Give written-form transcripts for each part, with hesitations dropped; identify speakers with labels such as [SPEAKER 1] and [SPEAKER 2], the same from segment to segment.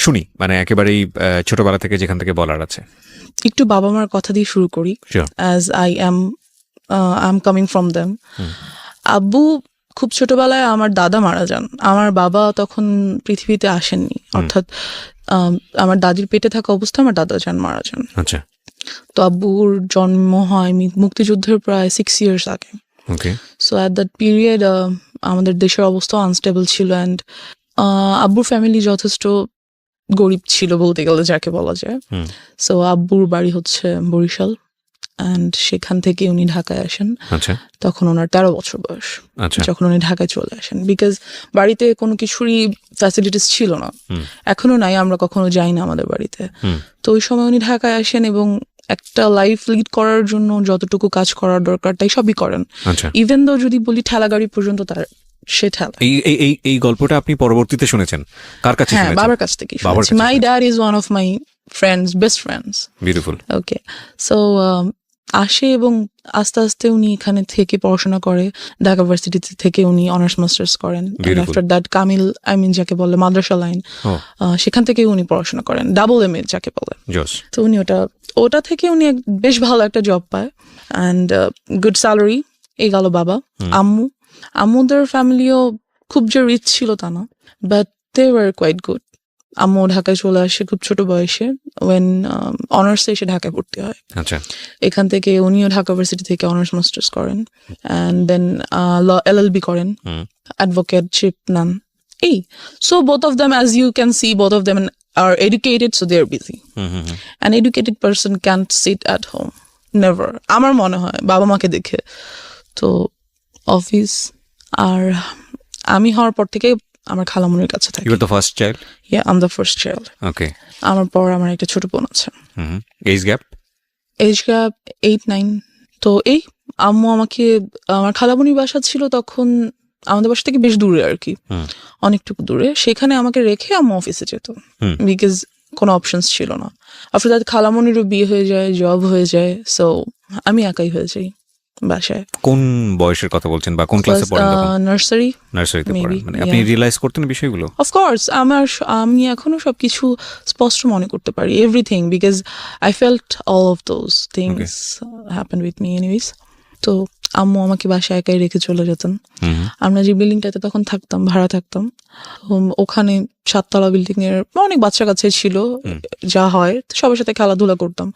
[SPEAKER 1] শুনি, মানে একেবারেই ছোটবেলা থেকে যেখান থেকে বলার আছে।
[SPEAKER 2] একটু বাবা মার কথা দিয়ে শুরু করি, as I am coming from them. আব্বু খুব ছোটবেলায় আমার দাদা মারা যান। আমার বাবা তখন পৃথিবীতে আসেননি, অর্থাৎ আমার দাদির পেটে থাকা অবস্থায় আমার দাদা মারা যান।
[SPEAKER 1] আচ্ছা।
[SPEAKER 2] তো আব্বুর জন্ম হয় মুক্তিযুদ্ধের প্রায় 6 years আগে। সো অ্যাট দ্যাট পিরিয়ড আমাদের দেশের অবস্থা আনস্টেবল ছিল, অ্যান্ড আব্বুর ফ্যামিলি যথেষ্ট গরিব ছিল বলতে গেলে, যাকে বলা যায়। সো আব্বুর বাড়ি হচ্ছে বরিশাল, অ্যান্ড সেখান থেকে উনি ঢাকায় আসেন। তখন ওনার 13 বছর বয়স যখন উনি ঢাকায় চলে আসেন, বিকজ বাড়িতে কোনো কিছুরই ফ্যাসিলিটিস ছিল না, এখনো নাই, আমরা কখনো যাই না আমাদের বাড়িতে। তো ওই সময় উনি ঢাকায় আসেন এবং একটা লাইফ লিড করার জন্য যতটুকু কাজ করার দরকার তাই সবই করেন। ইভেন দো যদি বলি ঠেলা গাড়ি পর্যন্ত তার সে ঠেলা।
[SPEAKER 1] এই গল্পটা আপনি পরবর্তীতে শুনেছেন কার কাছে?
[SPEAKER 2] হ্যাঁ, বাবার কাছ থেকে শুনেছি। My dad is one of my friends, best friends.
[SPEAKER 1] Beautiful.
[SPEAKER 2] Okay, so আসে এবং আস্তে আস্তে উনি এখানে থেকে পড়াশোনা করে। ঢাকা ভার্সিটি থেকে উনি অনার্স মাস্টার্স করেন। আফটার দ্যাট কামিল, যাকে বলে মাদ্রাসা লাইন, সেখান থেকে উনি পড়াশোনা করেন, ডাবল MA যাকে বলে। তো উনি ওটা থেকে উনি বেশ ভালো একটা জব পায়, অ্যান্ড গুড স্যালারি। এই গেল বাবা। আম্মুদের ফ্যামিলিও খুব যে রিচ ছিল তা না, but they were quite good. আম্মু ঢাকায় চলে আসে খুব ছোট বয়সে, ওয়েন অনার্সে এসে ঢাকায় ভর্তি হয়। এখান থেকে উনিও ঢাকা ভার্সিটি থেকে অনার্স মাস্টার্স করেন, অ্যান্ড দেন LLB করেন, অ্যাডভোকেটশিপ নেন। So both of them, as you can see, both of them are educated, so they are busy. An educated person can't sit at home, never. আমার মনে হয় বাবা মাকে দেখে। তো অফিস, আর আমি হওয়ার পর থেকে আমার খালামুনির কাছে থাকি।
[SPEAKER 1] You were the first child?
[SPEAKER 2] Yeah, I'm the first child.
[SPEAKER 1] Okay.
[SPEAKER 2] আমার পর আমার একটা ছোট বোন আছে।
[SPEAKER 1] Age gap
[SPEAKER 2] 8-9। তো আম্মু আমাকে, আমার খালামুনির বাসা ছিল তখন আমাদের বাসা থেকে বেশ দূরে আর কি, অনেকটুকু দূরে। সেখানে আমাকে রেখে আম্মু অফিসে যেত, বিকজ কোনো অপশনস ছিল না। আফটার দ্যাট খালামনিরও বিয়ে হয়ে যায়, জব হয়ে যায়, সো আমি একাই হয়ে যাই বাসায়।
[SPEAKER 1] কোন বয়সের কথা বলছেন বা কোন ক্লাসে পড়েন তখন?
[SPEAKER 2] নার্সারিতে
[SPEAKER 1] পড়েন। মানে আপনি রিয়েলাইজ করতেন বিষয়গুলো?
[SPEAKER 2] অফ কোর্স, আমি এখনো সবকিছু স্পষ্ট মনে করতে পারি, everything, because I felt all of those things happen with me anyways. তো আম্মু আমাকে বাসায় একাই রেখে চলে যেতেন। আমরা যে বিল্ডিংটাতে তখন থাকতাম, ভাড়া থাকতাম, ওখানে 7 তলা বিল্ডিং এর অনেক বাচ্চা কাছে ছিল, যা হয় সবার সাথে খেলাধুলা করতাম।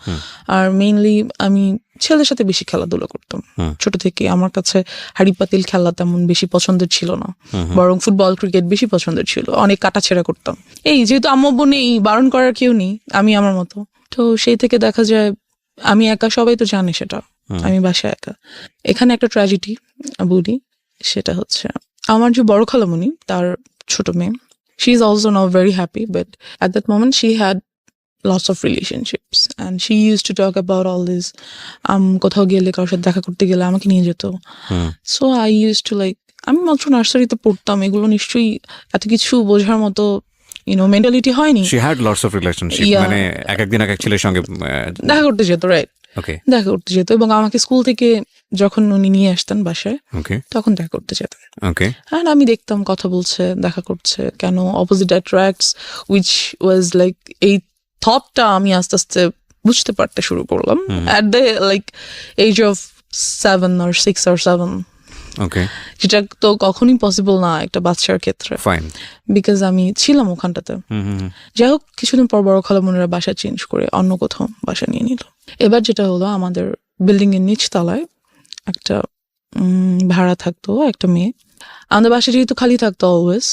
[SPEAKER 2] আর মেইনলি আমি ছেলেদের সাথে বেশি খেলাধুলা করতাম ছোট থেকে। আমার কাছে হাড়ি পাতিল খেলা তেমন বেশি পছন্দের ছিল না, বরং ফুটবল ক্রিকেট বেশি পছন্দের ছিল। অনেক কাটাছেড়া করতাম। যেহেতু আম্মু নেই, বারণ করার কেউ নেই, আমি আমার মতো। তো সেই থেকে দেখা যায় আমি একা, সবাই তো জানে সেটা, আমি বাসায় একা। এখানে একটা ট্র্যাজেডি বলি, সেটা হচ্ছে আমার যে বড় খালামণি, তার ছোট মেয়ে, she is also now very happy, but at that moment she had lots of relationships and she used to talk about all this. কোথাও গেলে, কারোর সাথে দেখা করতে গেলে আমাকে নিয়ে যেত। So I used to আমি মাত্র নার্সারিতে পড়তাম, এগুলো নিশ্চয়ই এত কিছু বোঝার মতো মেন্টালিটি হয়নি।
[SPEAKER 1] She had lots of relationship, মানে একদিন এক ছেলের সঙ্গে
[SPEAKER 2] দেখা করতে যেত, রাইট, দেখা করতে যেত। এবং আমাকে স্কুল থেকে যখন উনি নিয়ে আসতেন বাসায়, তখন দেখা করতে যেত। আর আমি দেখতাম কথা বলছে, দেখা করছে, কেন অপোজিট অ্যাট্রাক্টস, উইচ ওয়াজ এই থটটা আমি আস্তে আস্তে বুঝতে পারতে শুরু করলাম at the age of 7 or 6 or 7। যেটা তো কখনই পসিবল না একটা বাচ্চার ক্ষেত্রে, বিকজ আমি ছিলাম ওখানটাতে। যাই হোক, কিছুদিন পর বড় খালামুনিরা বাসা চেঞ্জ করে অন্য কোথাও বাসা নিয়ে নিল। এবার যেটা হলো, আমাদের বিল্ডিং এর নিচ তলায় একটা ভাড়া থাকতো একটা মেয়ে। আমাদের বাসা যেহেতু খালি থাকতো অলওয়েজ,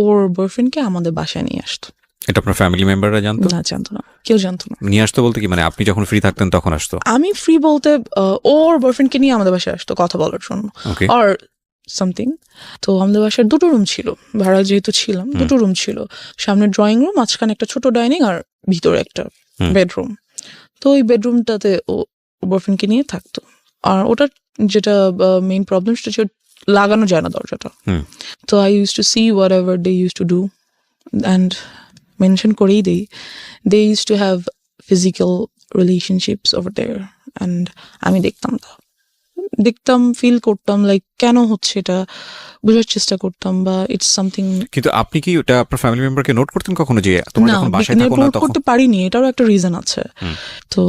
[SPEAKER 2] ওর বয়ফ্রেন্ডকে আমাদের বাসায় নিয়ে আসতো।
[SPEAKER 1] এটা আপনার ফ্যামিলি মেম্বাররা জানতো?
[SPEAKER 2] না, জানতো না, কেউ জানতো না।
[SPEAKER 1] নিয়ে আসতো বলতে কি, মানে আপনি যখন ফ্রি থাকতেন তখন আসতো?
[SPEAKER 2] আমি ফ্রি বলতে ওর বয়ফ্রেন্ডকে নিয়ে আমাদের বাসায় আসতো কথা বলার জন্য আর সামথিং। তো আমাদের বাসার 2টো রুম ছিল, ভাড়া যেহেতু ছিলাম 2টো রুম ছিল। সামনে ড্রয়িং রুম, মাঝখানে একটা ছোট ডাইনিং, আর ভিতরে একটা বেডরুম। তো ওই বেডরুমটাতে ও বয়ফ্রেন্ডকে নিয়ে থাকতো। আর ওটার যেটা মেইন প্রবলেম, সেটা হচ্ছে লাগানো যায় না দরজাটা। তো I use to see whatever they use to do, and mention করেই দেই, they use to have physical relationships over there, and আমি দেখতাম তো। দেখতাম, ফিল করতাম লাইক কেন হচ্ছে এটা, বোঝার চেষ্টা করতাম, বা ইটস সামথিং।
[SPEAKER 1] কিন্তু আপনি কি ওটা আপনার ফ্যামিলি মেম্বারকে নোট করতেন কখনো যে তোমরা
[SPEAKER 2] না,
[SPEAKER 1] যখন বাসায় থাকো না
[SPEAKER 2] নোট
[SPEAKER 1] তখন?
[SPEAKER 2] করতে পারিনি, এটারও একটা রিজন আছে। তো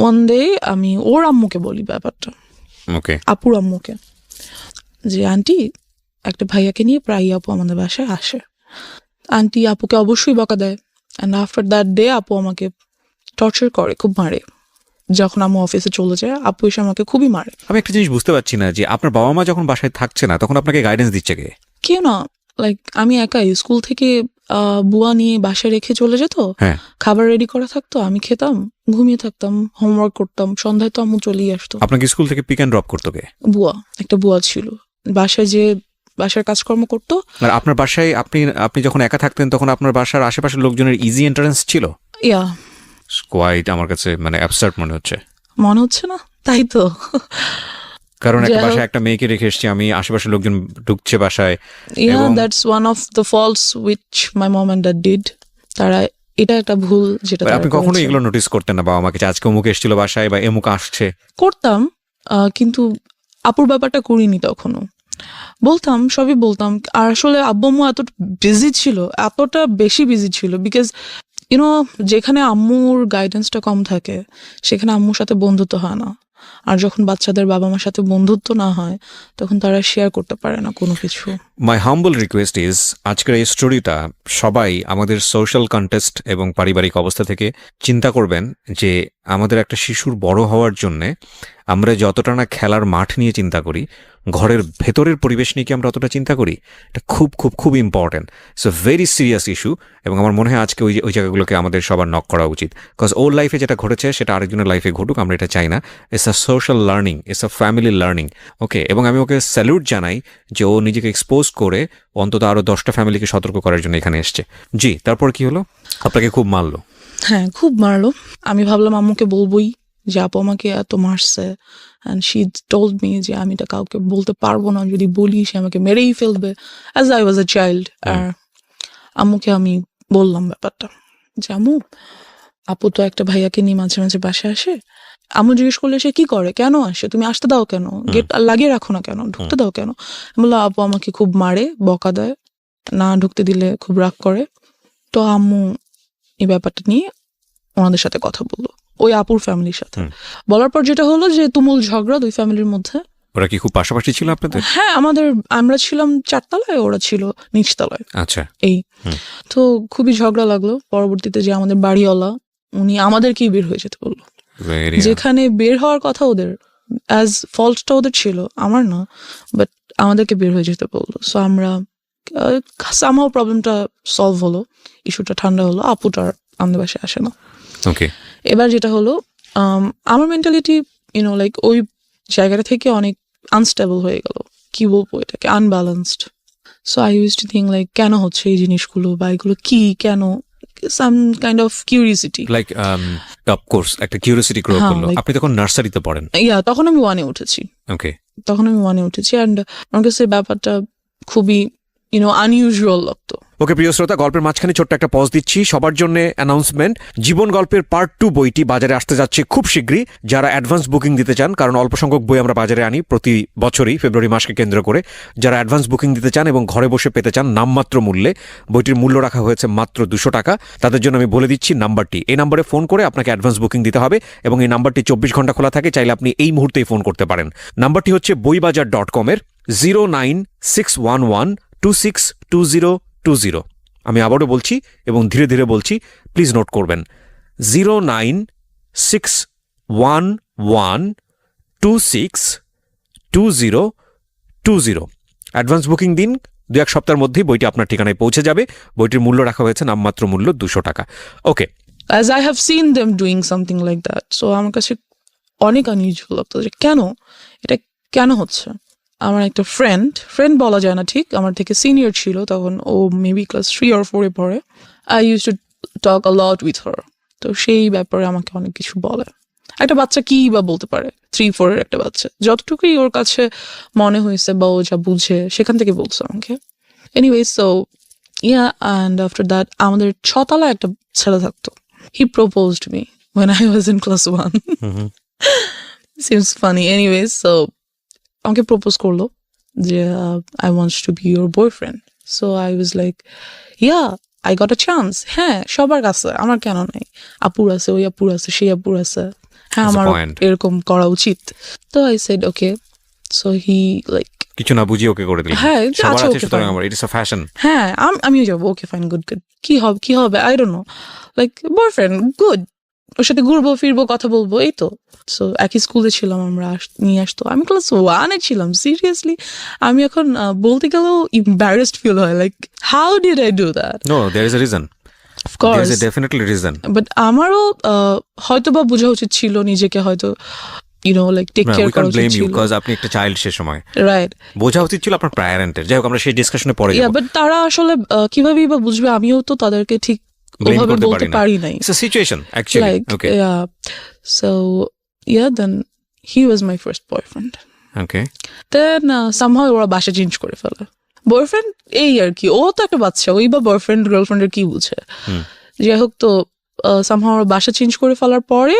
[SPEAKER 2] ওয়ান ডে আমি ওর আম্মুকে বলি ব্যাপারটা,
[SPEAKER 1] ওকে,
[SPEAKER 2] আপুর আম্মুকে, যে আন্টি একটা ভাইয়াকে নিয়ে প্রায় আপু আমাদের বাসায় আসে। আন্টি আপুকে অবশ্যই বকা দেয়, অ্যান্ড আফটার দ্যাট ডে আপু আমাকে টর্চার করে, খুব মারে। যখন আম্মু অফিসে চলে যায় আপু এসে আমাকে খুবই মারে।
[SPEAKER 1] আমি একটা জিনিস বুঝতে পারছি না যে আপনার বাবা মা যখন বাসায় থাকছে না তখন আপনাকে গাইডেন্স দিচ্ছে কে?
[SPEAKER 2] কেউ না, লাইক আমি একাই স্কুল থেকে বুয়া নিয়ে বাসায় রেখে চলে যেত,
[SPEAKER 1] হ্যাঁ,
[SPEAKER 2] খাবার রেডি করা থাকতো, আমি খেতাম, ঘুমিয়ে থাকতাম, হোমওয়ার্ক করতাম, সন্ধ্যায় তো আম্মু চলেই আসতো।
[SPEAKER 1] আপনাকে স্কুল থেকে পিক অ্যান্ড ড্রপ করতো কে?
[SPEAKER 2] বুয়া, একটা বুয়া ছিল বাসায়, যে বাসার কাজকর্ম করতো।
[SPEAKER 1] আর আপনার বাসায় আপনি যখন একা থাকতেন তখন আপনার বাসার আশেপাশের লোকজনের ইজি এন্ট্রান্স ছিল?
[SPEAKER 2] ইয়া,
[SPEAKER 1] কোয়াইট আমার কাছে মানে অ্যাবসার্ড মনে হচ্ছে।
[SPEAKER 2] মনে হচ্ছে না? তাই তো।
[SPEAKER 1] কারণ একটা
[SPEAKER 2] যাই হোক।
[SPEAKER 1] বাসায় একটা মেয়েকে রেখে এসেছি আমি, আশেপাশের লোকজন ঢুকছে বাসায়।
[SPEAKER 2] Yeah,
[SPEAKER 1] এবং-
[SPEAKER 2] that's one of the faults which my mom and dad did. তারা, এটা একটা ভুল যেটা তারা
[SPEAKER 1] আপনি কখনো
[SPEAKER 2] করেছে।
[SPEAKER 1] এগুলো নোটিস করতেন না বাবা মাকে যে আজকে অমুক এসেছিল বাসায় বা এমুক আসছে?
[SPEAKER 2] করতাম, কিন্তু আপুর ব্যাপারটা করিনি তখনও। বলতাম, সবই বলতাম। আর আসলে আব্বু আম্মু এত বিজি ছিল, এতটা বেশি বিজি ছিল, বিকজ ইউনো যেখানে আম্মুর গাইডেন্সটা কম থাকে সেখানে আম্মুর সাথে বন্ধুত্ব হয় না। আর যখন বাচ্চাদের বাবা মার সাথে বন্ধুত্ব না হয় তখন তারা শেয়ার করতে পারে না কোনো কিছু।
[SPEAKER 1] মাই হাম্বল রিকোয়েস্ট ইজ, আজকের এই স্টোরিটা সবাই আমাদের সোশ্যাল কন্টেস্ট এবং পারিবারিক অবস্থা থেকে চিন্তা করবেন যে আমাদের একটা শিশুর বড় হওয়ার জন্যে আমরা যতটা না খেলার মাঠ নিয়ে চিন্তা করি, ঘরের ভেতরের পরিবেশ নিয়ে কি আমরা অতটা চিন্তা করি? এটা খুব খুব খুব important. It's a very serious issue, এবং আমার মনে হয় আজকে ওই জায়গাগুলোকে আমাদের সবার নক করা উচিত। বিকজ ওর লাইফে যেটা ঘটেছে সেটা আরেকজনের লাইফে ঘটুক, আমরা এটা চাই না। It's a social learning, it's a family learning. Okay, এবং আমি ওকে স্যালুট জানাই যে ও নিজেকে এক্সপোজ করে অন্তত আরও 10টা ফ্যামিলিকে সতর্ক করার জন্য এখানে এসছে। জি, তারপর কি হলো? আপনাকে খুব মারলো?
[SPEAKER 2] হ্যাঁ, খুব মারলো। আমি ভাবলাম আম্মুকে বলবোই যে আপু আমাকে এত মারছে, অ্যান্ড শি টোল্ড মি যে আমি এটা কাউকে বলতে পারবো না, যদি বলি সে আমাকে মেরেই ফেলবে, as I was a child. আর আম্মুকে আমি বললাম ব্যাপারটা, যে আম্মু আপু তো একটা ভাইয়াকে নিয়ে মাঝে মাঝে বাসায় আসে। আম্মু জিজ্ঞেস করলে সে কি করে, কেন আসে, তুমি আসতে দাও কেন, গেট লাগিয়ে রাখো না কেন, ঢুকতে দাও কেন? বললো আপু আমাকে খুব মারে, বকা দেয়, না ঢুকতে দিলে খুব রাগ করে। তো আম্মু এই ব্যাপারটা নিয়ে ওনাদের সাথে কথা বললো, ওই আপুর ফ্যামিলির সাথে। বলার পর যেটা হলো যে তুমুল ঝগড়া দুই ফ্যামিলির মধ্যে।
[SPEAKER 1] ওরা কি খুব পাশাপাশি ছিল আপনাদের?
[SPEAKER 2] হ্যাঁ, আমরা ছিলাম 4 তলায়, ওরা ছিল নিচতলায়।
[SPEAKER 1] আচ্ছা,
[SPEAKER 2] এই তো খুবই ঝগড়া লাগলো। পরবর্তীতে যে আমাদের বাড়িওয়ালা, উনি আমাদেরকেই বের হয়ে যেতে বললো,
[SPEAKER 1] ভেরি
[SPEAKER 2] যেখানে বের হওয়ার কথা ওদের, অ্যাজ ফল্টটা ওদের ছিল, আমার না, বাট আমাদেরকে বের হয়ে যেতে বললো। সো আমরা সামহাও প্রবলেমটা সলভ হলো, ইস্যুটা ঠান্ডা হলো, আপুটার আমাদের বাসায় আসে না।
[SPEAKER 1] ওকে।
[SPEAKER 2] এবার যেটা হলো, আমার মেন্টালিটি লাইক ওই জায়গাটা থেকে অনেক আনস্টেবল হয়ে গেল, কি বলবো এটাকে, unbalanced. So I use to think like কেন হচ্ছে এই জিনিসগুলো, বা এগুলো কি, কেন, some kind of curiosity.
[SPEAKER 1] Like of course একটা কিউরিয়াসিটি গ্রো
[SPEAKER 2] হ্যাঁ,
[SPEAKER 1] করলো।
[SPEAKER 2] like-
[SPEAKER 1] আপনি তখন নার্সারিতে পড়েন?
[SPEAKER 2] তখন আমি 1-এ উঠেছি।
[SPEAKER 1] ওকে,
[SPEAKER 2] অ্যান্ড আমার কাছে ব্যাপারটা খুবই আনইউজুয়াল লাগতো।
[SPEAKER 1] ওকে প্রিয় শ্রোতা, গল্পের মাঝখানে ছোট্ট একটা পজ দিচ্ছি সবার জন্য অ্যানাউন্সমেন্ট। জীবন গল্পের পার্ট 2 বইটি বাজারে আসতে যাচ্ছে খুব শীঘ্রই। যারা অ্যাডভান্স বুকিং দিতে চান, কারণ অল্প সংখ্যক বই আমরা বাজারে আনি প্রতি বছরই ফেব্রুয়ারি মাসকে কেন্দ্র করে, যারা অ্যাডভান্স বুকিং দিতে চান এবং ঘরে বসে পেতে চান নামমাত্র মূল্যে, বইটির মূল্য রাখা হয়েছে মাত্র 200 টাকা। তাদের জন্য আমি বলে দিচ্ছি নাম্বারটি, এই নাম্বারে ফোন করে আপনাকে অ্যাডভান্স বুকিং দিতে হবে, এবং এই নাম্বারটি 24 ঘন্টা খোলা থাকে, চাইলে আপনি এই মুহূর্তেই ফোন করতে পারেন। নাম্বারটি হচ্ছে boibajar.com-এর 09611262020। আমি আবারও বলছি এবং ধীরে ধীরে বলছি, প্লিজ নোট করবেন, 09611262020। অ্যাডভান্স বুকিং দিন, 2-1 সপ্তাহের মধ্যেই বইটি আপনার ঠিকানায় পৌঁছে যাবে। বইটির মূল্য রাখা হয়েছে নামমাত্র মূল্য 200 টাকা। ওকে,
[SPEAKER 2] As I have seen them doing something like that, so আমার কাছে অনেক আনইউজুয়াল লাগতো যে এটা কেন হচ্ছে। আমার একটা ফ্রেন্ড বলা যায় না ঠিক, আমার থেকে সিনিয়র ছিল তখন, ও মেবি ক্লাস 3 or 4-এ পড়ে। I use to talk a lot with her. তো সেই ব্যাপারে আমাকে অনেক কিছু বলে। একটা বাচ্চা কি বা বলতে পারে, 3-4-এর একটা বাচ্চা, যতটুকুই ওর কাছে মনে হয়েছে বা ও যা বুঝে সেখান থেকে বলছে আমাকে। Anyway, so and after that আমাদের 6 তলায় একটা ছেলে থাকতো। He proposed to me when I was in class 1. Seems funny. Anyways, so আমাকে প্রপোজ করলো যে I wants to B your boyfriend. So I was like yeah I got a chance. হ্যাঁ, সবার কাছে, আমার কেন নাই? আপুর আছে, ওই আপুর আছে, সেই আপুর আছে, হ্যাঁ
[SPEAKER 1] That's the
[SPEAKER 2] আমার
[SPEAKER 1] point.
[SPEAKER 2] এরকম করা উচিত। তো I said okay. So he like
[SPEAKER 1] কিছু না বুঝিয়ে ওকে করে দিলেন।
[SPEAKER 2] হ্যাঁ,
[SPEAKER 1] সবার
[SPEAKER 2] আচ্ছা,
[SPEAKER 1] আছে,
[SPEAKER 2] okay,
[SPEAKER 1] সুতরাং
[SPEAKER 2] fine.
[SPEAKER 1] আমার ইটস আ ফ্যাশন।
[SPEAKER 2] হ্যাঁ আমিও যাবো, ওকে ফাইন, গুড গুড, কি হবে I don't know, like boyfriend good, ওর সাথে ঘুরবো ফিরবো কথা বলবো, এই তো। সো একই স্কুলে ছিলাম আমরা, নিয়ে আসতো। আমি ক্লাস 1-এ ছিলাম, সিরিয়াসলি আমি এখন বলতে গেলেও এম্বারেসড ফিল হয়, like how did I do that?
[SPEAKER 1] No, there is a reason,
[SPEAKER 2] of
[SPEAKER 1] their
[SPEAKER 2] course,
[SPEAKER 1] is a definitely reason.
[SPEAKER 2] But আমারও হয়তো বা বোঝা উচিত ছিল নিজেকে, হয়তো like take
[SPEAKER 1] we
[SPEAKER 2] care
[SPEAKER 1] can
[SPEAKER 2] করা উচিত
[SPEAKER 1] ব্লেম ইউ
[SPEAKER 2] ছিল,
[SPEAKER 1] বিকজ আপনি একটা চাইল্ড সে সময়,
[SPEAKER 2] রাইট?
[SPEAKER 1] বোঝা উচিত ছিল আপনার প্যারেন্টের। যাই হোক, আমরা সেই ডিসকাশনে পরে
[SPEAKER 2] ইয়া,
[SPEAKER 1] যাব।
[SPEAKER 2] বাট তারা আসলে কিভাবেই বা বুঝবে? আমিও তো তাদেরকে ঠিক
[SPEAKER 1] Blame
[SPEAKER 2] ওভাবে
[SPEAKER 1] করতে
[SPEAKER 2] বলতে
[SPEAKER 1] পারি না।
[SPEAKER 2] পারি নাই।
[SPEAKER 1] It's a situation actually.
[SPEAKER 2] Like,
[SPEAKER 1] okay
[SPEAKER 2] yeah. So, yeah, then he was my first boyfriend.
[SPEAKER 1] Okay
[SPEAKER 2] Then somehow ওরা বাসা চেঞ্জ করে ফেলে। বয়ফ্রেন্ড এই আর কি, ও তো একটা বাচ্চা, ওই বা বয়ফ্রেন্ড গার্লফ্রেন্ডের কি বুঝে? যাই হোক, তো somehow ওরা বাসা চেঞ্জ করে ফেলার পরে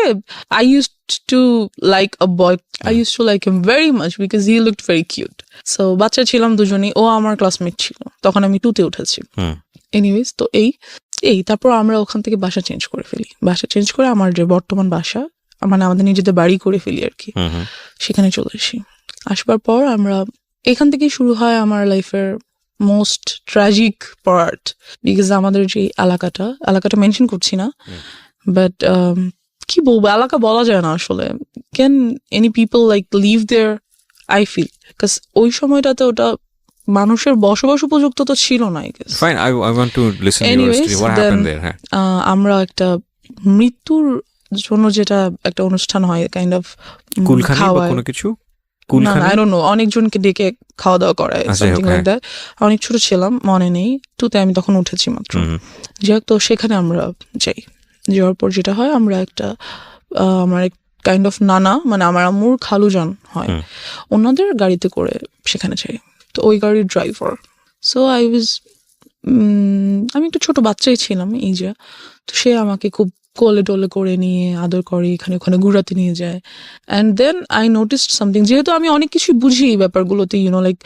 [SPEAKER 2] I used to like a boy. I used to like him very much because he looked very cute. So বাচ্চা ছিলাম দুজনেই, ও আমার ক্লাসমেট ছিল, তখন আমি 2-তে উঠেছি। এনিওয়েজ, তো এই তারপর আমরা ওখান থেকে বাসা চেঞ্জ করে ফেলি। বাসা চেঞ্জ করে আমার যে বর্তমান বাসা, মানে আমাদের নিজেদের বাড়ি করে ফেলি আর কি, সেখানে চলে আসি। আসবার পর আমরা এখান থেকেই শুরু হয় আমার লাইফের মোস্ট ট্র্যাজিক পার্ট, বিকজ আমাদের যে এলাকাটা মেনশন করছি না, বাট কি বলবো, এলাকা বলা যায় না আসলে। Can any people like live there? I feel, because ওই সময়টাতে ওটা মানুষের বসবাস উপযুক্ত তো ছিল না, I guess.
[SPEAKER 1] Fine, I want to listen your
[SPEAKER 2] Anyways,
[SPEAKER 1] story, what
[SPEAKER 2] then,
[SPEAKER 1] happened there. হ্যাঁ,
[SPEAKER 2] আমরা একটা মৃত্যুর জন্য যেটা একটা অনুষ্ঠান হয়, কাইন্ড অফ
[SPEAKER 1] কুলখানি বা
[SPEAKER 2] খাওয়ায়,
[SPEAKER 1] কোনো কিছু,
[SPEAKER 2] না
[SPEAKER 1] কুলখানি।
[SPEAKER 2] আই ডোন্ট নো, অনেকজনকে ডেকে খাওয়া দাওয়া করায়,
[SPEAKER 1] আচ্ছা,
[SPEAKER 2] সামথিং
[SPEAKER 1] okay.
[SPEAKER 2] Like that. অনেক ছোট ছিলাম, মনে নেই, 2-তে আমি তখন উঠেছি মাত্র। যাই হোক, তো সেখানে আমরা যাই। যাওয়ার পর যেটা হয়, আমরা একটা আমার এক কাইন্ড অফ নানা, মানে আমার আম্মুর খালু যান হয়, ওনাদের গাড়িতে করে সেখানে যাই। তো ওই গাড়ির ড্রাইভার, সো আই ওয়াজ, আমি একটু ছোট বাচ্চাই ছিলাম এই যে, তো সে আমাকে খুব কোলে টোলে করে নিয়ে আদর করে, এখানে ওখানে ঘুরাতে নিয়ে যায়। And then I noticed something, যেহেতু আমি অনেক কিছুই বুঝি এই ব্যাপারগুলোতে, লাইক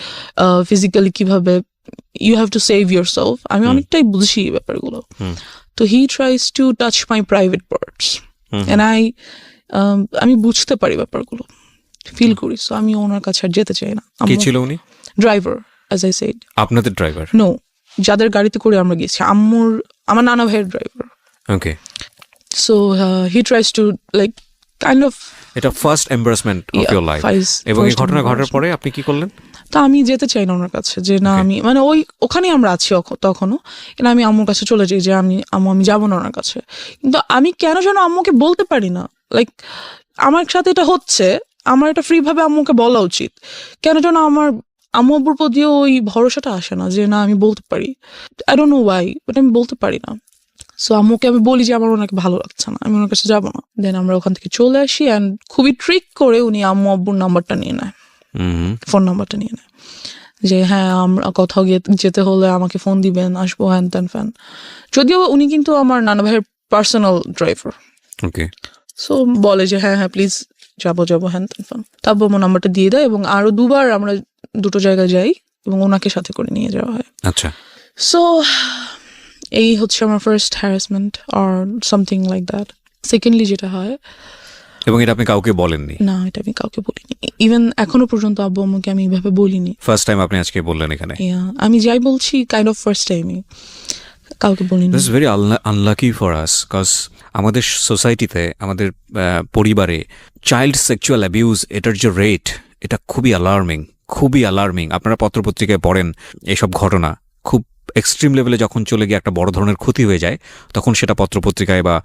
[SPEAKER 2] ফিজিক্যালি কিভাবে you have to save yourself, আমি অনেকটাই বুঝি এই ব্যাপারগুলো। তো he tries to touch my private parts, and আমি বুঝতে পারি ব্যাপারগুলো, ফিল করি। সো আমি ওনার কাছে আর যেতে চাই না।
[SPEAKER 1] কি ছিল উনি?
[SPEAKER 2] Driver, as I said.
[SPEAKER 1] আপনাদের ড্রাইভার?
[SPEAKER 2] নো, যাদের গাড়িতে করে আমরা গেছি, আমার নানা ভাইয়ের driver.
[SPEAKER 1] Okay,
[SPEAKER 2] so he tries to like kind of,
[SPEAKER 1] এটা first embarrassment of
[SPEAKER 2] Yeah,
[SPEAKER 1] your life. এবং এই
[SPEAKER 2] first
[SPEAKER 1] ঘটনা ঘটার
[SPEAKER 2] embarrassment.
[SPEAKER 1] পরে আপনি কি করলেন?
[SPEAKER 2] তা আমি যেতে চাই না ওনার কাছে, যে না,
[SPEAKER 1] Okay.
[SPEAKER 2] আমি মানে ওখানেই আমরা আছি তখনও, কিন্তু আমি আম্মুর কাছে চলে যাই যে আমি যাবো না ওনার কাছে। কিন্তু আমি কেন যেন আম্মুকে বলতে পারি না, লাইক আমার সাথে এটা হচ্ছে, আমার এটা ফ্রি ভাবে আম্মুকে বলা উচিত, কেন যেন আমার আম্মু আব্বুর প্রতিও ওই ভরসাটা আসে না যে না আমি বলতে পারি। I don't no Y, but আমি বলতে পারি না। সো আম্মুকে আমি বলি যে আমার ওনাকে ভালো লাগছে না, আমি ওনার কাছে যাবো না। দেন আমরা ওখান থেকে চলে আসি, অ্যান্ড খুবই ট্রিক করে উনি আম্মু আব্বুর নাম্বারটা নিয়ে নেয়, ফোন নাম্বারটা নিয়ে নেয়, যে হ্যাঁ আমরা কোথাও যেতে হলে আমাকে ফোন দিবেন, আসবো, হ্যান ত্যান ফ্যান। যদিও উনি কিন্তু আমার নানা ভাইয়ের পার্সোনাল ড্রাইভার।
[SPEAKER 1] ওকে,
[SPEAKER 2] সো বলে যে হ্যাঁ প্লিজ যাবো হ্যান ত্যান ফ্যান। তারপর আমার নাম্বারটা দিয়ে দেয়, এবং আরো 2বার আমরা 2টো জায়গায় যাই, এবং ওনাকে সাথে করে নিয়ে যাওয়া হয়।
[SPEAKER 1] আচ্ছা।
[SPEAKER 2] সো এই হচ্ছে আমার first harassment or something like that. Secondly যেটা হয়,
[SPEAKER 1] এবং এটা আপনি কাউকে বলেননি?
[SPEAKER 2] না, এটা আমি কাউকে বলিনি, ইভেন এখনো পর্যন্ত আব্বু আম্মুকে আমি এইভাবে বলিনি।
[SPEAKER 1] ফার্স্ট টাইম আপনি আজকে বললেন এখানে?
[SPEAKER 2] আমি যাই বলছি কাইন্ড অফ ফার্স্ট টাইমই, কাউকে বলিনি।
[SPEAKER 1] This is very unlucky for us, cause আমাদের সোসাইটিতে, আমাদের পরিবারে চাইল্ড সেক্সুয়াল অ্যাবিউজ, এটার যে রেট, এটা খুবই অ্যালার্মিং। আপনারা পত্রপত্রিকায় পড়েন এইসব ঘটনা, খুব এক্সট্রিম লেভেলে যখন চলে গিয়ে একটা বড় ধরনের ক্ষতি হয়ে যায়, তখন সেটা পত্রপত্রিকায় বা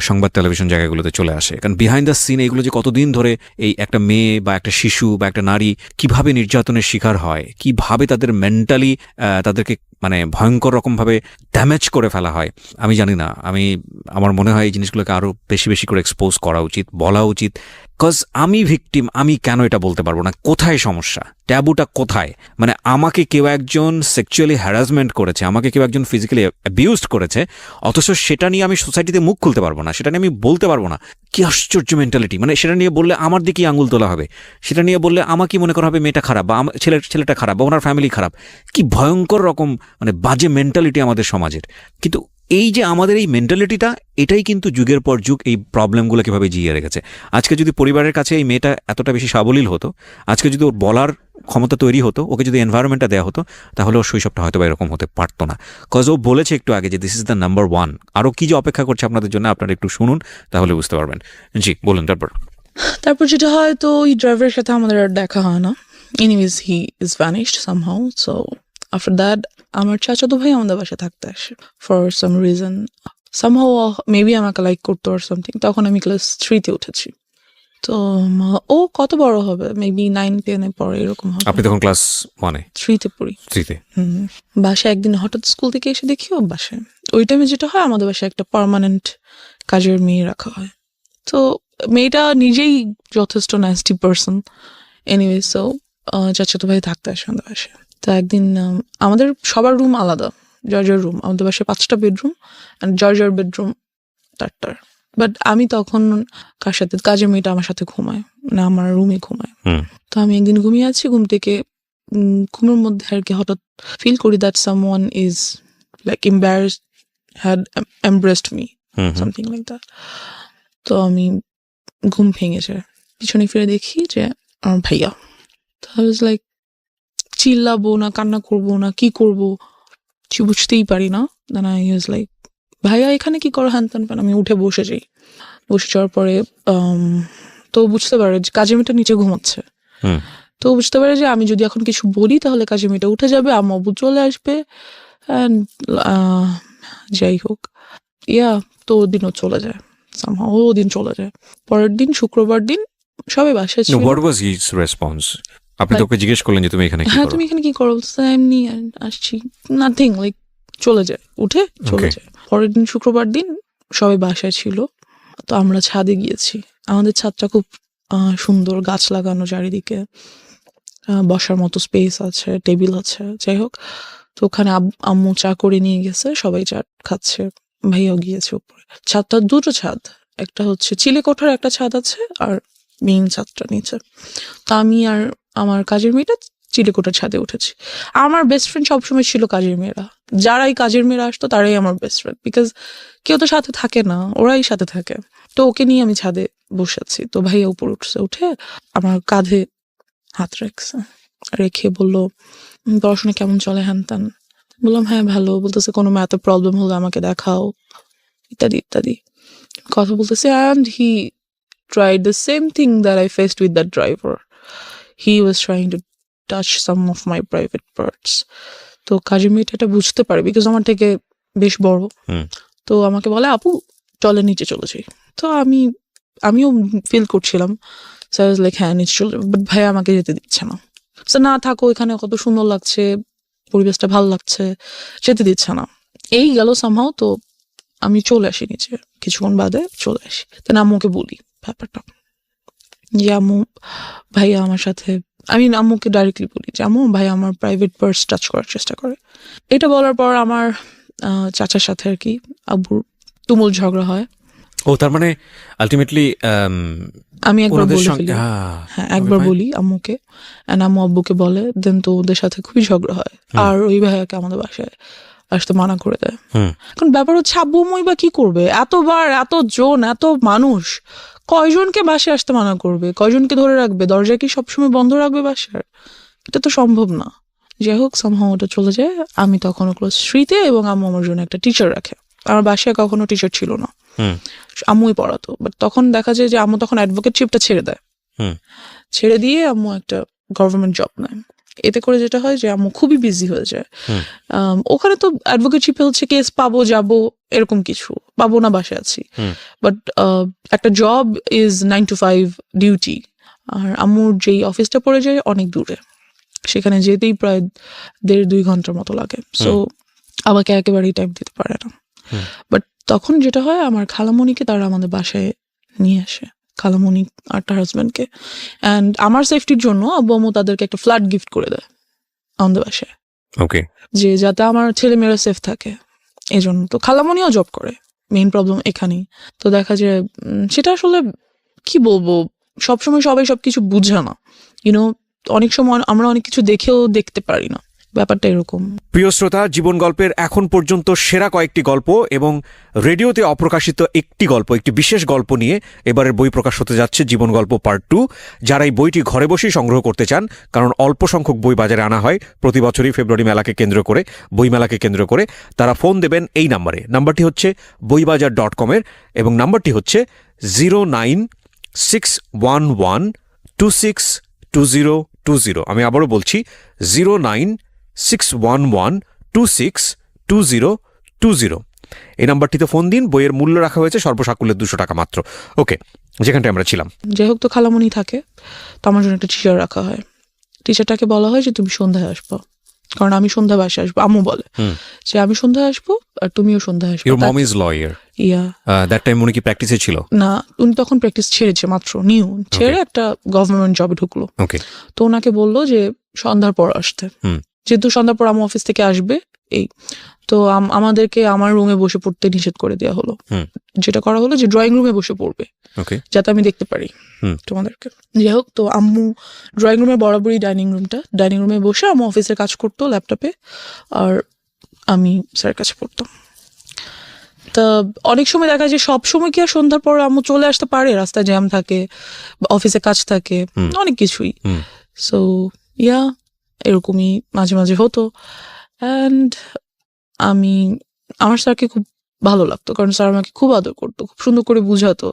[SPEAKER 1] সংবাদ টেলিভিশন জায়গাগুলোতে চলে আসে। কারণ বিহাইন্ড দ্য সিন এইগুলো যে কতদিন ধরে এই একটা মেয়ে বা একটা শিশু বা একটা নারী কিভাবে নির্যাতনের শিকার হয়, কিভাবে তাদের মেন্টালি তাদেরকে মানে ভয়ঙ্কর রকমভাবে ড্যামেজ করে ফেলা হয়, আমি জানি না। আমার মনে হয় এই জিনিসগুলোকে আরও বেশি করে এক্সপোজ করা উচিত, বলা উচিত। কজ আমি ভিকটিম, আমি কেন এটা বলতে পারবো না? কোথায় সমস্যা? ট্যাবুটা কোথায়? মানে আমাকে কেউ একজন সেক্সুয়ালি হ্যারাসমেন্ট করেছে, আমাকে কেউ একজন ফিজিক্যালি অ্যাবিউজড করেছে, অথচ সেটা নিয়ে আমি সোসাইটিতে মুখ খুলতে পারবো না, সেটা নিয়ে আমি বলতে পারবো না। কি আশ্চর্য মেন্টালিটি! মানে সেটা নিয়ে বললে আমার দিকেই আঙুল তোলা হবে, সেটা নিয়ে বললে আমাকে মনে করা হবে মেয়েটা খারাপ, বা ছেলেটা খারাপ, বা ওনার ফ্যামিলি খারাপ। কি ভয়ঙ্কর রকম মানে বাজে মেন্টালিটি আমাদের সমাজের। কিন্তু এই যে আমাদের এই মেন্টালিটিটা, এটাই কিন্তু যুগের পর যুগ এই প্রবলেমগুলো কিভাবে জিয়ে রেখেছে। আজকে যদি পরিবারের কাছে এই মেয়েটা এতটা বেশি সাবলীল হতো, আজকে যদি ওর বলার ক্ষমতা তৈরি হতো, ওকে যদি এনভায়রনমেন্টটা দেওয়া হতো, তাহলে ওর শৈশবটা হয়তো বা এরকম হতে পারতো না। কজ ও বলেছে একটু আগে যে this is the number one. আরও কি যে অপেক্ষা করছে আপনাদের জন্য, আপনারা একটু শুনুন, তাহলে বুঝতে পারবেন। জি বলুন।
[SPEAKER 2] তারপর যেটা হয়, তো ওই ড্রাইভারের সাথে আমাদের আর দেখা হয় না। Anyways he is vanished somehow. So after that আমার চাচাতো ভাই আমাদের বাসায় থাকতে আসে for some reason. Somehow maybe আমাকে লাইক করতো আর সামথিং। তখন আমি ক্লাস 3-তে উঠেছি। তো ও কত বড় হবে, মেবি 9-10-এ পড়ে, এরকম হবে।
[SPEAKER 1] আপনি তখন ক্লাস 1-এ?
[SPEAKER 2] 3-তে পড়ি।
[SPEAKER 1] 3-তে?
[SPEAKER 2] বাসায় একদিন হঠাৎ স্কুল থেকে এসে দেখি ও বাসায়। ওই টাইমে যেটা হয়, আমাদের বাসায় একটা পার্মানেন্ট কাজের মেয়ে রাখা হয়। তো মেয়েটা নিজেই যথেষ্ট ন্যাস্টি পার্সন। এনিওয়ে, সো চাচাতো ভাই থাকতে আসে আমাদের বাসায়। তো একদিন আমাদের সবার রুম আলাদা, জর্জার রুম। আমাদের বাসায় 5টা বেডরুম, অ্যান্ড জর্জার বেডরুম 4টার। বাট আমি তখন কার সাথে, কাজের মেয়েটা আমার সাথে ঘুমায়, মানে আমার রুমে ঘুমায়। তো আমি একদিন ঘুমিয়ে আছি, ঘুম থেকে ঘুমের মধ্যে আর কি হঠাৎ ফিল করি that someone is like embarrassed, had embraced me, something like that. তো আমি ঘুম ভেঙে যায়, পিছনে ফিরে দেখি যে আমার ভাইয়া। তো আই ওয়াজ লাইক, চিল্লাবো না, কান্না করবো না, কি করবো কিছু বুঝতেই পারি না। দেন আই ওয়াজ লাইক, ভাইয়া এখানে কি করো, হ্যান ত্যান। আমি উঠে বসে যাই। বসে যাওয়ার পরে তো বুঝতে পারে যে কাজের মেয়েটা নিচে ঘুমাচ্ছে। তো বুঝতে পারে যে আমি যদি এখন কিছু বলি তাহলে কাজের মেয়েটা উঠে যাবে, আম্মু আব্বু চলে আসবে, অ্যান্ড যাই হোক, তো ওদিনও চলে যায়। ওদিন চলে যায়। পরের দিন শুক্রবার দিন সবাই বাসায় ছিল।
[SPEAKER 1] What was his response? আপনি তো ওকে জিজ্ঞেস করলেন যে তুমি এখানে কি
[SPEAKER 2] হ্যাঁ,
[SPEAKER 1] করো?
[SPEAKER 2] তুমি এখানে কি করো? এমনি আসছি, নাথিং, লাইক চলে যায়, উঠে চলে যায়। পরের দিন শুক্রবার দিন সবাই বাসায় ছিল, তো আমরা ছাদে গিয়েছি। আমাদের ছাদটা খুব সুন্দর, গাছ লাগানো চারিদিকে, বসার মতো স্পেস আছে, টেবিল আছে, যাই হোক। তো ওখানে আম্মু চা করে নিয়ে গেছে, সবাই চা খাচ্ছে, ভাইয়াও গিয়েছে উপরে। ছাদটা 2টো ছাদ, একটা হচ্ছে চিলে কোঠার একটা ছাদ আছে, আর মেইন ছাদটা নিচে। তো আমি আর আমার কাজের মেয়েটা চিলে কোঠার ছাদে উঠেছি। আমার বেস্ট ফ্রেন্ড সবসময় ছিল কাজের মেয়েরা। যারাই কাজের মেয়েরা আসতো তারাই আমার বেস্ট ফ্রেন্ড, বিকজ কেউ তো সাথে থাকে না, ওরাই সাথে থাকে। তো ওকে নিয়ে আমি ছাদে বসে আছি। তো ভাইয়া উপরে উঠছে, উঠে আমার কাঁধে হাত রেখে বললো, পড়াশোনা কেমন চলে, হ্যান ত্যান। বললাম হ্যাঁ ভালো। বলতেছে কোনো ম্যাথে প্রবলেম হলে আমাকে দেখাও, ইত্যাদি ইত্যাদি কথা বলতেছে। And he tried the same thing that I faced with that driver. He was trying to touch some of my private parts. তো কাজের মেয়েটা এটা বুঝতে পারে, বিকজ আমার থেকে বেশ বড়। তো আমাকে বলে, আপু চলে নিচে চলে যাই। তো আমিও ফিল করছিলাম, সো আই ওয়াজ লাইক হ্যাঁ নিচে চলে যাবো। বাট ভাইয়া আমাকে যেতে দিচ্ছে না। সো না থাকো, এখানে কত সুন্দর লাগছে, পরিবেশটা ভালো লাগছে, যেতে দিচ্ছে না। এই গেল সামহাও। তো আমি চলে আসি নিচে, কিছুক্ষণ বাদে চলে আসি। তাই আম্মুকে বলি ব্যাপারটা, যে আম্মু ভাইয়া আমার সাথে, আমি আম্মুকে ডাইরেক্টলি বলি যে আম্মু ভাইয়া আমার প্রাইভেট পার্স টাচ করার চেষ্টা করে। এটা বলার পর আমার চাচার সাথে আর কি আব্বুর তুমুল ঝগড়া হয়।
[SPEAKER 1] ও তার মানে আলটিমেটলি
[SPEAKER 2] আমি একবার বলে ফেলি, হ্যাঁ একবার বলি আম্মুকে, এন্ড আম্মু আব্বুকে বলে, দেন তো ওদের সাথে খুবই ঝগড়া হয়। আর ওই ভাইয়াকে আমাদের বাসায় আসতে মানা করে দেয়। এখন ব্যাপার হচ্ছে, আব্বু আম্মুই বা কি করবে, এতবার, এতজন, এত মানুষ, কয়জনকে বাসায় আসতে মানা করবে, কয়জনকে ধরে রাখবে, দরজা কি সবসময় বন্ধ রাখবে বাসার? এটা তো সম্ভব না। যাই হোক, সামহাও ওটা চলে যায়। আমি তখন ক্লাস 3-তে, এবং আম্মু আমার জন্য একটা টিচার রাখে। আমার বাসায় কখনো টিচার ছিল না, আম্মুই পড়াতো। বাট তখন দেখা যায় যে আম্মু তখন অ্যাডভোকেটশিপটা ছেড়ে দেয়, ছেড়ে দিয়ে আম্মু একটা গভর্নমেন্ট জব নেয়। এতে করে যেটা হয় যে আম্মু খুবই বিজি হয়ে যায়। ওখানে তো অ্যাডভোকেটশিপে হচ্ছে কেস পাবো, যাবো, এরকম কিছু পাবো না, বাসায় আছি। বাট একটা জব ইজ 9 to 5 ডিউটি। আর আম্মুর যেই অফিসটা পড়ে যায় অনেক দূরে, সেখানে যেতেই প্রায় 1.5-2 ঘন্টার মতো লাগে। সো আমাকে একেবারেই টাইম দিতে পারে না। বাট তখন যেটা হয়, আমার খালামণিকে তারা আমাদের বাসায় নিয়ে আসে, খালামণি আর তার হাজব্যান্ডকে। অ্যান্ড আমার সেফটির জন্য আব্বু আম্মু তাদেরকে একটা ফ্ল্যাট গিফট করে দেয় আমাদের বাসায়,
[SPEAKER 1] ওকে,
[SPEAKER 2] যে যাতে আমার ছেলে মেয়েরা সেফ থাকে, এই জন্য। তো খালামণিও জব করে, মেইন প্রবলেম এখানেই। তো দেখা যায় সেটা আসলে কি বলবো, সবসময় সবাই সবকিছু বুঝে না, ইউনো, অনেক সময় আমরা অনেক কিছু দেখেও দেখতে পারি না, ব্যাপারটা এরকম।
[SPEAKER 1] প্রিয় শ্রোতা, জীবন গল্পের এখন পর্যন্ত সেরা কয়েকটি গল্প এবং রেডিওতে অপ্রকাশিত একটি গল্প, একটি বিশেষ গল্প নিয়ে এবারের বই প্রকাশ হতে যাচ্ছে জীবন গল্প পার্ট 2। যারা এই বইটি ঘরে বসেই সংগ্রহ করতে চান, কারণ অল্প সংখ্যক বই বাজারে আনা হয় প্রতি বছরই ফেব্রুয়ারি মেলাকে কেন্দ্র করে, বইমেলাকে কেন্দ্র করে, তারা ফোন দেবেন এই নাম্বারে। নাম্বারটি হচ্ছে boibajar.com-এর এবং নাম্বারটি হচ্ছে 09611262020। আমি আবারও বলছি 09611262020। এই নাম্বারটিতে ফোন দিন। বইয়ের মূল্য রাখা হয়েছে সর্বসাকুল্যে 200 টাকা মাত্র। ওকে, যেখানটায় আমরা ছিলাম।
[SPEAKER 2] যাই হোক, তো খালামণি থাকে, তো আমার জন্য একটা টিচার রাখা হয়। টিচারটাকে বলা হয় যে তুমি সন্ধ্যায় আসবো, কারণ আমি সন্ধ্যা বাসে আসবো। আম্মু বলে যে আমি সন্ধ্যায় আসবো আর তুমিও সন্ধ্যায় আসবো।
[SPEAKER 1] Your mom is lawyer.
[SPEAKER 2] Yeah.
[SPEAKER 1] That time উনি কি প্র্যাকটিসে ছিল?
[SPEAKER 2] না, উনি তখন প্র্যাকটিস ছেড়েছে, মাত্র নিউ ছেড়ে একটা গভর্নমেন্ট জবে ঢুকলো।
[SPEAKER 1] ওকে।
[SPEAKER 2] তো ওনাকে বললো যে সন্ধ্যার পর আসতে, যেহেতু সন্ধ্যার পর আমার অফিস থেকে আসবে। এই তো আমাদেরকে আমার রুমে বসে পড়তে নিষেধ করে দেওয়া হলো। যেটা করা হলো যে ড্রয়িং রুমে বসে পড়বে, যাতে আমি দেখতে পারি তোমাদেরকে। যাই হোক, তো আম্মু ড্রয়িং রুমে বরাবরই ডাইনিং রুমে বসে আম্মু অফিসের কাজ করতো ল্যাপটপে, আর আমি স্যারের কাছে পড়তাম। তা অনেক সময় দেখা যায় সব সময় কি আর সন্ধ্যার পর আম্মু চলে আসতে পারে, রাস্তায় জ্যাম থাকে, অফিসে কাজ থাকে, অনেক কিছুই। সো ইয়া, এরকমই মাঝে মাঝে হতো। অ্যান্ড আমার স্যারকে খুব ভালো লাগতো, কারণ স্যার আমাকে খুব আদর করতো, খুব সুন্দর করে বুঝাতো,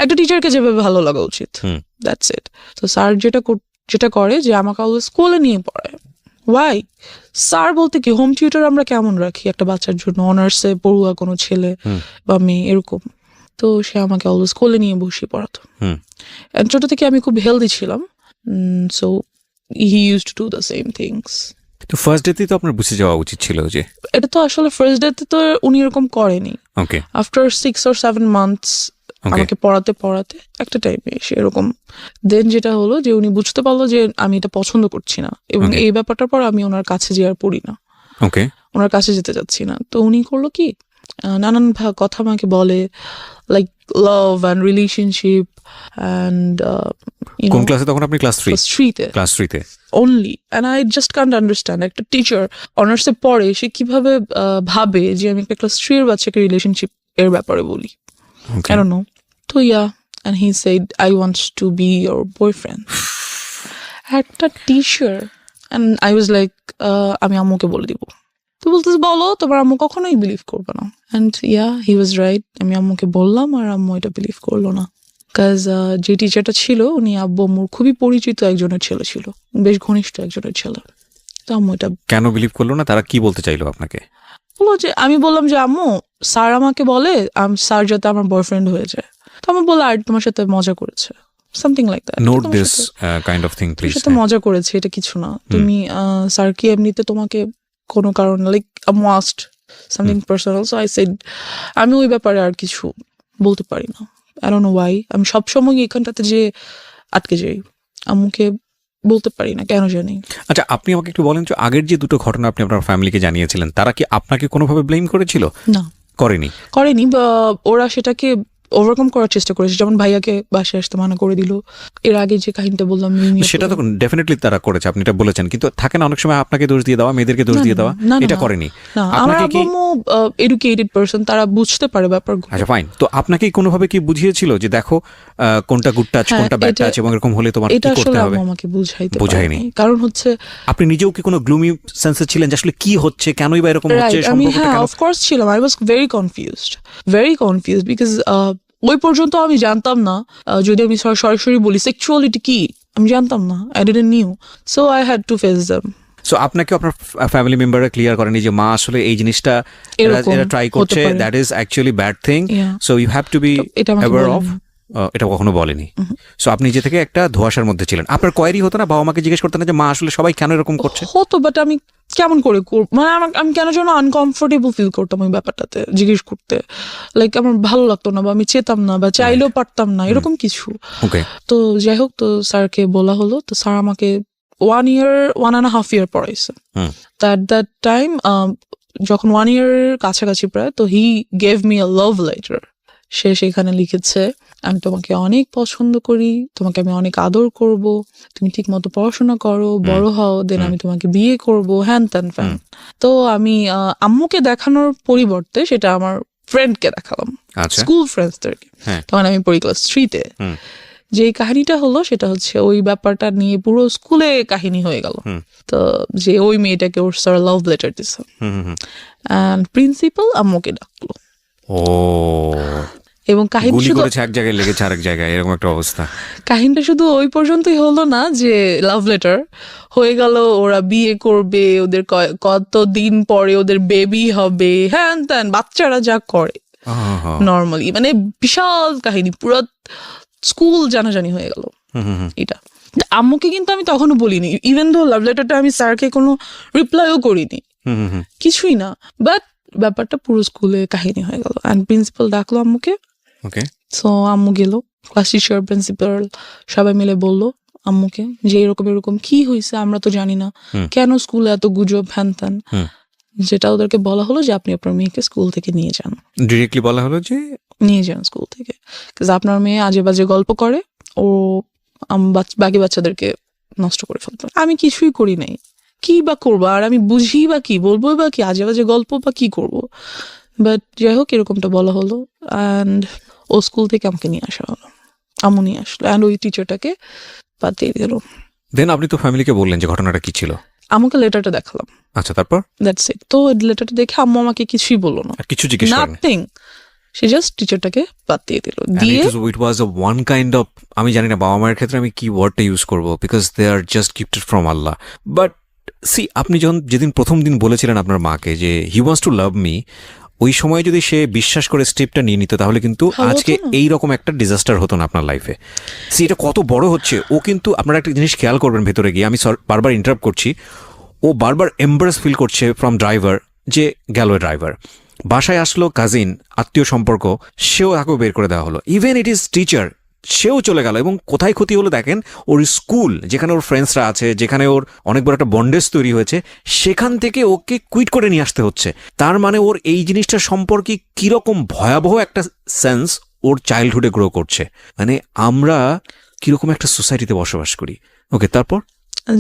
[SPEAKER 2] একটা টিচারকে যেভাবে ভালো লাগা উচিত। That's it. তো স্যার যেটা করে যে আমাকে অলওয়েজ স্কুলে নিয়ে পড়ায়। ওয়াই? স্যার বলতে কি, হোম টিউটর আমরা কেমন রাখি একটা বাচ্চার জন্য, অনার্সে পড়ুয়া কোনো ছেলে বা মেয়ে এরকম। তো সে আমাকে অলওয়েজ স্কুলে নিয়ে বসিয়ে পড়াতো। ছোট থেকে আমি খুব হেলদি ছিলাম, so he used to do the same things.
[SPEAKER 1] তো ফার্স্ট ডেতে তো আপনার বুঝে যাওয়া উচিত ছিল যে
[SPEAKER 2] এটা তো আসলে ফার্স্ট ডেতে তো উনি এরকম করেনি।
[SPEAKER 1] ওকে।
[SPEAKER 2] আফটার 6 or 7 months আমাকে পড়াতে একটা টাইমে এসে এরকম দেন যেটা হলো যে উনি বুঝতে পারলো যে আমি এটা পছন্দ করছি না, এবং এই ব্যাপারটার পর আমি ওনার কাছে যে আর পড়ি না,
[SPEAKER 1] ওকে,
[SPEAKER 2] ওনার কাছে যেতে যাচ্ছি না। তো উনি করলো কি, নানান কথা আমাকে বলে, like love and relationship and
[SPEAKER 1] কোন ক্লাসে তখন আপনি? ক্লাস 3-তে
[SPEAKER 2] only, and I just can't understand একটা টিচার অনার্সে পড়ে সে কিভাবে ভাবে যে আমি একটা ক্লাস 3 এর বাচ্চাকে রিলেশনশিপ এর ব্যাপারে বলি। I don't know. তো and he said I want to be your boyfriend. একটা teacher, and I was like আমি আম্মুকে বলে দিব। তো বলতেছে বলো, তোমার আম্মু কখনোই বিলিভ করবে না। and he was right. আমি আম্মুকে বললাম আর আম্মু এটা বিলিভ করলো না। কাজ যে টিচারটা ছিল উনি আব্বু আম্মুর খুবই পরিচিত একজনের ছেলে ছিল, বেশ ঘনিষ্ঠ একজনের ছেলে। তো আম্মু এটা
[SPEAKER 1] কেন বিলিভ করলো না? তারা কি বলতে চাইলো আপনাকে?
[SPEAKER 2] বললো যে, আমি বললাম যে আম্মু স্যার আমাকে বলে স্যার যাতে আমার বয়ফ্রেন্ড হয়ে যায়। তো আমি বললাম আর তোমার সাথে মজা করেছে, something like that.
[SPEAKER 1] Note this kind of thing please.
[SPEAKER 2] সাথে মজা করেছে, এটা কিছু না। তুমি স্যার কি এমনিতে তোমাকে কোনো কারণ লাইক আম্মু asked something personal, so I said আমি ওই ব্যাপারে আর কিছু বলতে পারি না। I don't know why. আমি সবসময় এখানটাতে যে আটকে যাই, আম্মুকে বলতে পারি না কেন জানি।
[SPEAKER 1] আচ্ছা, আপনি আমাকে একটু বলেন যে আগের যে দুটো ঘটনা আপনি আপনার ফ্যামিলিকে জানিয়েছিলেন, তারা কি আপনাকে কোনোভাবে ব্লেম করেছিল?
[SPEAKER 2] না,
[SPEAKER 1] করেনি।
[SPEAKER 2] বা ওরা সেটাকে ওভারকাম করার চেষ্টা করেছে। যেমন ভাইয়াকে বাসায় আসতে মানা করে দিল, এর আগে যে কাহিনীটা বললাম
[SPEAKER 1] সেটা তো ডেফিনেটলি তারা করেছে, আপনি এটা বলেছেন, কিন্তু থাকে না অনেক সময় আপনাকে দোষ দিয়ে দেওয়া, মেয়েদেরকে দোষ দিয়ে দেওয়া, এটা করেনি।
[SPEAKER 2] আমার আম্মু এডুকেটেড পারসন, তারা বুঝতে পারে ব্যাপারগুলো।
[SPEAKER 1] আচ্ছা ফাইন। তো আপনাকে কোনোভাবে কি বুঝিয়েছিল যে দেখো কোনটা গুড টাচ কোনটা ব্যাড টাচ, এবং এরকম হলে তোমার কি করতে হবে?
[SPEAKER 2] এটা আমাকে বুঝায়নি। কারণ হচ্ছে
[SPEAKER 1] আপনি নিজেও কি কোনো গ্লুমি সেন্সে ছিলেন যে আসলে কি হচ্ছে, কেনই বা এরকম হচ্ছে?
[SPEAKER 2] আমি অফ কোর্স ছিলাম। I was very confused because ওই পর্যন্ত আমি জানতাম না, যদি আমি সরাসরি বলি সেক্সুয়ালিটি কি, আমি জানতাম না। I didn't knew, so I had to face them.
[SPEAKER 1] So আপনাকে আপনার ফ্যামিলি মেম্বাররা ক্লিয়ার করেনি যে মা আসলে এই জিনিসটা এরা ট্রাই করছে, that is actually bad thing, so you have to be aware of? এটা কখনো বলেনি। সো আপনি নিজে থেকে একটা ধোঁয়াশার মধ্যে ছিলেন। আপনার কোয়ারি হতো না, বাবা মাকে জিজ্ঞেস করতেন না যে মা আসলে সবাই কেন এরকম করছে?
[SPEAKER 2] হতো, বাট আমি কেমন করে মানে আমি কেন যেন আনকমফোর্টেবল ফিল করতাম ওই ব্যাপারটাতে জিজ্ঞেস করতে। লাইক আমার ভালো লাগতো না, বা আমি চেতাম না, বা চাইলেও পারতাম না, এরকম কিছু। তো যাই হোক, তো স্যারকে বলা হলো। তো স্যার আমাকে 1.5 year পড়াইছে। At that time যখন 1 year কাছাকাছি প্রায়, তো he gave me a love letter. সে সেখানে লিখেছে, আমি তোমাকে অনেক পছন্দ করি, তোমাকে আমি অনেক আদর করব, তুমি ঠিক মতো পড়াশোনা করো, বড় হও, দেন আমি তোমাকে বিয়ে করব, হ্যান ত্যান ফ্যান। তো আমি আম্মুকে দেখানোর পরিবর্তে সেটা আমার ফ্রেন্ডকে দেখালাম,
[SPEAKER 1] আচ্ছা
[SPEAKER 2] স্কুল ফ্রেন্ডসদেরকে।
[SPEAKER 1] হ্যাঁ।
[SPEAKER 2] তখন আমি পড়ি ক্লাস 3-তে।
[SPEAKER 1] হুম।
[SPEAKER 2] যে কাহিনীটা হলো সেটা হচ্ছে ওই ব্যাপারটা নিয়ে পুরো স্কুলে কাহিনী হয়ে গেল। তো যে ওই মেয়েটাকে ওর স্যার লাভ লেটার দিছে, অ্যান্ড প্রিন্সিপাল আম্মুকে ডাকলো।
[SPEAKER 1] ও
[SPEAKER 2] এবং কাহিনী
[SPEAKER 1] গুলি
[SPEAKER 2] শুধু
[SPEAKER 1] করেছে এক জায়গায়, লেগেছে আরেক জায়গায়, এরকম একটা অবস্থা।
[SPEAKER 2] কাহিনীটা শুধু ওই পর্যন্তই হলো না যে লাভ লেটার হয়ে গেল, ওরা বিয়ে করবে, ওদের কতদিন পরে ওদের বেবি হবে, হ্যান ত্যান, বাচ্চারা যা করে নর্মালি, মানে বিশাল কাহিনী, পুরো স্কুল জানাজানি হয়ে গেল এটা। আম্মুকে কিন্তু আমি তখনও বলিনি, ইভেন দো লাভ লেটারটা আমি স্যারকে কোনো রিপ্লাইও করিনি, কিছুই না, বাট ব্যাপারটা পুরো স্কুলে কাহিনী হয়ে গেল। অ্যান্ড প্রিন্সিপাল ডাকলো আম্মুকে।
[SPEAKER 1] ওকে।
[SPEAKER 2] সো আম্মু গেল, ক্লাস টিচার, প্রিন্সিপাল সবাই মিলে বললো আম্মুকে যে এরকম এরকম কি হয়েছে, আমরা তো জানি না, কেন স্কুলে এত গুজব, হ্যান ত্যান। যেটা ওদেরকে বলা হলো যে আপনি আপনার মেয়েকে স্কুল থেকে নিয়ে যান,
[SPEAKER 1] ডিরেক্টলি বলা হলো যে
[SPEAKER 2] নিয়ে যান স্কুল থেকে, বিকজ আপনার মেয়ে আজে বাজে গল্প করে, ও বাকি বাচ্চাদেরকে নষ্ট করে ফেলবে। আমি কিছুই করি নাই, কি বা করবো, আর আমি বুঝি বা কি বলবো, বা কি আজে বাজে গল্প বা কি করবো, বাট যাই হোক এরকমটা বলা হলো। অ্যান্ড ও স্কুল থেকে আমাকে নিয়ে আসা হলো, আম্মু নিয়ে আসলো, অ্যান্ড ওই টিচারটাকে বাদ দিয়ে দিল।
[SPEAKER 1] দেন আপনি তো ফ্যামিলিকে বললেন যে ঘটনাটা কি ছিল?
[SPEAKER 2] আমাকে লেটারটা দেখালাম,
[SPEAKER 1] আচ্ছা তারপর?
[SPEAKER 2] That's it. তো লেটারটা দেখে আম্মু আমাকে কিছুই বললো না,
[SPEAKER 1] আর কিছু জিজ্ঞেস করেন?
[SPEAKER 2] নাথিং, সে জাস্ট টিচারটাকে বাদ দিয়ে দিল। দিয়ে
[SPEAKER 1] ইট ওয়াজ আ ওয়ান কাইন্ড অফ, আমি জানি না বাবা মায়ের ক্ষেত্রে আমি কি ওয়ার্ডটা ইউজ করবো, because they are just gifted from Allah. But see, আপনি যেদিন প্রথম দিন বলেছিলেন আপনার মাকে যে he wants to love me, ওই সময় যদি সে বিশ্বাস করে স্টেপটা নিয়ে নিত, তাহলে কিন্তু আজকে এই রকম একটা ডিজাস্টার হতো না আপনার লাইফে। সি, এটা কত বড় হচ্ছে। ও কিন্তু আপনারা একটা জিনিস খেয়াল করবেন ভেতরে গিয়ে, আমি বারবার ইন্টারাপ্ট করছি, ও বারবার এম্বারেস ফিল করছে ফ্রম ড্রাইভার, যে গেল ড্রাইভার, বাসায় আসলো কাজিন, আত্মীয় সম্পর্ক, সেও তাকেও বের করে দেওয়া হলো, ইভেন ইট ইজ টিচার, সেও চলে গেল। এবং কোথায় ক্ষতি হলো দেখেন, ওর স্কুল যেখানে ওর ফ্রেন্ডসরা আছে, যেখানে ওর অনেক বড় একটা বন্ডেজ তৈরি হয়েছে, সেখান থেকে ওকে কুইট করে নিয়ে আসতে হচ্ছে। তার মানে ওর এই জিনিসটা সম্পর্কে কিরকম ভয়াবহ একটা সেন্স ওর চাইল্ডহুডে গ্রো করছে। মানে আমরা কিরকম একটা সোসাইটিতে বসবাস করি। ওকে, তারপর?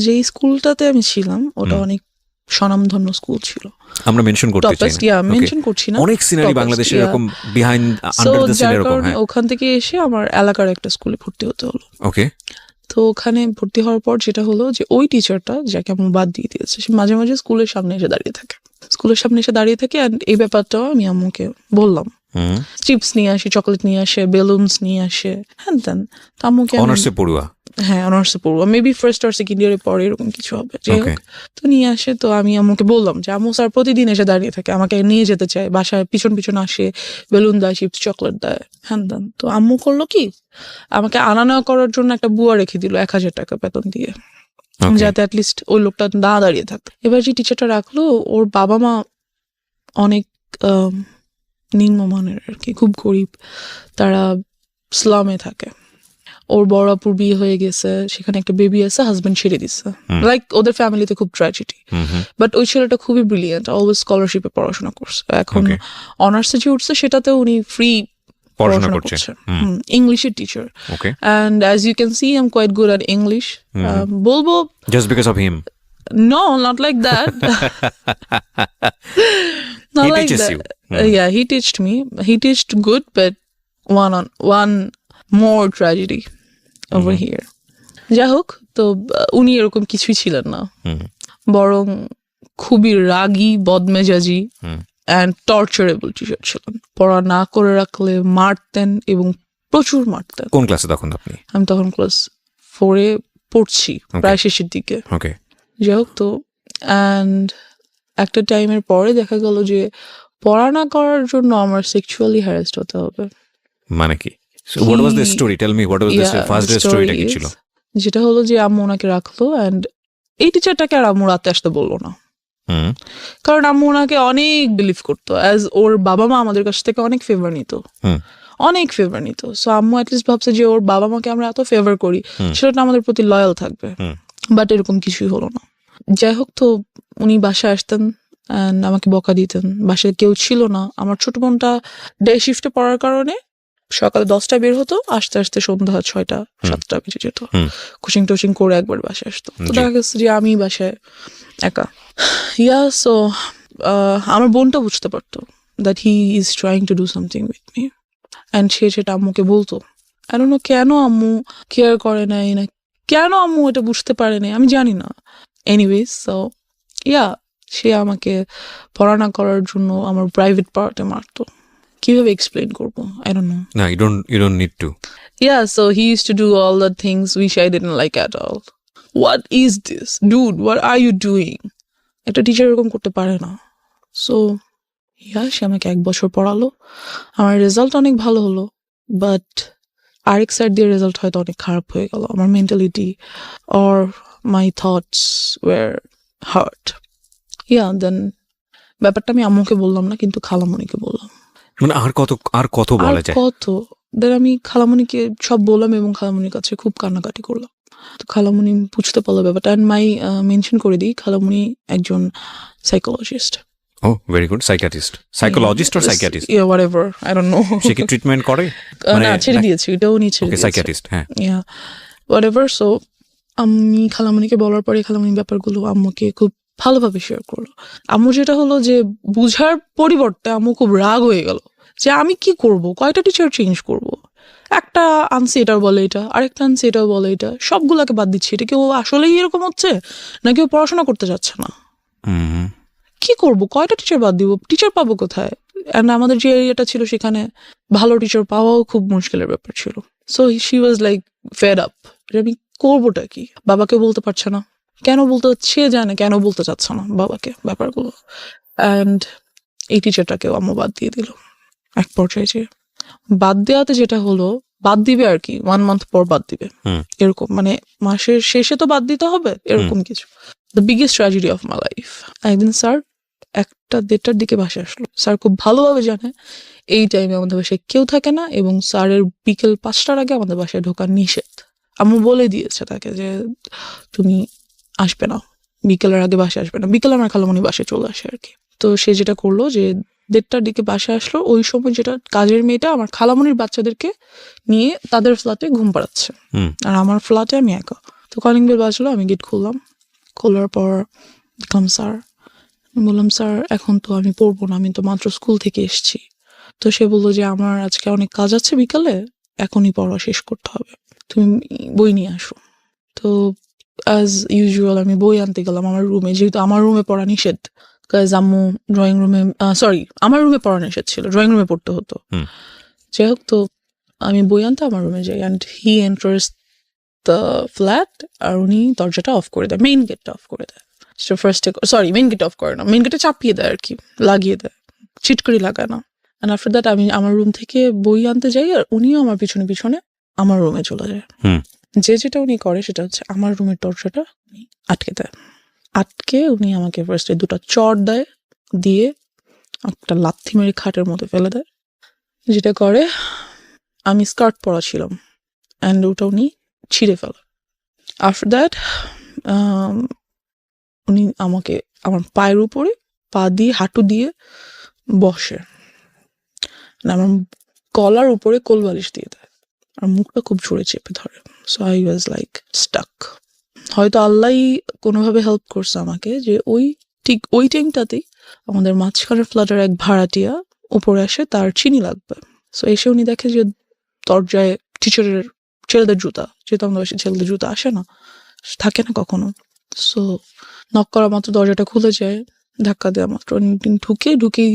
[SPEAKER 2] যে স্কুলটাতে আমি ছিলাম ওটা অনেক স্বনামধন্য স্কুল ছিল,
[SPEAKER 1] আমরা মেনশন করতে চাই না,
[SPEAKER 2] মেনশন করছি না,
[SPEAKER 1] অনেক সিনারি বাংলাদেশে এরকম বিহাইন্ড আন্ডার দ্য সিন এরকম। হ্যাঁ,
[SPEAKER 2] ওখান থেকে এসে আমার এলাকার একটা স্কুলে ভর্তি হতে হলো।
[SPEAKER 1] ওকে।
[SPEAKER 2] তো ওখানে ভর্তি হওয়ার পর যেটা হলো যে ওই টিচারটা যাকে আমি বাদ দিয়ে দিয়েছে, সে মাঝে মাঝে স্কুলের সামনে এসে দাঁড়িয়ে থাকে, অ্যান্ড এই ব্যাপারটাও আমি আম্মুকে বললাম। চিপস নিয়ে আসি, চকলেট নিয়ে আসে, বেলুনস নিয়ে আসে, হ্যান ত্যান। তো আম্মুকে
[SPEAKER 1] অনার্সে পড়ুয়া,
[SPEAKER 2] হ্যাঁ অনার্সে পড়বো, মেবি ফার্স্ট আর সেকেন্ড ইয়ারে পরে এরকম কিছু হবে, যাই হোক। তো নিয়ে আসে, তো আমি আম্মুকে বললাম যে আম্মু স্যার প্রতিদিন এসে দাঁড়িয়ে থাকে, আমাকে নিয়ে যেতে চায়, বাসায় পিছন পিছন আসে, বেলুন দেয়, চিপস চকলেট দেয়, হ্যান ত্যান। তো আম্মু করলো কি, আমাকে আনা নেওয়া করার জন্য একটা বুয়া রেখে দিল 1000 টাকা বেতন দিয়ে, যাতে অ্যাটলিস্ট ওই লোকটা না দাঁড়িয়ে থাকতো। এবার যে টিচারটা রাখলো, ওর বাবা মা অনেক নিম্নমানের আর কি, খুব গরিব, তারা স্লামে থাকে। ওর বড় আপুর বিয়ে হয়ে গেছে, সেখানে একটা বেবি আছে, হাজবেন্ড ছেড়ে দিচ্ছে, লাইক ওদের ফ্যামিলিতে খুব ট্র্যাজেডি। বাট ওই ছেলেটা খুবই ব্রিলিয়েন্ট, অলওয়েজ স্কলারশিপে পড়াশোনা করছে, এখন অনার্সে যে উঠছে সেটাতে উনি ফ্রি পড়াশোনা করছে, ইংলিশের teacher. And as you can see I am quite good at English. বলবো
[SPEAKER 1] just because of him?
[SPEAKER 2] No, not like that. Not like that. Yeah, he teached me. He teached good, but one more tragedy over here. যাই হোক, তো উনি এরকম কিছুই ছিলেন না, বরং খুবই রাগী, বদমেজাজি অ্যান্ড টর্চারেবল টিচার ছিলেন। পড়া না করে রাখলে মারতেন, এবং প্রচুর মারতেন।
[SPEAKER 1] কোন ক্লাসে তখন আপনি?
[SPEAKER 2] আমি তখন ক্লাস 4-এ পড়ছি, প্রায় শেষের দিকে।
[SPEAKER 1] ওকে।
[SPEAKER 2] যাই হোক, তো অ্যান্ড একটা টাইমের পরে দেখা গেল যে পড়া না করার জন্য আমার সেক্সুয়ালি হ্যারাসড হতে হবে।
[SPEAKER 1] মানে কি? What was the story? Tell me, what was the first day story? কি ছিল?
[SPEAKER 2] যেটা হলো যে আম্মু ওনাকে রাখলো, অ্যান্ড এই টিচারটাকে আর আম্মু রাতে আসতে বললো না, কারণ আম্মু ওনাকে অনেক বিলিভ করতো, অ্যাজ ওর বাবা মা আমাদের কাছ থেকে অনেক ফেভার নিত, অনেক ফেভার নিত। সো আম্মু অ্যাটলিস্ট ভাবছে যে ওর বাবা মাকে আমরা এত ফেভার করি, সেটা আমাদের প্রতি লয়াল থাকবে। বাট এরকম কিছুই হলো না। যাই হোক, তো উনি বাসায় আসতেন, অ্যান্ড আমাকে বকা দিতেন। বাসায় কেউ ছিল না, আমার ছোট বোনটা ডে শিফটে পড়ার কারণে সকালে 10টায় বের হতো, আস্তে আস্তে সন্ধ্যা 6টা-7টা বেজে যেত। কোচিং টোচিং করে একবার বাসায় আসতো, তো দেখা গেছে যে আমি বাসায় একা। সো আমার বোনটা বুঝতে পারতো that he is trying to do something with me, and সে সেটা আম্মুকে বলতো। আই ডোন্ট নো কেন আম্মু কেয়ার করে নাই, না কেন আম্মু এটা বুঝতে পারে নাই, আমি জানি না। এনিওয়েজ, সো সে আমাকে পড়া না করার জন্য আমার প্রাইভেট পার্টে মারতো। কিভাবে এক্সপ্লেন করবো, আই ডোন্ট নো।
[SPEAKER 1] না, you don't need to.
[SPEAKER 2] So he used to do all the things which I didn't like at all. What is this? Dude, what are you doing? একটা teacher এরকম করতে পারে না। So সে আমাকে 1 বছর পড়ালো, আমার result অনেক ভালো হলো, বাট আরেক সাইড দিয়ে রেজাল্ট হয়তো অনেক খারাপ হয়ে গেল। আমার mentality or my thoughts were hurt. Then ব্যাপারটা আমি আম্মুকে বললাম না, কিন্তু খালামণিকে বললাম।
[SPEAKER 1] মানে আর কত বলা যায়?
[SPEAKER 2] দেন আমি খালামণিকে সব বললাম এবং খালামণির কাছে খুব কান্নাকাটি করলাম। তো খালামণি বুঝতে পারলো ব্যাপারটা। অ্যান্ড মেনশন করে দিই, খালামণি একজন psychologist.
[SPEAKER 1] Very good. Psychologist or psychiatrist?
[SPEAKER 2] Whatever, I don't know.
[SPEAKER 1] সে কি ট্রিটমেন্ট করে?
[SPEAKER 2] না, ছেড়ে দিয়েছি, এটাও নিয়ে ছেড়ে দিয়েছি।
[SPEAKER 1] সাইকিয়াট্রিস্ট, হ্যাঁ।
[SPEAKER 2] হোয়াটএভার। সো আমি খালামণিকে বলার পরে খালামণি ব্যাপারগুলো আম্মুকে খুব ভালোভাবে শেয়ার করলো। আম্মু যেটা হলো যে বুঝার পরিবর্তে আম্মু খুব রাগ হয়ে গেল যে আমি কি করব, কয়টা টিচার চেঞ্জ করব, একটা আনছি এটাও বলে এটা, আরেকটা আনছি এটাও বলে এটা, সবগুলাকে বাদ দিচ্ছি। এটা কেউ আসলেই এরকম হচ্ছে, না কেউ পড়াশোনা করতে যাচ্ছে না? কি করব, কয়টা টিচার বাদ দিব, টিচার পাবো কোথায়? অ্যান্ড আমাদের যে এরিয়াটা ছিল সেখানে ভালো টিচার পাওয়াও খুব মুশকিলের ব্যাপার ছিল। So she was like fed up, আমি করবোটা কি? বাবাকে বলতে পারছে না, কেন বলতে সে জানে কেন বলতে চাচ্ছে না বাবাকে ব্যাপারগুলো। অ্যান্ড এই টিচারটাকেও আম্মু বাদ দিয়ে দিল এক পর্যায়ে। যে বাদ দেওয়াতে যেটা হলো, বাদ দিবে আর কি, 1 মান্থ পর বাদ দিবে, এরকম মানে মাসের শেষে তো বাদ দিতে হবে, এরকম কিছু। The biggest tragedy of my life. একদিন স্যার 1টা-1:30টার দিকে বাসায় আসলো। স্যার খুব ভালোভাবে জানে এই টাইমে আমাদের বাসায় কেউ থাকে না, এবং স্যারের বিকেল 5টার আগে আমাদের বাসায় ঢোকার নিষেধ। আম্মু বলে দিয়েছে তাকে যে তুমি আসবে না, বিকেলের আগে বাসায় আসবে না। বিকেলে আমার খালামণি বাসায় চলে আসে আর কি। তো সে যেটা করলো যে 1:30টার দিকে বাসায় আসলো। ওই সময় যেটা কাজের মেয়েটা আমার খালামণির বাচ্চাদেরকে নিয়ে তাদের ফ্ল্যাটে ঘুম পাড়াচ্ছে, আর আমার ফ্ল্যাটে আমি একা। তো কলিং বেল বাজলো, আমি গেট খুললাম। খোলার পর দেখলাম স্যার। বললাম স্যার এখন তো আমি পড়বো না, আমি তো মাত্র স্কুল থেকে এসেছি। তো সে বললো যে আমার আজকে অনেক কাজ আছে বিকালে, এখনই পড়া শেষ করতে হবে, তুমি বই নিয়ে আসো। তো অ্যাজ ইউজুয়াল আমি বই আনতে গেলাম আমার রুমে, যেহেতু আমার রুমে পড়া নিষেধ। কাজ আম্মু ড্রয়িং রুমে, আমার রুমে পড়া নিষেধ ছিল, ড্রয়িং রুমে পড়তে হতো। যাই হোক, তো আমি বই আনতে আমার রুমে যাই, and he enters the flat, আর উনি দরজাটা অফ করে দেয়, মেইন গেটটা অফ করে দেয়। মেইন গেট অফ করে না, মেইন গেটে চাপিয়ে দেয় আর কি, লাগিয়ে দেয়, চিটকড়ি লাগায় না। অ্যান্ড আফটার দ্যাট আমি আমার রুম থেকে বই আনতে যাই, আর উনিও আমার পিছনে পিছনে আমার রুমে চলে যায়। যেটা উনি করে সেটা হচ্ছে আমার রুমের দরজাটা আটকে দেয়। আটকে উনি আমাকে ফার্স্টে 2টা চড় দেয়, দিয়ে একটা লাথি মেরে খাটের মধ্যে ফেলে দেয়। যেটা করে, আমি স্কার্ট পরা ছিলাম, অ্যান্ড ওটা উনি ছিঁড়ে ফেলে। আফটার দ্যাট উনি আমাকে আমার পায়ের উপরে পা দিয়ে, হাঁটু দিয়ে বসে, আমার গলার উপরে কোলবালিশ দিয়ে দেয়, আর মুখটা খুব জোরে চেপে ধরে। So I was like stuck. হয়তো আল্লাহই কোনোভাবে হেল্প করছে আমাকে, যে ঠিক ওই টাইমটাতেই আমাদের মাঝখানের ফ্ল্যাটের এক ভাড়াটিয়া উপরে আসে, তার চিনি লাগবে। সো এসে উনি দেখে যে দরজায় টিচারের ছেলেদের জুতা, যেহেতু আমাদের বাসায় ছেলেদের জুতা আসে না, থাকে না কখনো। সো নক করা মাত্র দরজাটা খুলে যায়, ধাক্কা দেওয়া মাত্র ঢুকেই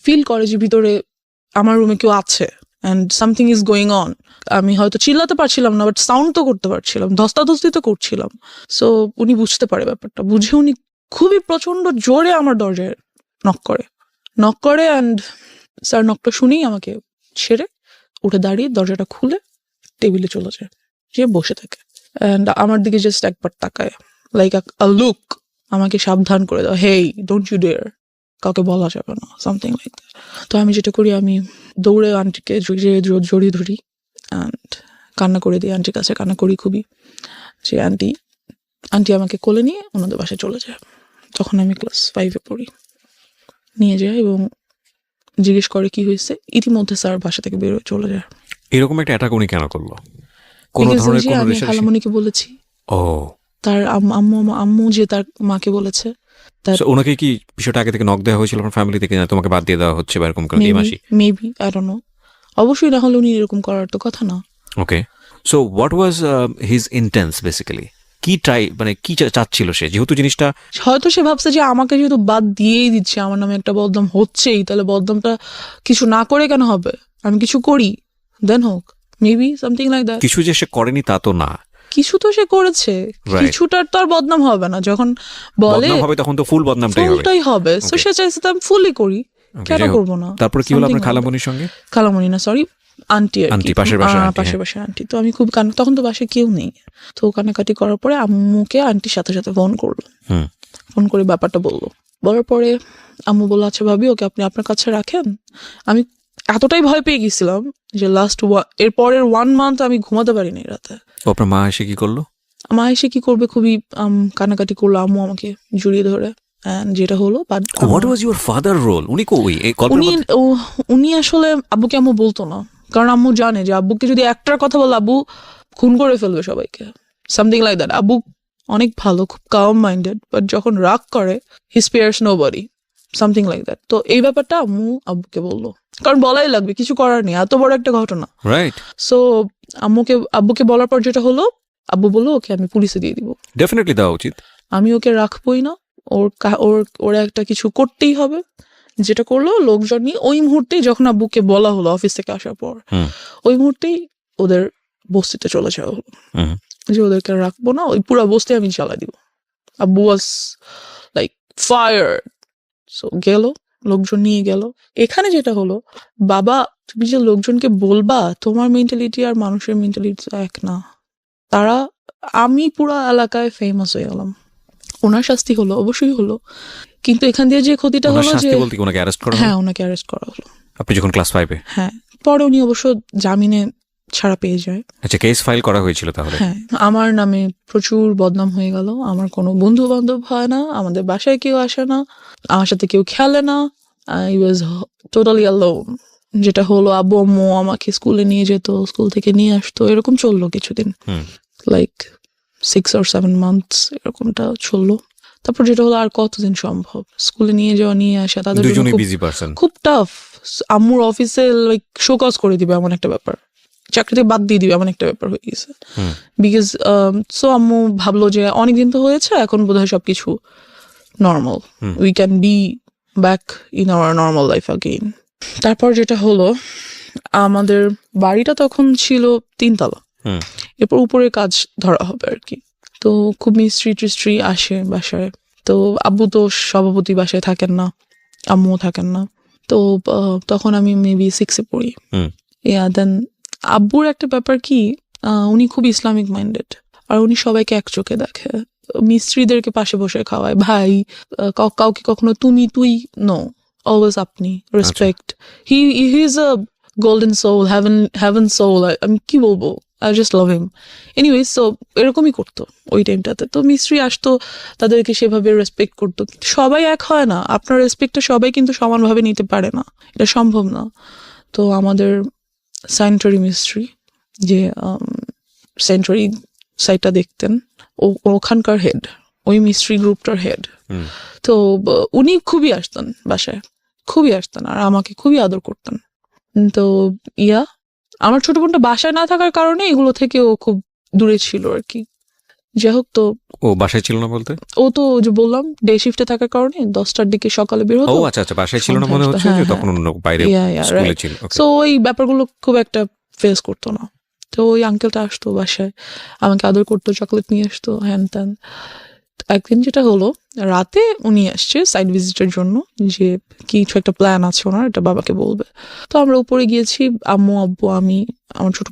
[SPEAKER 2] ফিল করে যে ভিতরে আমার রুমে কেউ আছে, and something is going on. আমি হয়তো চিল্লাতে পারছিলাম না, বাট সাউন্ড তো করতে পারছিলাম, ধস্তাধস্তি তো করছিলাম। সো উনি বুঝতে পারে ব্যাপারটা, বুঝে উনি খুবই প্রচন্ড জোরে আমার দরজায় নক করে, অ্যান্ড স্যার নকটা শুনেই আমাকে ছেড়ে উঠে দাঁড়িয়ে দরজাটা খুলে টেবিলে চলে যায়, যে বসে থাকে, অ্যান্ড আমার দিকে জাস্ট একবার তাকায়, লাইক আ লুক, আমাকে সাবধান করে দাও, হেই ডোন্ট ইউ ডেয়ার, কাউকে বলা যাবে না, সামথিং লাইক দ্যাট। তো আমি যেটা করি, আমি দৌড়ে আন্টিকে জড়িয়ে ধরি, অ্যান্ড কান্না করে দিই, আন্টির কাছে কান্না করি খুবই, যে আন্টি আমাকে কোলে নিয়ে ওনাদের বাসায় চলে যায়। তখন আমি ক্লাস 5-এ পড়ি। নিয়ে যায় এবং জিজ্ঞেস করে কি হয়েছে। ইতিমধ্যে স্যার বাসা থেকে বেরোয় চলে যায়।
[SPEAKER 1] এরকম একটা অ্যাটাক উনি কেন করলো? কোনো
[SPEAKER 2] Because
[SPEAKER 1] ধরনের
[SPEAKER 2] ওই যে
[SPEAKER 1] কোনো
[SPEAKER 2] আমি
[SPEAKER 1] রেশারেশি?
[SPEAKER 2] খালামণিকে বলেছি,
[SPEAKER 1] ও,
[SPEAKER 2] তার আম্মু যে তার মাকে বলেছে,
[SPEAKER 1] so ওনাকে কি বিষয়টা আগে থেকে নক দেওয়া হয়েছিল আপনার ফ্যামিলি থেকে, না তোমাকে বাদ দিয়ে দেওয়া হচ্ছে বা এরকম কোনো এই মাসি?
[SPEAKER 2] Maybe I don't know. অবশ্যই না হলে উনি এরকম করার তো কথা না।
[SPEAKER 1] Okay, so what was his intents basically? কি ট্রাই, মানে কি চাচ্ছিল সে, যেহেতু জিনিসটা
[SPEAKER 2] হয়তো সে ভাবছে যে আমাকে যেহেতু বাদ দিয়েই দিচ্ছে, আমার নামে একটা বদনাম হচ্ছেই, তাহলে বদনামটা কিছু না করে কেন হবে, আমি কিছু করি দেন হোক। Maybe something like that.
[SPEAKER 1] কিছু যে সে করেনি তা তো না,
[SPEAKER 2] কিছু তো সে করেছে,
[SPEAKER 1] Right.
[SPEAKER 2] কিছুটার তো আর বদনাম হবে না। যখন বলে
[SPEAKER 1] বদনাম হবে তখন তো ফুল বদনামটাই হবে।
[SPEAKER 2] ফুলটাই হবে, তো
[SPEAKER 1] Okay.
[SPEAKER 2] সে চাইছে তো আমি ফুলই করি,
[SPEAKER 1] Okay,
[SPEAKER 2] কেন
[SPEAKER 1] যাই হোক।
[SPEAKER 2] করবো না।
[SPEAKER 1] তারপর কি হলো
[SPEAKER 2] Something
[SPEAKER 1] আপনার
[SPEAKER 2] like
[SPEAKER 1] খালামণির সঙ্গে?
[SPEAKER 2] that. খালামণি না, সরি, আন্টি আর কি।
[SPEAKER 1] আন্টি, পাশের বাসার আন্টি,
[SPEAKER 2] পাশের
[SPEAKER 1] হ্যাঁ।
[SPEAKER 2] বাসার আন্টি। তো আমি খুব তখন তো বাসায় কেউ নেই, তো কান্নাকাটি করার পরে আম্মুকে আন্টির সাথে সাথে ফোন করলো।
[SPEAKER 1] হুম,
[SPEAKER 2] ফোন করে ব্যাপারটা বললো। বলার পরে আম্মু বললো আচ্ছা ভাবি, ওকে আপনি আপনার কাছে রাখেন। আমি এতটাই ভয় পেয়ে গেছিলাম যে এর পরের 1 month আমি ঘুমাতে পারিনি রাতে।
[SPEAKER 1] ও, আপনার মা এসে কি করলো?
[SPEAKER 2] মা এসে কি করবে, খুবই কান্নাকাটি করলো। আম্মু আমাকে জড়িয়ে ধরে, and যেটা হলো
[SPEAKER 1] what was your father role? উনি কই এই গল্পের
[SPEAKER 2] উনি
[SPEAKER 1] মধ্যে?
[SPEAKER 2] উনি আসলে আব্বুকে আম্মু বলতো না, কারণ আম্মু জানে যে আব্বুকে যদি একটার কথা বলে আব্বু খুন করে ফেলবে সবাইকে, সামথিং লাইক দ্যাট। আব্বু অনেক ভালো, খুব কাম মাইন্ডেড, বাট যখন রাগ করে হি spares nobody, something like that. তো এই ব্যাপারটা আম্মু আব্বুকে বললো, কারণ বলাই লাগবে, কিছু করার নেই, এত বড় একটা ঘটনা।
[SPEAKER 1] রাইট,
[SPEAKER 2] সো আব্বুকে বলার পর যেটা হলো, আব্বু বললো ওকে আমি পুলিশে দিয়ে দিব,
[SPEAKER 1] ডেফিনেটলি দেওয়া উচিত।
[SPEAKER 2] আমি ওকে রাখবোই না, ওর একটা কিছু করতেই হবে। যেটা করলো, লোকজন নিয়ে ওই মুহূর্তেই, যখন আব্বুকে বলা হলো অফিস থেকে আসার পর,
[SPEAKER 1] হুম,
[SPEAKER 2] ওই মুহূর্তেই ওদের বস্তিতে চলে যাওয়া হলো,
[SPEAKER 1] হুম,
[SPEAKER 2] যে ওদেরকে রাখবো না, ওই পুরো বস্তি আমি চালাই দিব। আব্বু ওয়াজ লাইক ফায়ার। সো গেল, লোকজন নিয়ে গেল। এখানে যেটা হলো, বাবা তুমি যে লোকজনকে বলবা, তোমার মেন্টালিটি আর মানুষের মেন্টালিটি তো এক না। আমি পুরো এলাকায় ফেমাস হয়ে গেলাম। ওনার শাস্তি হলো, অবশ্যই হলো, কিন্তু এখান দিয়ে যে ক্ষতিটা
[SPEAKER 1] ওনার
[SPEAKER 2] হলো যে,
[SPEAKER 1] শাস্তি বলতে কি ওনাকে অ্যারেস্ট করা হলো?
[SPEAKER 2] হ্যাঁ ওনাকে অ্যারেস্ট করা হলো।
[SPEAKER 1] আপনি যখন ক্লাস 5-এ?
[SPEAKER 2] হ্যাঁ, পরে উনি অবশ্য জামিনে ছাড়া পেয়ে যায়।
[SPEAKER 1] আচ্ছা, কেস ফাইল করা হয়েছিল তাহলে?
[SPEAKER 2] হ্যাঁ, আমার নামে প্রচুর বদনাম হয়ে গেল। আমার কোনো বন্ধু বান্ধব হয় না, আমাদের বাসায় কেউ আসে না, আমার সাথে কেউ খেলে না। I was totally alone. যেটা হলো, আব্বু আম্মু আমাকে স্কুলে নিয়ে যেত, স্কুল থেকে নিয়ে আসতো, এরকম চললো কিছুদিন,
[SPEAKER 1] হুম,
[SPEAKER 2] লাইক 6 or 7 months এরকমটা চললো। তারপর যেটা হলো, আর কতদিন সম্ভব স্কুলে নিয়ে যাওয়া নিয়ে আসা, তাদের জন্য
[SPEAKER 1] দুজনই
[SPEAKER 2] খুব-
[SPEAKER 1] বিজি পারসন।
[SPEAKER 2] খুব টাফ। আম্মুর অফিসে লাইক শোকজ করে দিবে এমন একটা ব্যাপার, চাকরিতে বাদ দিয়ে দিবে এমন একটা ব্যাপার হয়ে গেছে।
[SPEAKER 1] হুম,
[SPEAKER 2] বিকজ সো আম্মু ভাবলো যে অনেকদিন তো হয়েছে, এখন বোধহয় সবকিছু normal, we can be back in our normal life again. তারপর যেটা হলো, আমাদের বাড়িটা তখন ছিল 3 তলা,
[SPEAKER 1] হুম,
[SPEAKER 2] এরপর উপরে কাজ ধরা হবে আর কি। তো খুব মিস্ত্রি আসে বাসায়। তো আব্বু তো সভাপতি বাসায় থাকেন না, আম্মুও থাকেন না। তো তখন আমি মেবি 6-এ পড়ি।
[SPEAKER 1] হুম,
[SPEAKER 2] দেন আব্বুর একটা ব্যাপার কি, উনি খুব ইসলামিক মাইন্ডেড, আর উনি সবাইকে এক চোখে দেখে। মিস্ত্রিদেরকে পাশে বসে খাওয়ায়, ভাই, কাউকে কখনো তুই নো, অলওয়েজ আপনি, respect. He is a golden soul, heaven soul. আমি কি বলবো, I just love him. Anyways, so এরকমই করতো ওই টাইমটাতে। তো মিস্ত্রি আসতো, তাদেরকে সেভাবে রেসপেক্ট করতো। কিন্তু সবাই এক হয় না, আপনার রেসপেক্টটা সবাই কিন্তু সমানভাবে নিতে পারে না, এটা সম্ভব না। তো আমাদের স্যানিটারি মিস্ত্রি, যে স্যানিটারি সাইটটা দেখতেন, ওখানকার হেড, ওই মিস্ত্রি গ্রুপটার হেড।
[SPEAKER 1] হুম,
[SPEAKER 2] তো উনি খুবই আসতেন বাসায়, খুবই আসতেন, আর আমাকে খুবই আদর করতেন। তো আমার ছোট বোনটা বাসায় না থাকার কারণে এগুলো থেকে ও খুব দূরে ছিল আর কি। যাই হোক, তো
[SPEAKER 1] ও বাসায় ছিল না বলতে?
[SPEAKER 2] ও তো যে বললাম ডে শিফটে থাকার কারণে 10টার দিকে সকালে বের
[SPEAKER 1] ও
[SPEAKER 2] হতো।
[SPEAKER 1] আচ্ছা আচ্ছা, বাসায় ছিল না মনে
[SPEAKER 2] সন্ধ্যা
[SPEAKER 1] হচ্ছে,
[SPEAKER 2] আসতো,
[SPEAKER 1] যে
[SPEAKER 2] হ্যাঁ,
[SPEAKER 1] তখন অন্য বাইরে
[SPEAKER 2] Yeah,
[SPEAKER 1] স্কুলে
[SPEAKER 2] right.
[SPEAKER 1] ছিল। Okay.
[SPEAKER 2] সো ওই ব্যাপারগুলো খুব একটা ফেস করতো না। তো ওই আঙ্কেলটা আসতো বাসায়, আমাকে আদর করতো, চকলেট নিয়ে আসতো, হ্যান ত্যান। একদিন যেটা হলো, রাতে উনি আসছে সাইড ভিজিটের জন্য, যে কিছু একটা প্ল্যান আছে ওনার, এটা বাবাকে বলবে। তো আমরা উপরে গিয়েছি, আম্মু আব্বু আমি, আমার ছোট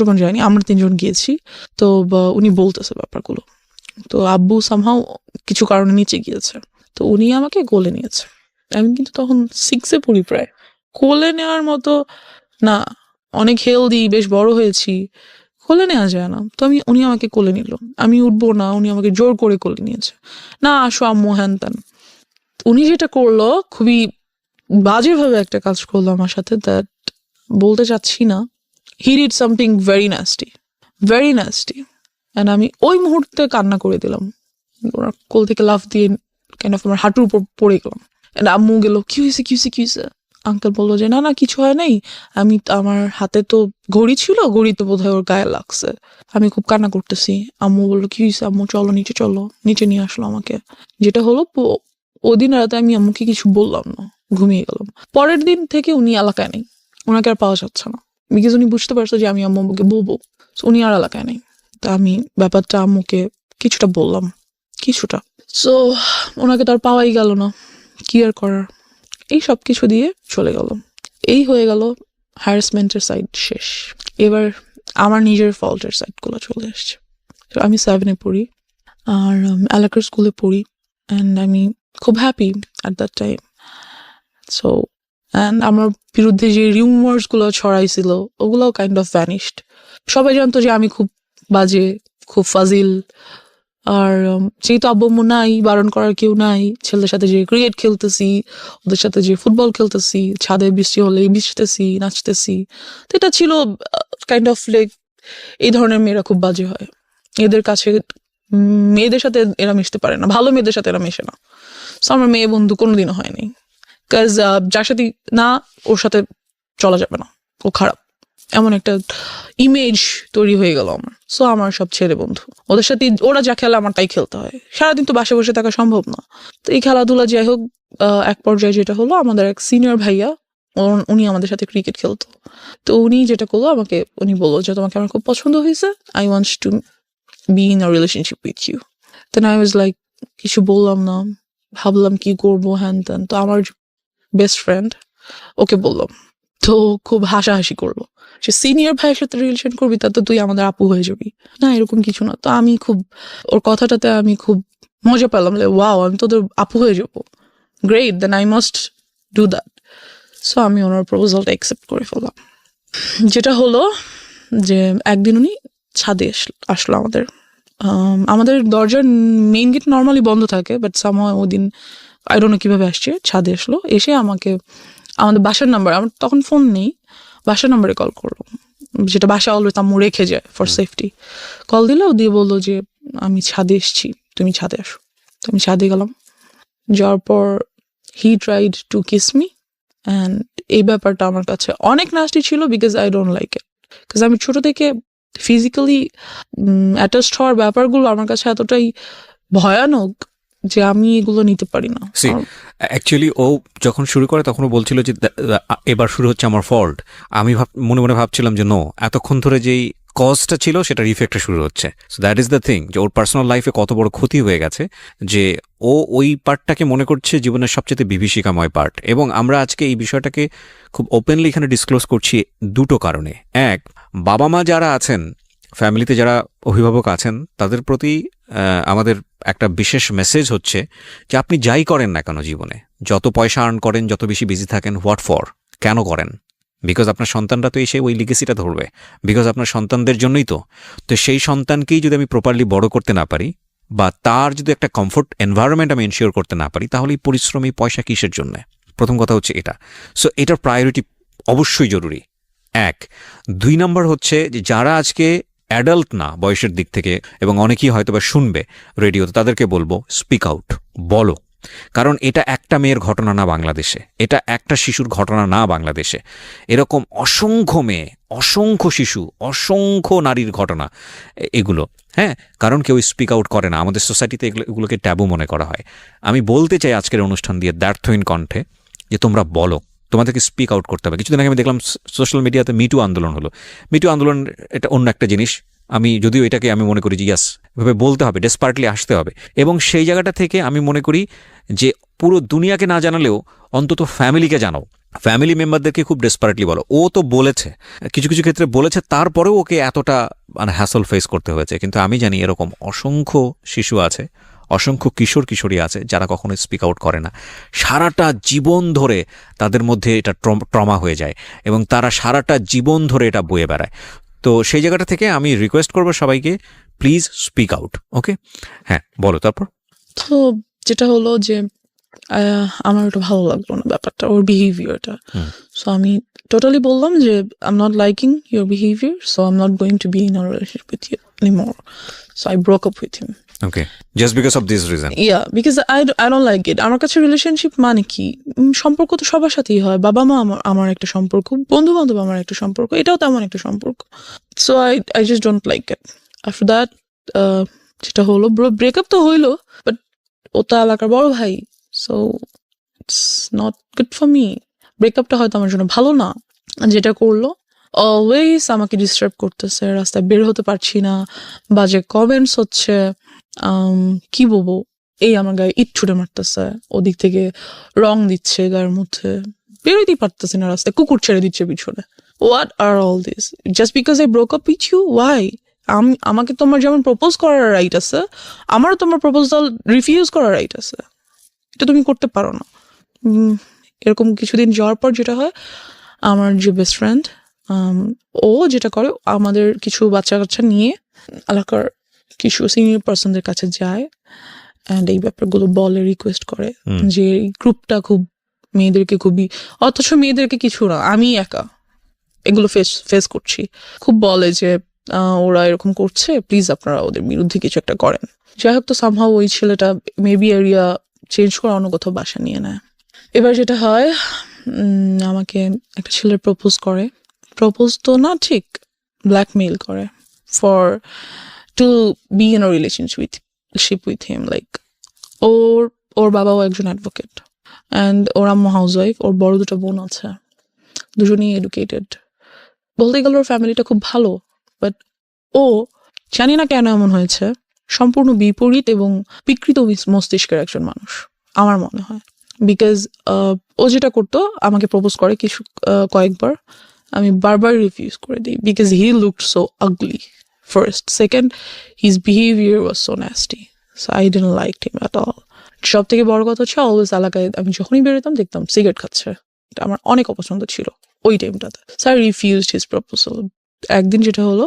[SPEAKER 2] বোন যায়নি, আমরা 3 জন গিয়েছি। তো উনি বলতেছে ব্যাপারগুলো। তো আব্বু সামহাও কিছু কারণে নিচে গিয়েছে, তো উনি আমাকে কোলে নিয়েছে। আমি কিন্তু তখন 6-এ পড়ি প্রায়। কোলে নেওয়ার মতো না, অনেক হেলদি, বেশ বড় হয়েছি, কোলে নেওয়া যায় না। তো উনি আমাকে কোলে নিল, আমি উঠবো না, উনি আমাকে জোর করে কোলে নিয়েছে, না আসো আম্মু, হ্যান ত্যান। উনি যেটা করলো খুবই বাজেভাবে একটা কাজ করলো আমার সাথে, দ্যাট বলতে চাচ্ছি না। He did something very nasty and আমি ওই মুহূর্তে কান্না করে দিলাম। ওনার কোল থেকে লাফ দিয়ে কেন আমার হাঁটুর উপর পড়ে গেলাম। অ্যান্ড আম্মু গেল, কি হয়েছে? আঙ্কেল বললো যে না কিছু হয় নাই, আমার হাতে তো ঘড়ি ছিল, ঘড়িতে বোধহয় ওর গায়ে লাগছে। আমি খুব কান্না করতেছি। আম্মু বললো কি হয়েছে? আম্মু চলো নিচে নিয়ে আসলো আমাকে। যেটা হলো ওদিন রাতে আমি আম্মুকে কিছু বললাম না, ঘুমিয়ে গেলাম। পরের দিন থেকে উনি এলাকায় নেই, ওনাকে আর পাওয়া যাচ্ছে না, বিকজ উনি বুঝতে পারছে যে আমি আম্মুকে বলবো। So, উনি আর এলাকায় নেই। তা আমি ব্যাপারটা আম্মুকে কিছুটা বললাম, সো ওনাকে তো আর পাওয়াই গেল না, কি আর করার। এই সব কিছু দিয়ে চলে গেল। এই হয়ে গেল হ্যারাসমেন্টের সাইড শেষ। এবার আমার নিজের ফল্টের সাইডগুলো চলে আসছে। তো আমি 7-এ পড়ি আর এলাকার স্কুলে পড়ি, অ্যান্ড আমি খুব happy at that time. So and আমার বিরুদ্ধে যে রিউমার্সগুলো ছড়াইছিল ওগুলোও কাইন্ড অফ ভ্যানিশড। সবাই জানতো যে আমি খুব বাজে, খুব ফাজিল। আর যেহেতু আব্বু নাই, বারণ করার কেউ নাই, ছেলেদের সাথে যে ক্রিকেট খেলতেছি, ওদের সাথে যে ফুটবল খেলতেছি, ছাদে বৃষ্টি হলে ভিজতেছি, নাচতেছি, তো এটা ছিল কাইন্ড অফ লাইক এই ধরনের মেয়েরা খুব বাজে হয়। এদের কাছে মেয়েদের সাথে এরা মিশতে পারে না, ভালো মেয়েদের সাথে এরা মেশে না। সো আমার মেয়ে বন্ধু কোনোদিনও হয়নি, কাজ যার সাথে না ওর সাথে চলা যাবে না, ও খারাপ, এমন একটা ইমেজ তৈরি হয়ে গেল আমার। সো আমার সব ছেলে বন্ধু, ওদের সাথে ওরা যা খেলে আমার তাই খেলতে হয়। সারাদিন তো বাসে বসে থাকা সম্ভব না। তো এই খেলাধুলা যাই হোক, এক পর্যায়ে যেটা হলো, আমাদের এক সিনিয়র ভাইয়া, উনি আমাদের সাথে ক্রিকেট খেলতো। তো উনি যেটা করলো, উনি বললো যে তোমাকে আমার খুব পছন্দ হয়েছে, I want to be in a relationship with you. Then I was like, কিছু বললাম না, ভাবলাম কি করবো হ্যান ত্যান। তো আমার বেস্ট ফ্রেন্ড ওকে বললাম, তো খুব হাসাহাসি করলো, সে সিনিয়র ভাইয়ের সাথে রিলেশন করবি তা তো তুই আমাদের আপু হয়ে যাবি না, এরকম কিছু না। তো আমি খুব ওর কথাটাতে আমি খুব মজা পেলাম, ওয়াও আমি তোদের আপু হয়ে যাবো, great, then I must do that. So আমি ওনার প্রপোজালটা অ্যাকসেপ্ট করে ফেললাম। যেটা হলো যে একদিন উনি ছাদে আসলো আমাদের দরজার মেইন গেট নর্মালি বন্ধ থাকে, বাট সামহাও ওই দিন আই ডোন্ট নো কিভাবে আসছে, ছাদে আসলো, এসে আমাকে আমাদের বাসার নাম্বার, আমার তখন ফোন নেই, বাসার নাম্বারে কল করলো, যেটা বাসা অলওয়েজ আম্মু রেখে যায় ফর সেফটি। কল দিল, দিয়ে বললো যে আমি ছাদে এসছি, তুমি ছাদে আসো। তো আমি ছাদে গেলাম, যাওয়ার পর he tried to kiss me, and এই ব্যাপারটা আমার কাছে অনেক নাস্টি ছিল, because I don't like it. Because আমি ছোট থেকে ফিজিক্যালি অ্যাটাচড হওয়ার ব্যাপারগুলো আমার কাছে এতটাই ভয়ানক যে আমি এগুলো নিতে পারি না।
[SPEAKER 1] অ্যাকচুয়ালি ও যখন শুরু করে তখনও বলছিল যে এবার শুরু হচ্ছে আমার ফল্ট। আমি মনে মনে ভাবছিলাম যে নো, এতক্ষণ ধরে যেই কজটা ছিল সেটার ইফেক্টটা শুরু হচ্ছে। So that is the thing, যে ওর পার্সোনাল লাইফে কত বড় ক্ষতি হয়ে গেছে যে ও ওই পার্টটাকে মনে করছে জীবনের সবচেয়ে বিভীষিকাময় পার্ট। এবং আমরা আজকে এই বিষয়টাকে খুব ওপেনলি এখানে ডিসক্লোজ করছি দুটো কারণে। এক, বাবা মা যারা আছেন, ফ্যামিলিতে যারা অভিভাবক আছেন, তাদের প্রতি আমাদের একটা বিশেষ মেসেজ হচ্ছে যে আপনি যাই করেন না কেন জীবনে, যত পয়সা আর্ন করেন, যত বেশি বিজি থাকেন, হোয়াট ফর, কেন করেন? বিকজ আপনার সন্তানরা তো এসে ওই লিগেসিটা ধরবে, বিকজ আপনার সন্তানদের জন্যই তো। তো সেই সন্তানকেই যদি আমি প্রপারলি বড় করতে না পারি, বা তার যদি একটা কমফোর্ট এনভায়রনমেন্ট আমি এনশিওর করতে না পারি, তাহলে এই পরিশ্রম, এই পয়সা কিসের জন্য? প্রথম কথা হচ্ছে এটা। সো এটার প্রায়োরিটি অবশ্যই জরুরি, এক। 2 নম্বর হচ্ছে যে যারা আজকে অ্যাডাল্ট না বয়সের দিক থেকে, এবং অনেকেই হয়তো বা শুনবে রেডিওতে, তাদেরকে বলবো স্পিক আউট, বলো। কারণ এটা একটা মেয়ের ঘটনা না বাংলাদেশে, এটা একটা শিশুর ঘটনা না বাংলাদেশে, এরকম অসংখ্য মেয়ে, অসংখ্য শিশু, অসংখ্য নারীর ঘটনা এগুলো। হ্যাঁ, কারণ কেউ স্পিক আউট করে না, আমাদের সোসাইটিতে এগুলোকে ট্যাবু মনে করা হয়। আমি বলতে চাই আজকের অনুষ্ঠান দিয়ে দ্ব্যর্থহীন কণ্ঠে যে তোমরা বলো, তোমাদেরকে স্পিক আউট করতে হবে। কিছুদিন আগে আমি দেখলাম সোশ্যাল মিডিয়াতে মিটু আন্দোলন হলো। মিটু আন্দোলন এটা অন্য একটা জিনিস, আমি যদিও এটাকে আমি মনে করি যে ইয়াস, এভাবে বলতে হবে, ডেসপার্টলি আসতে হবে। এবং সেই জায়গাটা থেকে আমি মনে করি যে পুরো দুনিয়াকে না জানালেও অন্তত ফ্যামিলিকে জানাও, ফ্যামিলি মেম্বারদেরকে খুব ডেসপারেটলি বলো। ও তো বলেছে, কিছু কিছু ক্ষেত্রে বলেছে, তারপরেও ওকে এতটা হ্যাসল ফেস করতে হয়েছে। কিন্তু আমি জানি এরকম অসংখ্য শিশু আছে, অসংখ্য কিশোর কিশোরী আছে যারা কখনো স্পিক আউট করে না। সারাটা জীবন ধরে তাদের মধ্যে এটা ট্রমা হয়ে যায় এবং তারা সারাটা জীবন ধরে এটা বয়ে বেড়ায়। তো সেই জায়গাটা থেকে আমি রিকোয়েস্ট করবো সবাইকে, প্লিজ স্পিক আউট। ওকে, হ্যাঁ বলো তারপর।
[SPEAKER 2] তো যেটা হলো যে আমার ওটা ভালো লাগলো না ব্যাপারটা, ওর বিহেভিয়ারটা। সো আমি টোটালি বললাম যে I am not liking your behaviour, so I am not going to be in a relationship with you anymore. So I broke up with him.
[SPEAKER 1] Okay, just because of this reason.
[SPEAKER 2] Yeah, because I don't like it. আমার কাছে relationship মানে কি, সম্পর্ক তো সবার সাথেই হয়। বাবা মা আমার একটা সম্পর্ক, বন্ধু বান্ধব আমার একটা সম্পর্ক, এটাও তেমন একটা সম্পর্ক। So I just don't like it. After that যেটা হলো, ব্রেকআপ তো হইলো, বাট ও তো এলাকার বড় ভাই, so it's not good for me. ব্রেকআপটা হয়তো আমার জন্য ভালো না। যেটা করলো, অলওয়েজ আমাকে ডিস্টার্ব করতেছে, রাস্তায় বের হতে পারছি না, বাজে কমেন্টস হচ্ছে, কি বলবো, এই আমার গায়ে ইট ছুটে মারতেছে, ওদিক থেকে রং দিচ্ছে গায়ের মধ্যে, বেরোতেই পারতেছে না রাস্তায়, কুকুর ছেড়ে দিচ্ছে পিছনে। What are all this just because I broke up with you? Why? আমাকে তোমার যেমন প্রপোজ করার রাইট আছে, আমারও তোমার প্রপোজাল রিফিউজ করার রাইট আছে। এটা তুমি করতে পারো না। এরকম কিছুদিন যাওয়ার পর যেটা হয়, আমার যে বেস্ট ফ্রেন্ড, ও যেটা করে, আমাদের কিছু বাচ্চা কাচ্চা নিয়ে এলাকার কিছু সিনিয়র পার্সনদের কাছে যায় অ্যান্ড এই ব্যাপারগুলো বলে, রিকোয়েস্ট করে যে এই গ্রুপটা খুব মেয়েদেরকে খুবই, অথচ মেয়েদেরকে কিছু না, আমি একা এগুলো ফেস করছি, খুব বলে যে ওরা এরকম করছে, প্লিজ আপনারা ওদের বিরুদ্ধে কিছু একটা করেন। যাই হোক, তো সামহাও ওই ছেলেটা মেবি এরিয়া চেঞ্জ করে অন্য কোথাও বাসা নিয়ে নেয়। এবার যেটা হয়, আমাকে একটা ছেলে প্রপোজ করে, প্রপোজ তো না ঠিক, ব্ল্যাকমেইল করে for to be in a relationship with him. Like ওর বাবাও একজন অ্যাডভোকেট অ্যান্ড ওর আম্মু হাউস ওয়াইফ, ওর বড় দুটো বোন আছে, দুজনেই এডুকেটেড। বলতে গেলে ওর ফ্যামিলিটা খুব ভালো, বাট ও জানি না কেন এমন হয়েছে, সম্পূর্ণ বিপরীত এবং বিকৃত মস্তিষ্কের একজন মানুষ আমার মনে হয়। বিকজ ও যেটা করতো, আমাকে প্রপোজ করে কয়েকবার, আমি বারবার রিফিউজ করে দিই, because he looked so ugly first, second his behaviour was so nasty, so I didn't like him at all. সব থেকে বড় কথা হচ্ছে, অলওয়েজ এলাকায় আমি যখনই বেরোতাম দেখতাম সিগারেট খাচ্ছে, এটা আমার অনেক অপছন্দ ছিল ওই টাইমটাতে। So I refused his proposal. একদিন যেটা হলো,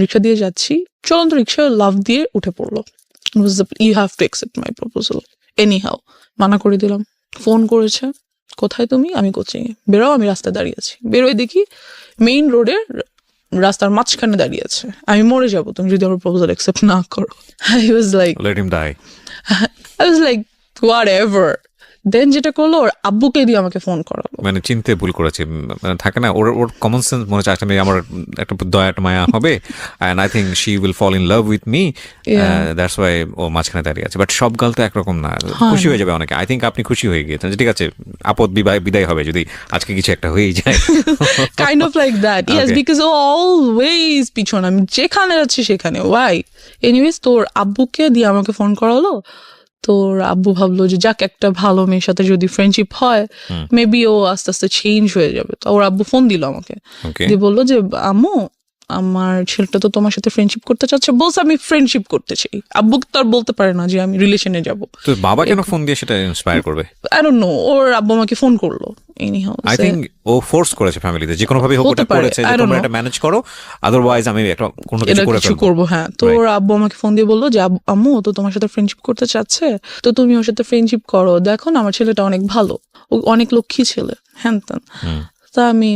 [SPEAKER 2] রিক্সা দিয়ে যাচ্ছি, চলন্ত রিক্সা লাফ দিয়ে উঠে পড়লো, you have to accept my proposal anyhow. মানা করে দিলাম। ফোন করেছে, কোথায় তুমি? আমি কোচিং এ। বেরো, আমি রাস্তায় দাঁড়িয়ে আছি। বেরোয় দেখি মেইন রোডের রাস্তার মাঝখানে দাঁড়িয়ে আছে, আমি মরে যাবো তুমি যদি আমার প্রপোজাল অ্যাকসেপ্ট না করো। I was like,
[SPEAKER 1] let him die.
[SPEAKER 2] I was like whatever. Then যেটা করলো, ওর আব্বুকে দিয়ে আমাকে ফোন করালো।
[SPEAKER 1] মানে চিনতে ভুল করেছে, মানে থাকে না, ওর কমন সেন্স মনে হচ্ছে আসলে আমার একটা দয়া একটা মায়া হবে, and I think she will fall in love with me, that's why ও মাঝখানে দাঁড়িয়ে আছে। বাট সব গাল তো একরকম না, খুশি হয়ে যাবে অনেকে। আই থিঙ্ক আপনি খুশি হয়ে গিয়েছেন, ঠিক আছে, আপদ বিদায় হবে যদি আজকে কিছু একটা হয়েই যায়।
[SPEAKER 2] Kind of like that, yes, because ও অলওয়েজ পিছন, আমি যেখানে যাচ্ছি সেখানে। ওয়াই? এনিওয়েজ, তোর আব্বুকে দিয়ে আমাকে ফোন করালো। তোর আব্বু ভাবলো যে যাক, একটা ভালো মেয়ের সাথে যদি ফ্রেন্ডশিপ হয়, মেবি ও আস্তে আস্তে চেঞ্জ হয়ে যাবে। তো ওর আব্বু ফোন দিল আমাকে, দিয়ে বললো যে আম্মু, আমার ছেলেটা তো তোমার সাথে ফ্রেন্ডশিপ করতে চাচ্ছে। বলছে আমি ফ্রেন্ডশিপ করতে চাই। আব্বু তো আর বলতে পারে না যে আমি রিলেশনে যাবো।
[SPEAKER 1] তো বাবা কেন ফোন দিয়ে সেটা ইন্সপায়ার করবে?
[SPEAKER 2] আই ডোন্ট নো, ওর আব্বু আমাকে ফোন করলো।
[SPEAKER 1] আই থিঙ্ক ও ফোর্স করেছে ফ্যামিলিতে, যে কোনো ভাবে হোক ওটা করেছে যে তোমরা এটা ম্যানেজ করো, আদারওয়াইজ আমি একটা কোনো কিছু
[SPEAKER 2] করবো। হ্যাঁ, তো ওর আব্বু আমাকে ফোন দিয়ে বললো যে আম্মু তো তোমার সাথে ফ্রেন্ডশিপ করতে চাচ্ছে, তো তুমি ওর সাথে ফ্রেন্ডশিপ করো, দেখো না আমার ছেলেটা অনেক ভালো, ও অনেক লক্ষ্মী ছেলে, হ্যান ত্যান। তা আমি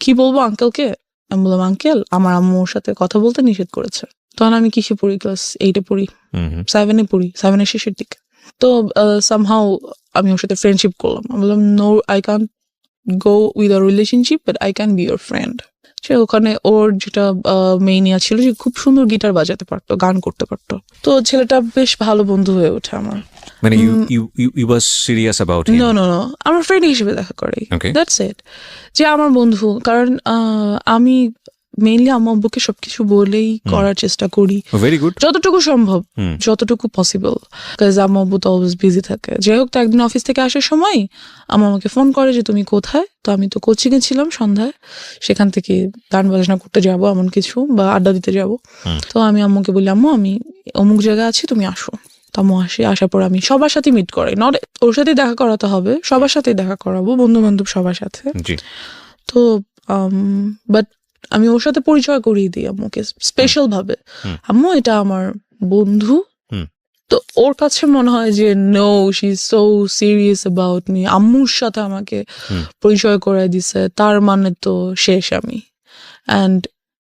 [SPEAKER 2] কি বলবো আঙ্কেলকে? আমি বললাম, আঙ্কেল, আমার আম্মুর সাথে কথা বলতে নিষেধ করেছে। তখন আমি কিসে পড়ি? ক্লাস 8-এ পড়ি, 7-এ পড়ি, 7-এর শেষের দিকে। তো সামহাউ আমি ওর সাথে ফ্রেন্ডশিপ করলাম। আমি বললাম, no, I can't go with a relationship, but I can be your friend. সে ওখানে ওর যেটা মেইনিয়া ছিল, যে খুব সুন্দর গিটার বাজাতে পারতো, গান করতে পারতো। তো ছেলেটা বেশ ভালো বন্ধু হয়ে ওঠে আমার।
[SPEAKER 1] মানে you was serious about him?
[SPEAKER 2] No, আমার ফ্রেন্ড হিসেবে দেখা করে, দ্যাটস ইট। যে আমার বন্ধু, কারণ আমি মেইনলি আমার আব্বুকে সবকিছু বলেই করার চেষ্টা করি,
[SPEAKER 1] ভেরি গুড,
[SPEAKER 2] যতটুকু সম্ভব, যতটুকু পসিবল, কাজ আমার আব্বু তো অলওয়েজ বিজি থাকে। যাই হোক, তো একদিন অফিস থেকে আসার সময় আমাকে ফোন করে যে তুমি কোথায়? তো আমি তো কোচিং এ ছিলাম সন্ধ্যায়, সেখান থেকে গান বাজনা করতে যাব এমন কিছু, বা আড্ডা দিতে যাব। তো আমি আম্মুকে বলি, আম্মু আমি অমুক জায়গায় আছি, তুমি আসো। আম্মু আসার পর আমি সবার সাথে মিট করাই, নট ওর সাথে দেখা করাতে হবে, সবার সাথে দেখা করাবো, বন্ধু বান্ধব সবার সাথে। তো বাট আমি ওর সাথে পরিচয় করিয়ে দিই আম্মুকে স্পেশাল ভাবে, আম্মু এটা আমার বন্ধু, তো ওর কাছে মনে হয় যে no she is so serious about me, আম্মুর সাথে আমাকে পরিচয় করে দিছে, তার মানে তো শেষ আমি। অ্যান্ড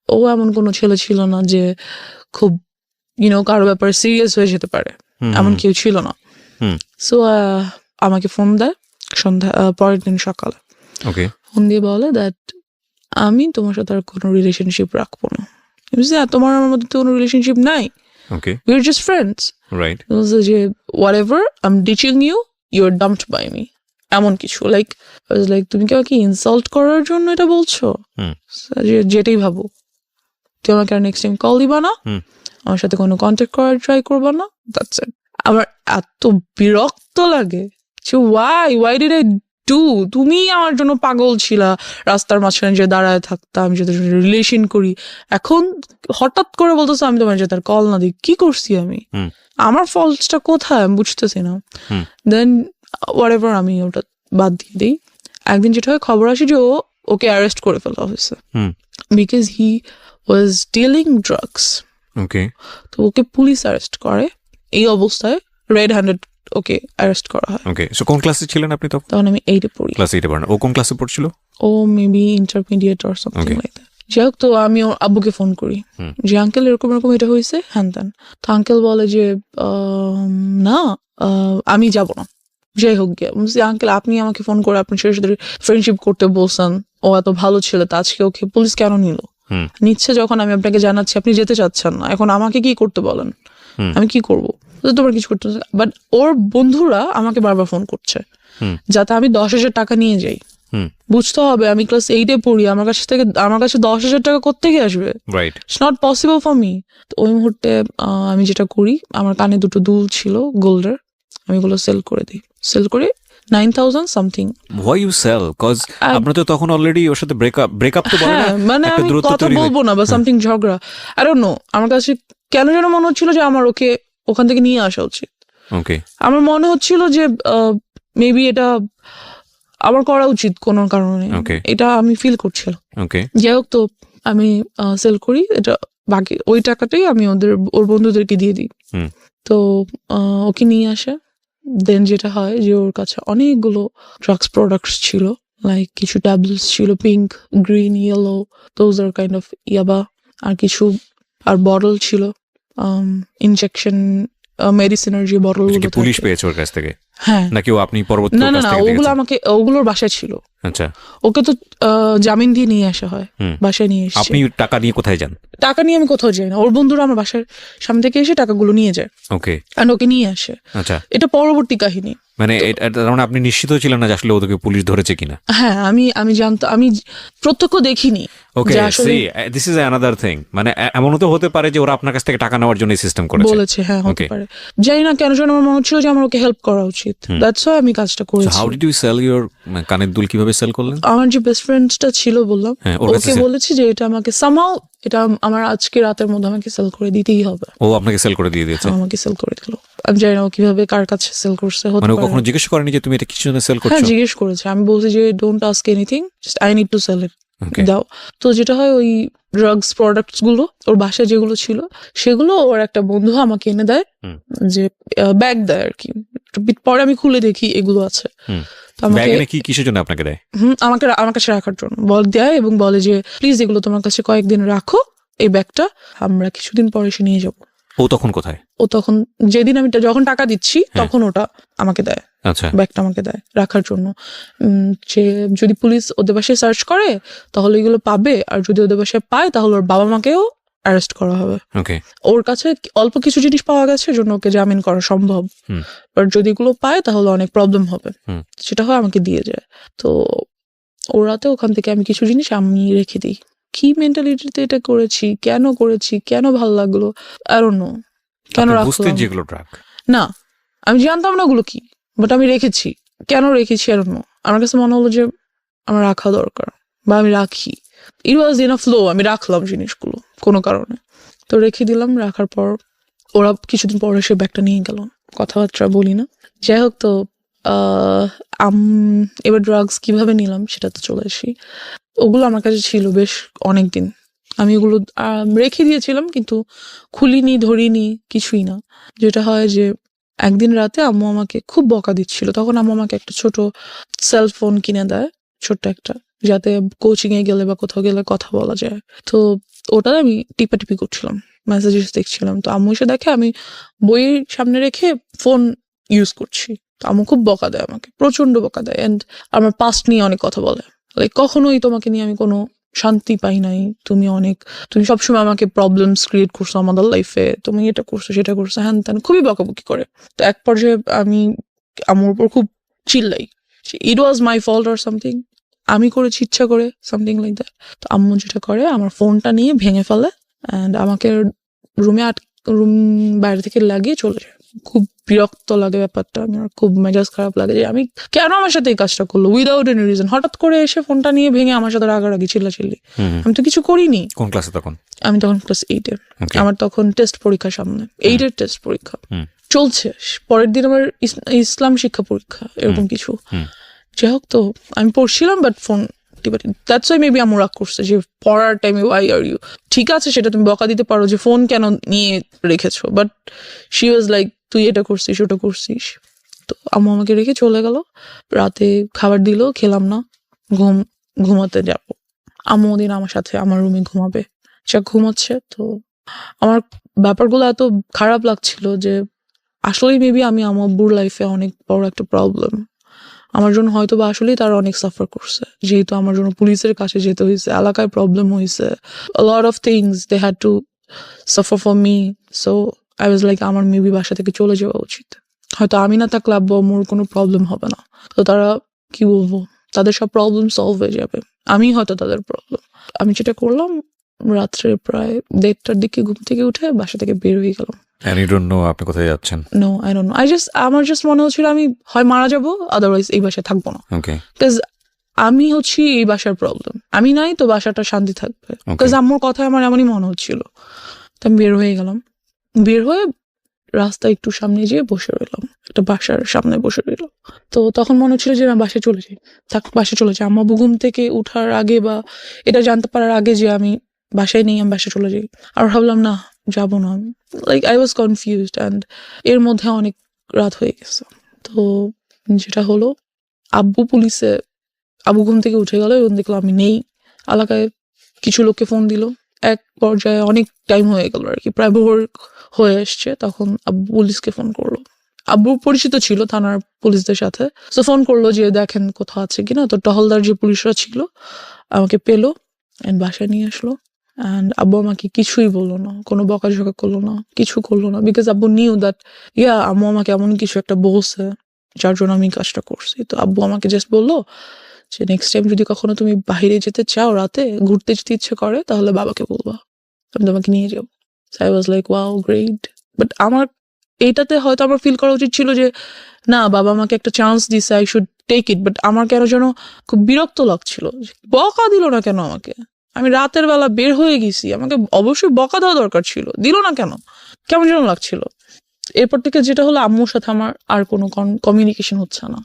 [SPEAKER 2] ও এমন কোনো ছেলে ছিল না যে খুব কারো ব্যাপারে সিরিয়াস হয়ে যেতে পারে, এমন কেউ ছিল না। সো আমাকে ফোন দেয় সন্ধ্যা পরের দিন সকালে,
[SPEAKER 1] ওকে,
[SPEAKER 2] ফোন দিয়ে বলে দ্যাট আমি তোমার সাথে আর কোনো রিলেশনশিপ রাখবো না। তোমার আমার মধ্যে তো কোনো রিলেশনশিপ নাই,
[SPEAKER 1] okay,
[SPEAKER 2] we are just friends.
[SPEAKER 1] Right,
[SPEAKER 2] যে whatever I am ditching you, you are dumped by me, এমন কিছু। লাইক তুমি কি আমাকে ইনসাল্ট করার জন্য এটা বলছো? যেটাই ভাবো, তুই আমাকে আর নেক্সট টাইম কল দিবা না, আমার সাথে কোনো কন্ট্যাক্ট করার ট্রাই করবা না, দ্যাটস ইট। আমার এত বিরক্ত লাগে যে ওয়াই ডিড আই ডু, তুমি আমার জন্য পাগল ছিলা, রাস্তার মাঝখানে যে দাঁড়ায় থাকতাম, যে রিলেশন করি, এখন হঠাৎ করে বলতেছো আমি তোমার যে তার কল না দিই। কি করছি আমি? আমার ফল্টসটা কোথায় আমি বুঝতেছি না। দেন হোয়াটএভার আমি ওটা বাদ দিয়ে দিই। একদিন যেটা হয়, খবর আসে যে ওকে অ্যারেস্ট করে ফেলা হয়েছে because he was dealing drugs.
[SPEAKER 1] Okay,
[SPEAKER 2] তো ওকে পুলিশ অ্যারেস্ট করে, এই অবস্থায় রেড হ্যান্ডেড ওকে অ্যারেস্ট করা হয়।
[SPEAKER 1] ওকে। সো কোন ক্লাসে ছিলেন আপনি তখন?
[SPEAKER 2] তখন আমি 8-এ পড়ি।
[SPEAKER 1] ক্লাস 8-এ পড়েন। ও কোন ক্লাসে পড়ছিল?
[SPEAKER 2] ও maybe intermediate or something like that. যাই হোক, তো আমি ওর আব্বুকে ফোন করি যে আঙ্কেল এরকম এরকম এটা হয়েছে, হ্যান ত্যান। তো আঙ্কেল বলে যে না, আমি যাব না। যাই হোক গিয়ে বলছি, আঙ্কেল আপনি আমাকে ফোন করে আপনার ছেলের সাথে ফ্রেন্ডশিপ করতে বলছেন, ও এত ভালো ছেলে, তা আজকে ওকে পুলিশ কেন নিল? নিচ্ছে যখন আমি আপনাকে জানাচ্ছি, আপনি যেতে চাচ্ছেন না, এখন আমাকে কি করতে বলেন? আমি কি করবো? তোমার কিছু করতে। বাট ওর বন্ধুরা আমাকে বারবার ফোন করছে যাতে আমি 10,000 টাকা নিয়ে যাই। বুঝতে হবে আমি ক্লাস 8-এ পড়ি, আমার কাছে 10,000 টাকা কোত্থেকে আসবে? It's not possible for me. তো ওই মুহূর্তে আমি যেটা করি, আমার কানে 2টো দুল ছিল গোল্ডের, আমি ওগুলো সেল করে দিই। সেল করে 9,000 something.
[SPEAKER 1] Why you sell? Cause আপনার তো তখন অলরেডি ওর সাথে ব্রেকআপ তো বলে না,
[SPEAKER 2] মানে
[SPEAKER 1] একটা
[SPEAKER 2] আমি
[SPEAKER 1] দূরত্ব
[SPEAKER 2] কথা
[SPEAKER 1] তৈরি
[SPEAKER 2] বলবো না বা সামথিং ঝগড়া, আই ডোন্ট নো। আমার কাছে কেন যেন মনে হচ্ছিল যে আমার ওকে ওখান থেকে নিয়ে আসা উচিত।
[SPEAKER 1] ওকে,
[SPEAKER 2] আমার মনে হচ্ছিল যে মেবি এটা আমার করা উচিত কোনো কারণে, এটা আমি ফিল করছিলাম।
[SPEAKER 1] ওকে,
[SPEAKER 2] যাই হোক, তো আমি সেল করি এটা, বাকি ওই টাকাটাই আমি ওর বন্ধুদেরকে দিয়ে দিই। তো ওকে নিয়ে আসে। দেন যেটা হয় যে ওর কাছে অনেকগুলো ড্রাগস প্রোডাক্টস ছিল, লাইক কিছু ট্যাবলেটস ছিল, pink, green, yellow, those are kind of ইয়াবা, আর কিছু আর বটল ছিল, ইনজেকশন মেডিসিনের যে বটল।
[SPEAKER 1] পুলিশ পেয়েছে ওর কাছ থেকে?
[SPEAKER 2] হ্যাঁ।
[SPEAKER 1] নাকি ও আপনি পরবর্তী?
[SPEAKER 2] না, ওগুলো আমাকে ওগুলোর বাসায় ছিল।
[SPEAKER 1] আচ্ছা।
[SPEAKER 2] ওকে তো জামিন দিয়ে নিয়ে আসা হয়, বাসায় নিয়ে এসে।
[SPEAKER 1] আপনি টাকা নিয়ে কোথায় যান?
[SPEAKER 2] টাকা নিয়ে আমি কোথাও যাই না, ওর বন্ধুরা আমার বাসার সামনে থেকে এসে টাকাগুলো নিয়ে যায়।
[SPEAKER 1] ওকে,
[SPEAKER 2] আর ওকে নিয়ে আসে।
[SPEAKER 1] আচ্ছা,
[SPEAKER 2] এটা পরবর্তী কাহিনী।
[SPEAKER 1] মানে আপনি নিশ্চিত ছিলেন না যে আসলে ওদেরকে পুলিশ ধরেছে কিনা?
[SPEAKER 2] হ্যাঁ, আমি জানতাম, আমি প্রত্যক্ষ দেখিনি।
[SPEAKER 1] Okay, see this is another thing. মানে এমনও তো হতে পারে যে ওরা আপনার কাছ থেকে টাকা নেওয়ার জন্য সিস্টেম করেছে
[SPEAKER 2] বলেছে। হ্যাঁ, হতে পারে। জানি না কেন যেন আমার মনে হচ্ছিল যে আমার ওকে হেল্প করা উচিত, দ্যাটস হোয়াই আমি কাজটা করেছি।
[SPEAKER 1] How did you sell your কানের দুল? কিভাবে সেল করলেন?
[SPEAKER 2] আমার যে বেস্ট ফ্রেন্ডটা ছিল বললাম, ওকে বলেছি যে এটা আমাকে সামহাউ, এটা আমার আজকে রাতের মধ্যে আমাকে সেল করে দিতেই হবে।
[SPEAKER 1] ও আপনাকে সেল করে দিয়ে দিয়েছে?
[SPEAKER 2] আমাকে সেল করে দিল। আমি জানি না কিভাবে কার কাছে সেল করছে।
[SPEAKER 1] মানে ও কখনো জিজ্ঞেস করেনি যে তুমি এটা কিছু জন্য সেল করছো?
[SPEAKER 2] হ্যাঁ, জিজ্ঞেস করেছে। আমি বলছি যে don't ask anything, just I need to sell it, দাও। তো যেটা হয়, ওই ড্রাগস প্রোডাক্টস গুলো ওর বাসায় যেগুলো ছিল সেগুলো ওর একটা বন্ধু আমাকে এনে দেয়, যে ব্যাগ দেয় আর কি। পরে আমি খুলে দেখি এগুলো আছে।
[SPEAKER 1] কিসের জন্য আপনাকে দেয়?
[SPEAKER 2] আমার কাছে রাখার জন্য দেয় এবং বলে যে প্লিজ এগুলো তোমার কাছে কয়েকদিন রাখো, এই ব্যাগটা আমরা কিছুদিন পরে এসে নিয়ে যাবো।
[SPEAKER 1] ও তখন কোথায়?
[SPEAKER 2] ও তখন যেদিন আমি যখন টাকা দিচ্ছি তখন ওটা আমাকে দেয়।
[SPEAKER 1] আচ্ছা,
[SPEAKER 2] ব্যাগটা আমাকে দেয় রাখার জন্য, যে যদি পুলিশ ওদের বাসায় সার্চ করে তাহলে এগুলো পাবে, আর যদি ওদের বাসায় পায় তাহলে ওর বাবা মাকেও অ্যারেস্ট করা হবে। ওর কাছে অল্প কিছু জিনিস পাওয়া গেছে, জন্য ওকে জামিন করা সম্ভব। বাট যদি এগুলো পায় তাহলে অনেক প্রবলেম হবে। সেটা হয় আমাকে দিয়ে যায়। তো ওরাতে ওখান থেকে আমি কিছু জিনিস আমি রেখে দিই। কি মেন্টালিটিতে এটা করেছি, কেন ভালো লাগলো, আই ডোন্ট নো কেন রাখলাম।
[SPEAKER 1] যেগুলো ড্রাগ
[SPEAKER 2] না, আমি জানতাম না ওগুলো কি, বাট আমি রেখেছি। কেন রেখেছি আই ডোন্ট নো। আমার কাছে মনে হলো যে আমার রাখা দরকার, বা আমি রাখি। ইট ওয়াজ ইন আ ফ্লো, আমি রাখলাম জিনিসগুলো কোনো কারণে। তো রেখে দিলাম। রাখার পর ওরা কিছুদিন পরে সে ব্যাগটা নিয়ে গেল, কথাবার্তা বলি না। যাই হোক, তো এবার ড্রাগস কিভাবে নিলাম সেটা তো চলে আসি। ওগুলো আমার কাছে ছিল বেশ অনেকদিন, আমি এগুলো রেখে দিয়েছিলাম, কিন্তু খুলিনি, ধরিনি, কিছুই না। যেটা হয় যে একদিন রাতে আম্মু আমাকে খুব বকা দিচ্ছিল, তখন আম্মু আমাকে একটা ছোট সেল ফোন কিনে দেয়, ছোট্ট একটা, যাতে কোচিং এ গেলে বা কোথাও গেলে কথা বলা যায়। তো ওটা আমি টিপাটিপি করছিলাম, মেসেজেস দেখছিলাম। তো আম্মু এসে দেখে আমি বইয়ের সামনে রেখে ফোন ইউজ করছি। তো আম্মু খুব বকা দেয় আমাকে, প্রচন্ড বকা দেয়, এন্ড আমার পাস্ট নিয়ে অনেক কথা বলে। লাইক কখনোই তোমাকে নিয়ে আমি কোনো শান্তি পাই নাই, তুমি সবসময় আমাকে প্রবলেমস ক্রিয়েট করছো আমাদের লাইফে, তুমি এটা করছো সেটা করছো, হ্যান ত্যান, খুবই বকাবকি করে। তো এক পর্যায়ে আমি আমার উপর খুব চিল্লাই, ইট ওয়াজ মাই ফল্ট অর সামথিং, আমি করেছি ইচ্ছা করে, সামথিং লাইক দ্যাট। তো আম্মু যেটা করে, আমার ফোনটা নিয়ে ভেঙে ফেলে অ্যান্ড আমাকে রুম বাইরে থেকে লাগিয়ে চলে যায়। খুব বিরক্ত লাগে ব্যাপারটা, আমার খুব মেজাজ খারাপ লাগে যে আমি কেন আমার সাথে এই কাজটা করলো উইদাউট এনি রিজন। হঠাৎ করে এসে ফোনটা নিয়ে ভেঙে আমার সাথে রাগারাগি, চিল্লাচিল্লি। আমি তো কিছু করিনি।
[SPEAKER 1] কোন ক্লাসে তখন?
[SPEAKER 2] আমি তখন ক্লাস 8-এ। আমার তখন টেস্ট পরীক্ষা সামনে, 8-এর টেস্ট পরীক্ষা চলছে, পরের দিন আমার ইসলাম শিক্ষা পরীক্ষা, এরকম কিছু। যাই হোক, তো আমি পড়ছিলাম, but phone that's why maybe আমার রাগ করছে যে পড়ার টাইমে ওয়াই আর ইউ, ঠিক আছে সেটা তুমি বকা দিতে পারো যে ফোন কেন নিয়ে রেখেছো, বাট শি ওয়াজ লাইক তুই এটা করছিস ওটা করছিস। তো আম্মু আমাকে রেখে চলে গেল। রাতে খাবার দিল, খেলাম না, ঘুমাতে যাবো। আম্মু ওদিন আমার সাথে আমার রুমে ঘুমাবে, সে ঘুমাচ্ছে। তো আমার ব্যাপারগুলো এত খারাপ লাগছিল যে আসলেই মেবি আমি আমার আব্বুর লাইফে অনেক বড় একটা প্রবলেম। আমার জন্য হয়তো বা আসলেই তারা অনেক সাফার করছে, যেহেতু আমার জন্য পুলিশের কাছে যেতে হয়েছে, এলাকায় প্রবলেম হয়েছে, a lot of things they had to suffer for me. So I was like, আমার মেবি বাসা থেকে চলে যাওয়া উচিত। হয়তো আমি না থাকলে আব্বু আম্মুর কোনো প্রবলেম হবে না। তো তারা, কি বলবো, তাদের সব প্রবলেম সলভ হয়ে যাবে, আমি হয়তো তাদের প্রবলেম। আমি যেটা করলাম, রাত্রে প্রায় 1:30টার দিকে ঘুম থেকে উঠে বাসা থেকে বের হয়ে গেলাম।
[SPEAKER 1] And you don't know আপনি কোথায় যাচ্ছেন?
[SPEAKER 2] No, I don't know. আমার জাস্ট মনে হচ্ছিল আমি হয় মারা যাবো, আদারওয়াইজ এই বাসায় থাকবো না।
[SPEAKER 1] Okay.
[SPEAKER 2] বিকজ আমি হচ্ছি এই বাসার প্রবলেম, আমি নাই তো বাসাটা শান্তি থাকবে। বিকজ আম্মুর কথায় আমার এমনই মনে হচ্ছিল। তো আমি বের হয়ে গেলাম, বের হয়ে রাস্তা একটু সামনে যেয়ে বসে রইলাম, একটা বাসার সামনে বসে রইলাম। তো তখন মনে হচ্ছিল যে না, বাসায় চলে যাই, বাসায় চলে যাই। আম্মা ঘুম থেকে উঠার আগে বা এটা জানতে পারার আগে যে আমি বাসায় নেই, আমি বাসায় চলে যাই। আর ভাবলাম না, যাবো না। Like I was confused, and এর মধ্যে অনেক রাত হয়ে গেছে। তো যেটা হলো, আব্বু ঘুম থেকে উঠে গেল এবং দেখলো আমি নেই। এলাকায় কিছু লোককে ফোন দিল, এক পর্যায়ে অনেক টাইম হয়ে গেল আর কি, প্রায় ভোর হয়ে এসছে। তখন আব্বু পুলিশকে ফোন করলো, আব্বু পরিচিত ছিল থানার পুলিশদের সাথে। তো ফোন করলো যে দেখেন কোথাও আছে কিনা। তো টহলদার যে পুলিশরা ছিল আমাকে পেলো অ্যান্ড বাসায় নিয়ে আসলো। অ্যান্ড আব্বু আমাকে কিছুই বললো না, কোনো বকাঝকা করলো না, কিছু করলো না। বিকজ আব্বু নিউ দ্যাট আম্মু আমাকে এমন কিছু একটা বলছে যার জন্য আমি কাজটা করছি। তো আব্বু আমাকে জাস্ট বললো যে নেক্সট টাইম যদি কখনো তুমি বাইরে যেতে চাও, রাতে ঘুরতে যেতে ইচ্ছে করে, তাহলে বাবাকে বলবা, আমি তোমাকে নিয়ে যাবো। I was like wow, great. But আমার এইটাতে হয়তো আমার ফিল করা উচিত ছিল যে না, বাবা আমাকে একটা চান্স দিছে, I should take it. But আমার কেন যেন খুব বিরক্ত লাগছিল, বকা দিল না কেন আমাকে? আমি রাতের বেলা বের হয়ে গেছি, আমাকে অবশ্যই বকা দেওয়া দরকার ছিল, দিল না কেন? কেমন যেন লাগছিল। এরপর থেকে যেটা হলো, আম্মুর সাথে আমার আর কোনো কমিউনিকেশন হচ্ছে না,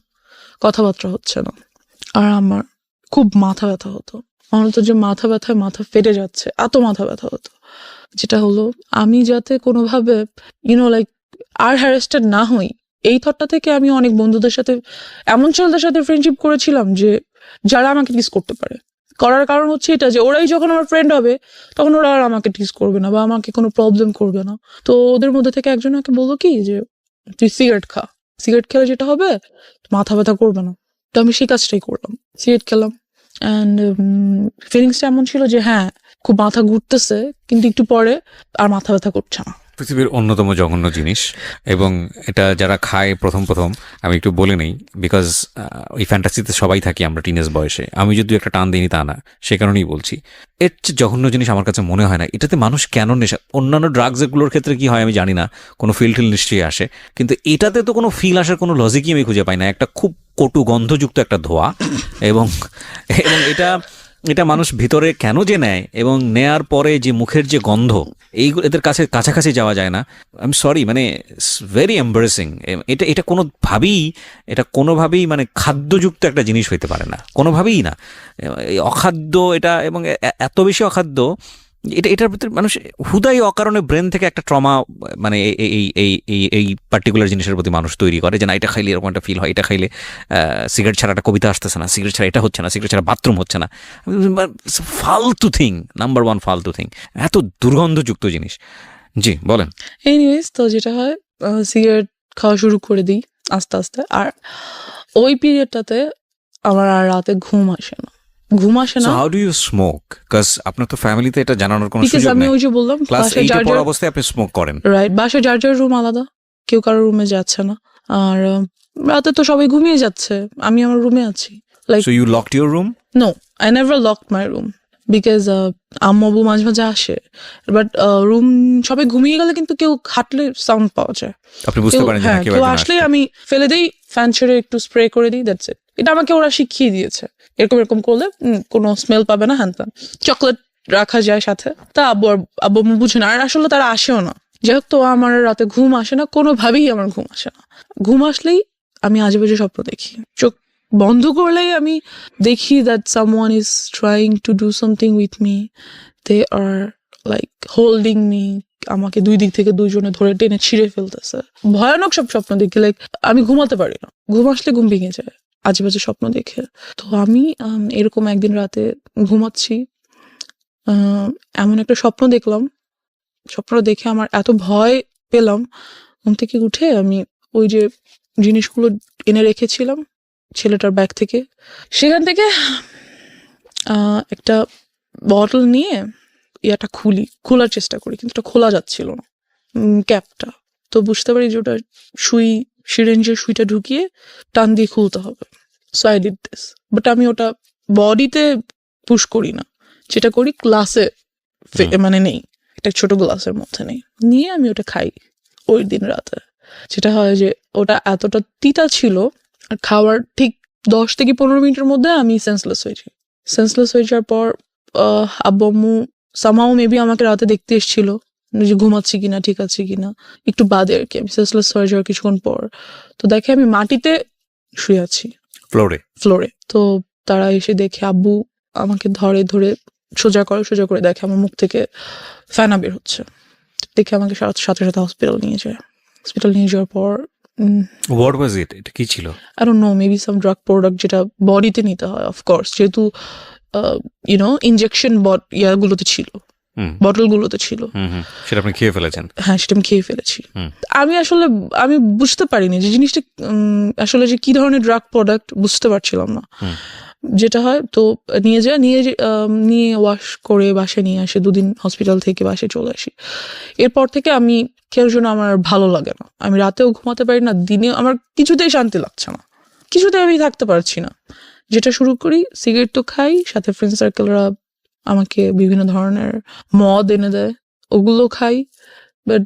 [SPEAKER 2] কথাবার্তা হচ্ছে না। আর আমার খুব মাথা ব্যথা হতো, মনে হতো যে মাথা ব্যথায় মাথা ফেটে যাচ্ছে, এত মাথা ব্যথা হতো। যেটা হলো, আমি যাতে কোনোভাবে লাইক আর হ্যারাসড না হই, এই থটটা থেকে আমি অনেক বন্ধুদের সাথে, এমন ছেলেদের সাথে ফ্রেন্ডশিপ করেছিলাম যে যারা আমাকে টিস করতে পারে। করার কারণ হচ্ছে এটা যে ওরাই যখন আমার ফ্রেন্ড হবে, তখন ওরা আর আমাকে টিস করবে না বা আমাকে কোনো প্রবলেম করবে না। তো ওদের মধ্যে থেকে একজন আমাকে বললো কি যে তুই সিগারেট খা, সিগারেট খেলে যেটা হবে মাথা ব্যথা করবে না। তো আমি সেই কাজটাই করলাম, সিগারেট খেলাম। অ্যান্ড ফিলিংসটা এমন ছিল যে হ্যাঁ, খুব মাথা ঘুরতেছে, কিন্তু একটু পরে আর মাথা ব্যথা করছে না।
[SPEAKER 1] পৃথিবীর অন্যতম জঘন্য জিনিস, এবং এটা যারা খায় প্রথম আমি একটু বলে নেই, বিকজ ওই ফ্যান্টাসিতে সবাই থাকি আমরা টিনেজ বয়সে। আমি যদি একটা টান দিইনি তা না, সে কারণেই বলছি। এর চেয়ে জঘন্য জিনিস আমার কাছে মনে হয় না। এটাতে মানুষ কেন নেশা, অন্যান্য ড্রাগস এগুলোর ক্ষেত্রে কি হয় আমি জানি না, কোনো ফিল নিশ্চয়ই আসে, কিন্তু এটাতে তো কোনো ফিল আসার কোনো লজিকই আমি খুঁজে পাই না। একটা খুব কটু গন্ধযুক্ত একটা ধোঁয়া, এবং এটা মানুষ ভিতরে কেন যে নেয়, এবং নেয়ার পরে যে মুখের যে গন্ধ, এইগুলো এদের কাছাকাছি যাওয়া যায় না। আই এম সরি, মানে ভেরি এম্বারেসিং। এটা কোনোভাবেই মানে খাদ্যযুক্ত একটা জিনিস হইতে পারে না, কোনোভাবেই না। অখাদ্য এটা, এবং এত বেশি অখাদ্য এটার ভিতরে মানুষ হুদাই অকারণে ব্রেন থেকে একটা ট্রমা মানে এই পার্টিকুলার জিনিসের প্রতি মানুষ তৈরি করে যে না এটা খাইলে এরকম একটা ফিল হয়, এটা খাইলে সিগারেট ছাড়া একটা কবিতা আসতেছে না, সিগারেট ছাড়া এটা হচ্ছে না, সিগারেট ছাড়া বাথরুম হচ্ছে না। ফালতু থিং, নাম্বার ওয়ান ফালতু থিং, এত দুর্গন্ধযুক্ত জিনিস। জি বলেন।
[SPEAKER 2] এনিওয়েজ, তো যেটা হয় সিগারেট খাওয়া শুরু করে দিই আস্তে আস্তে। আর ওই পিরিয়ডটাতে আমার আর রাতে ঘুম আসে না।
[SPEAKER 1] So how do you smoke? Because আপনার তো ফ্যামিলিতে এটা জানানোর কোনো
[SPEAKER 2] বিকজ
[SPEAKER 1] সুযোগ
[SPEAKER 2] আমি
[SPEAKER 1] নেই।
[SPEAKER 2] ওই যে বললাম
[SPEAKER 1] ক্লাস
[SPEAKER 2] বাসায়
[SPEAKER 1] 8
[SPEAKER 2] যার
[SPEAKER 1] পড়া
[SPEAKER 2] যার
[SPEAKER 1] অবস্থায় আপনি স্মোক করেন।
[SPEAKER 2] রাইট, বাসায় যার যার রুম আলাদা, কেউ কারোর রুমে যাচ্ছে না। আর রাতে তো সবাই ঘুমিয়ে যাচ্ছে, আমি আমার রুমে আছি। Like
[SPEAKER 1] So you locked your room?
[SPEAKER 2] No, I never locked my room because আম্মু আব্বু মাঝে মাঝে আসে, বাট রুম সবাই ঘুমিয়ে গেলে কিন্তু কেউ হাঁটলে সাউন্ড পাওয়া যায়।
[SPEAKER 1] আপনি বুঝতে পারেন যে না কেউ
[SPEAKER 2] কেউ
[SPEAKER 1] একজন
[SPEAKER 2] আসলে
[SPEAKER 1] আসছে।
[SPEAKER 2] আমি ফেলে দিই, ফ্যান ছেড়ে একটু স্প্রে করে দিই, দ্যাটস ইট। এটা আমাকে ওরা শিখিয়ে দিয়েছে, এরকম এরকম করলে কোনো স্মেল পাবে না, হ্যান ত্যান। চকলেট রাখা যায় সাথে, তা আব্বু আম্মু বুঝে না, আর আসলে তারা আসেও না। যাই হোক, তো আমার রাতে ঘুম আসে না, কোনোভাবেই আমার ঘুম আসে না। ঘুম আসলেই আমি আজে বাজে স্বপ্ন দেখি। চোখ বন্ধ করলেই আমি দেখি that someone is trying to do something with me, they are like holding me, আমাকে দুই দিক থেকে দুইজনে ধরে টেনে ছিঁড়ে ফেলতেছে। ভয়ানক সব স্বপ্ন দেখি, লাইক আমি ঘুমাতে পারি না, ঘুম আসলে ঘুম ভেঙে যায় আজে বাজে স্বপ্ন দেখে। তো আমি এরকম একদিন রাতে ঘুমাচ্ছি, এমন একটা স্বপ্ন দেখলাম। স্বপ্নটা দেখে আমার এত ভয় পেলাম, ঘুম থেকে উঠে আমি ওই যে জিনিসগুলো এনে রেখেছিলাম ছেলেটার ব্যাগ থেকে, সেখান থেকে একটা বটল নিয়ে ইয়াটা খোলার চেষ্টা করি, কিন্তু এটা খোলা যাচ্ছিল না, ক্যাপটা। তো বুঝতে পারি যে ওটা সিরিঞ্জের সুইটা ঢুকিয়ে টান দিয়ে খুলতে হবে। So I did this, but আমি ওটা বডিতে পুশ করি না, যেটা করি গ্লাসে, মানে নেই, একটা ছোট গ্লাসের মধ্যে নেই, নিয়ে আমি ওটা খাই ওই দিন রাতে। যেটা হয় যে ওটা এতটা তিতা ছিল, আর খাওয়ার ঠিক 10 থেকে 15 মিনিটের মধ্যে আমি সেন্সলেস হয়ে যাই। সেন্সলেস হয়ে যাওয়ার পর আব্বু আম্মু সামহাও মেবি আমাকে রাতে দেখতে এসেছিল যে ঘুমাচ্ছি কিনা, ঠিক আছে কিনা, একটু বাদে আর কি। আমি সেন্সলেস হয়ে যাওয়ার কিছুক্ষণ পর তো দেখে আমি মাটিতে শুয়ে আছি, ফ্লোরে। তো তারা এসে দেখে, আব্বু আমাকে ধরে সোজা করে দেখে আমার মুখ থেকে ফেনা বের হচ্ছে। দেখে আমাকে সাথে সাথে হসপিটাল নিয়ে যায়। হসপিটাল নিয়ে যাওয়ার পর
[SPEAKER 1] What was it? এটা কি ছিল?
[SPEAKER 2] I don't know, maybe some drug product যেটা বডিতে নিতে হয়, অফকোর্স, যেহেতু ইনজেকশন ইয়াগুলোতে ছিল, বটলগুলোতে ছিল।
[SPEAKER 1] সেটা আপনি খেয়ে ফেলেছেন?
[SPEAKER 2] হ্যাঁ, সেটা আমি খেয়ে ফেলেছি। আমি বুঝতে পারিনি যে জিনিসটা আসলে যে কি ধরনের ড্রাগ প্রোডাক্ট, বুঝতে পারছিলাম না। যেটা হয় তো নিয়ে ওয়াশ করে বাসায় নিয়ে আসে, 2 দিন হসপিটাল থেকে বাসায় চলে আসি। এরপর থেকে আমি কেউ জন্য আমার ভালো লাগে না, আমি রাতেও ঘুমাতে পারি না, দিনে আমার কিছুতেই শান্তি লাগছে না, কিছুতেই আমি থাকতে পারছি না। যেটা শুরু করি, সিগারেট তো খাই, সাথে ফ্রেন্ড সার্কেলরা আমাকে বিভিন্ন ধরনের মদ এনে দেয়, ওগুলো খাই, বাট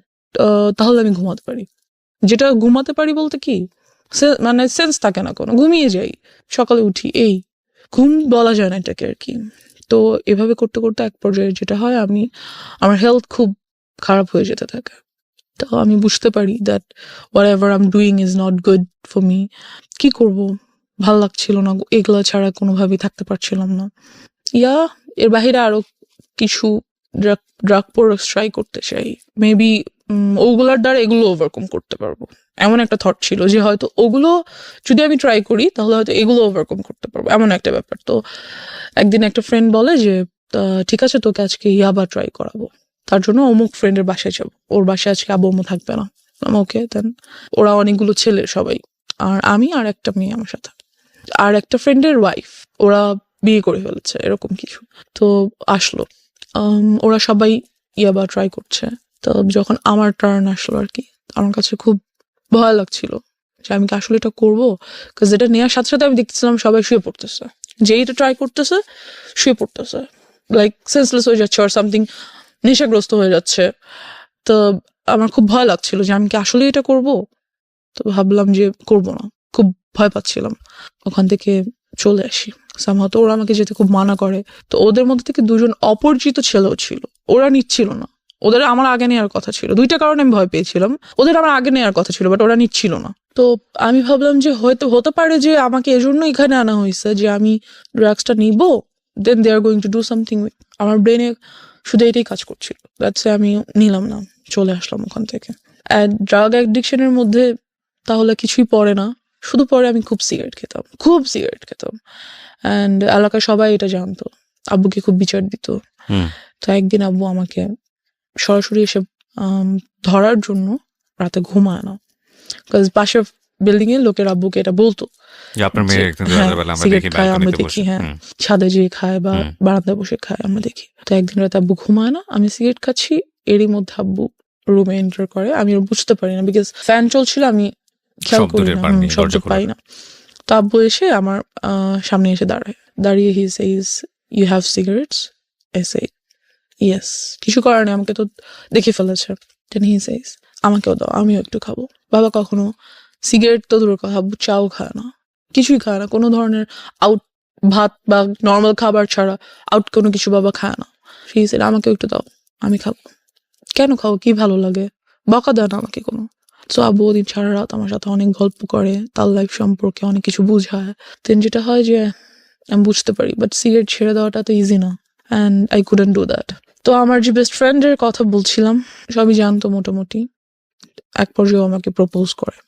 [SPEAKER 2] তাহলে আমি ঘুমাতে পারি। যেটা ঘুমাতে পারি বলতে কি, মানে সেন্স থাকে না কোনো, ঘুমিয়ে যাই, সকালে উঠি, এই ঘুম বলা যায় না এটাকে আর কি। তো এভাবে করতে করতে এক পর্যায়ে যেটা হয়, আমার হেলথ খুব খারাপ হয়ে যেতে থাকে। তো আমি বুঝতে পারি that what ever I am doing is not good for me. কি করব, ভাল লাগছিল না, এগুলো ছাড়া কোনোভাবেই থাকতে পারছিলাম না। এর বাহিরে আরো কিছু ড্রাগ প্রোডাক্টস ট্রাই করতে চাই, মেবি ওগুলোর দ্বারা এগুলো ওভারকাম করতে পারবো, এমন একটা থট ছিল যে হয়তো ওগুলো যদি আমি ট্রাই করি তাহলে হয়তো এগুলো ওভারকাম করতে পারবো, এমন একটা ব্যাপার। তো একদিন একটা ফ্রেন্ড বলে যে ঠিক আছে, তোকে আজকে ইয়াবা ট্রাই করাবো, তার জন্য অমুক ফ্রেন্ডের বাসায় যাবো, ওর বাসায় আজকে আব্বু আম্মু থাকবে না। ওকে, দেন ওরা অনেকগুলো ছেলে সবাই, আর আমি আর একটা মেয়ে আমার সাথে, আর একটা ফ্রেন্ডের ওয়াইফ, ওরা বিয়ে করে ফেলেছে, এরকম কিছু। তো আসলো, ওরা সবাই ইয়াবা ট্রাই করছে। তো যখন আমার টার্ন আসলো আর কি, আমার কাছে খুব ভয় লাগছিল যে আমি কি আসলে এটা করবো, কারণ যেটা নেওয়ার সাথে সাথে আমি দেখতেছিলাম সবাই শুয়ে পড়তেছে, যেই এটা ট্রাই করতেছে শুয়ে পড়তেছে, লাইক সেন্সলেস হয়ে যাচ্ছে আর সামথিং, নেশাগ্রস্ত হয়ে যাচ্ছে। তো আমার খুব ভয় লাগছিল যে আমি কি আসলে এটা করব। তো ভাবলাম যে করব না, খুব ভয় পাচ্ছিলাম। ওখান থেকে চলে আসি সামহাও। তো ওরা আমাকে যেতে খুব মানা করে। তো ওদের মধ্যে থেকে 2জন অপরিচিত ছেলেও ছিল, ওরা নিচ্ছিল না, ওদের আমার আগে নেওয়ার কথা ছিল। 2টা কারণে আমি ভয় পেয়েছিলাম, ওদের আমার আগে নেওয়ার কথা ছিল, বাট ওরা নিচ্ছিল না। তো আমি ভাবলাম যে হয়তো হতে পারে যে আমাকে এজন্য এখানে আনা হয়েছে যে আমি ড্রাগসটা নিব, then they are going to do something. আমার ব্রেনে শুধু এটাই কাজ করছিল, দ্যাটস আমি নিলাম না, চলে আসলাম ওখান থেকে। অ্যান্ড ড্রাগ অ্যাডিকশনের মধ্যে তাহলে কিছুই পড়ে না, শুধু পরে আমি খুব সিগারেট খেতাম। অ্যান্ড এলাকার সবাই এটা জানতো, আব্বুকে খুব বিচার দিত। তো একদিন আব্বু আমাকে সরাসরি এসে ধরার জন্য রাতে ঘুমায় না, বিকজ পাশের বিল্ডিং এর লোকের আব্বুকে এটা বলতো সিগারেট খায় আমরা দেখি, হ্যাঁ ছাদে যেয়ে খায় বা বারান্দায় বসে খায় আমরা দেখি। তো একদিন রাতে আব্বু ঘুমায় না, আমি সিগারেট খাচ্ছি, এরই মধ্যে আব্বু রুমে এন্টার করে। আমি বুঝতে পারি না, বিকজ ফ্যান চলছিল, আমি খেয়াল করি না, শব্দ পাই না। তো আব্বু এসে আমার সামনে এসে দাঁড়িয়ে he says, you have cigarettes? I say yes. কিছু করার নেই, আমাকে তো দেখে ফেলেছে। দেন হি সেইজ, আমাকেও দাও, আমিও একটু খাবো। বাবা কখনো সিগারেট তো দূরের কথা, আব্বু চাও খায় না, কিছুই খায় না, কোনো ধরনের আউট ভাত বা নর্মাল খাবার ছাড়া আউট কোনো কিছু বাবা খায় না। হি সেইড, আমাকেও একটু দাও, আমি খাবো। কেন খাও, কি ভালো লাগে? বকা দেয় না আমাকে কোনো। তো আব্বু ওদিন সারা রাত আমার সাথে অনেক গল্প করে, তার লাইফ সম্পর্কে অনেক কিছু বুঝায়। দেন যেটা হয় যে আমি বুঝতে পারি, বাট সিগারেট ছেড়ে দেওয়াটা তো ইজি না, and I couldn't do that. তো আমার যে বেস্ট ফ্রেন্ডের কথা বলছিলাম, সবই জানতো মোটামুটি। এক পর্যায়ে আমাকে প্রপোজ করে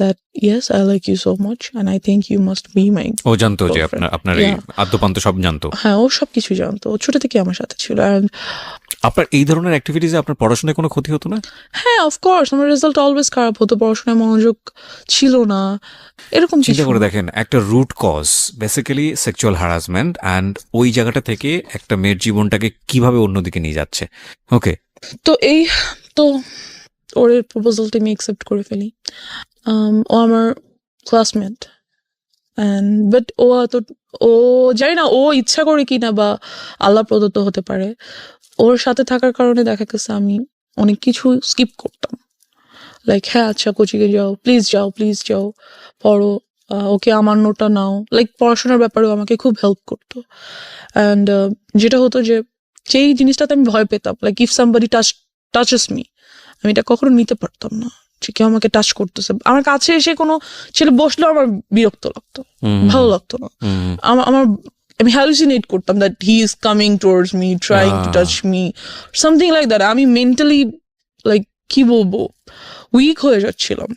[SPEAKER 2] that yes, I like you so much and I think you must be my
[SPEAKER 1] ও জানতো যে
[SPEAKER 2] girlfriend.
[SPEAKER 1] আপনার এই আদ্যপান্ত সব জানতো?
[SPEAKER 2] হ্যাঁ, ও সব কিছু জানতো, ও ছোট থেকে আমার সাথে ছিল। And
[SPEAKER 1] আপনার এই ধরনের অ্যাক্টিভিটিসে আপনার পড়াশোনায় কোনো ক্ষতি হতো না?
[SPEAKER 2] হ্যাঁ, অফকোর্স আমার রেজাল্ট অলওয়েজ খারাপ হতো, পড়াশোনায় মনোযোগ ছিল না, এরকম
[SPEAKER 1] চিন্তা
[SPEAKER 2] কিছু।
[SPEAKER 1] করে দেখেন, একটা root cause basically sexual harassment, and ওই জায়গাটা থেকে একটা মেয়ের জীবনটাকে কিভাবে অন্যদিকে নিয়ে যাচ্ছে। ওকে,
[SPEAKER 2] তো ওর প্রপোজালটা আমি অ্যাকসেপ্ট করে ফেলি। ও আমার ক্লাসমেট, বাট ও জানি না ও ইচ্ছা করে কিনা বা আল্লাহ প্রদত্ত হতে পারে, ওর সাথে থাকার কারণে দেখা গেছে আমি অনেক কিছু স্কিপ করতাম। লাইক হ্যাঁ আচ্ছা কোচিংয়ে যাও, প্লিজ যাও পড়ো, ওকে আমার নোটটা নাও, লাইক পড়াশোনার ব্যাপারেও আমাকে খুব হেল্প করতো। অ্যান্ড যেটা হতো যে যেই জিনিসটাতে আমি ভয় পেতাম, like if somebody touches me, আমি এটা কখনো নিতে পারতাম না যে কেউ আমাকে টাচ করতেছে। আমার কাছে এসে কোনো ছেলে বসলেও আমার বিরক্ত লাগতো, ভালো লাগতো না। আমি হ্যালুসিনেট করতাম that he is coming towards me, trying to touch me, something like that. আমি মেন্টালি লাইক কি বলবো, উইক হয়ে যাচ্ছিলাম।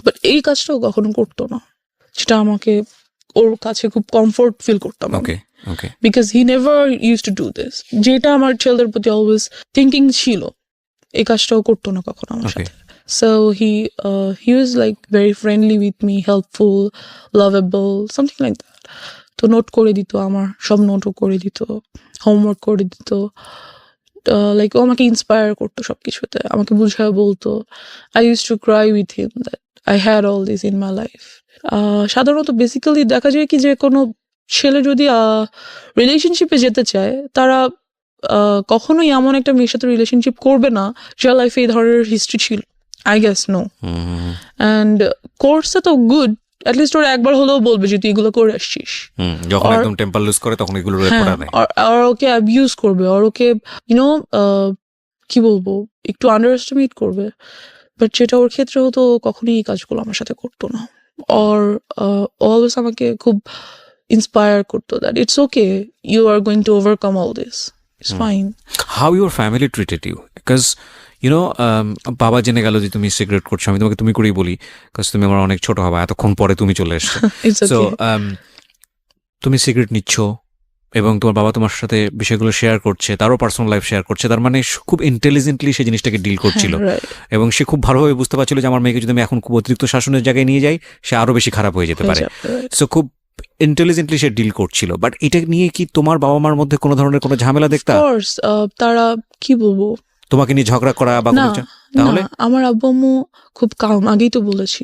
[SPEAKER 2] বাট এই কাজটাও কখনো করতো না, যেটা আমাকে ওর কাছে খুব কমফোর্ট ফিল করতাম।
[SPEAKER 1] Okay okay,
[SPEAKER 2] because he never use to do this, যেটা আমার ছেলেদের প্রতি অলওয়েজ থিঙ্কিং ছিল, এই কাজটাও করতো না কখনো আমার সাথে। So he was like very friendly with me, helpful, lovable, something like that. তো নোট করে দিত, আমার সব নোটও করে দিত, হোমওয়ার্ক করে দিত, লাইক ও আমাকে ইন্সপায়ার করতো সবকিছুতে, আমাকে বুঝায় বলতো। I used to cry with him that I had all this in my life. সাধারণত বেসিক্যালি দেখা যায় কি যে কোনো ছেলে যদি রিলেশনশিপে যেতে চায়, তারা কখনোই এমন একটা মেয়ের সাথে রিলেশনশিপ করবে না যার লাইফে এই ধরনের হিস্ট্রি ছিল। I guess no. And কোর্সে তো গুড, অ্যাটলিস্ট ওরা একবার হলেও বলবে যে তুই এগুলো করে আসছিস।
[SPEAKER 1] যখন একদম টেম্পার লুজ করে তখন এগুলো রেকর্ড দেয়,
[SPEAKER 2] আর ওকে অ্যাবিউজ করবে, আর ওকে ইউনো কি বলবো একটু আন্ডার এস্টিমেট করবে। বাট যেটা ওর ক্ষেত্রে হতো, কখনোই এই কাজগুলো আমার সাথে করতো না। আর অলওয়েজ আমাকে খুব ইন্সপায়ার করতো that it's okay, you are going to overcome all this, it's fine.
[SPEAKER 1] How your family treated you? Because বাবা জেনে গেল যে তুমি সিগারেট করছো, আমি তোমাকে তুমি করেই বলি, বিকজ তুমি আমার অনেক ছোট হবা, এতক্ষণ পরে তুমি চলে এসছো। সো তুমি সিগারেট নিচ্ছ এবং তোমার বাবা তোমার সাথে বিষয়গুলো শেয়ার করছে, তারও পার্সোনাল লাইফ শেয়ার করছে, তার মানে খুব ইন্টেলিজেন্টলি সেই জিনিসটাকে ডিল করছিল, এবং সে খুব ভালোভাবে বুঝতে পারছিল যে আমার মেয়েকে যদি আমি এখন খুব অতিরিক্ত শাসনের জায়গায় নিয়ে যাই, সে আরো বেশি খারাপ হয়ে যেতে পারে। সো খুব ইন্টেলিজেন্টলি সে ডিল করছিল। বাট এটা নিয়ে কি তোমার বাবা মার মধ্যে কোনো ধরনের কোনো ঝামেলা দেখতা?
[SPEAKER 2] তারা কি বলবো,
[SPEAKER 1] তোমাকে নিয়ে ঝগড়া করা বা তাহলে?
[SPEAKER 2] আমার আব্বু আম্মু খুব কাম, আগেই তো বলেছি,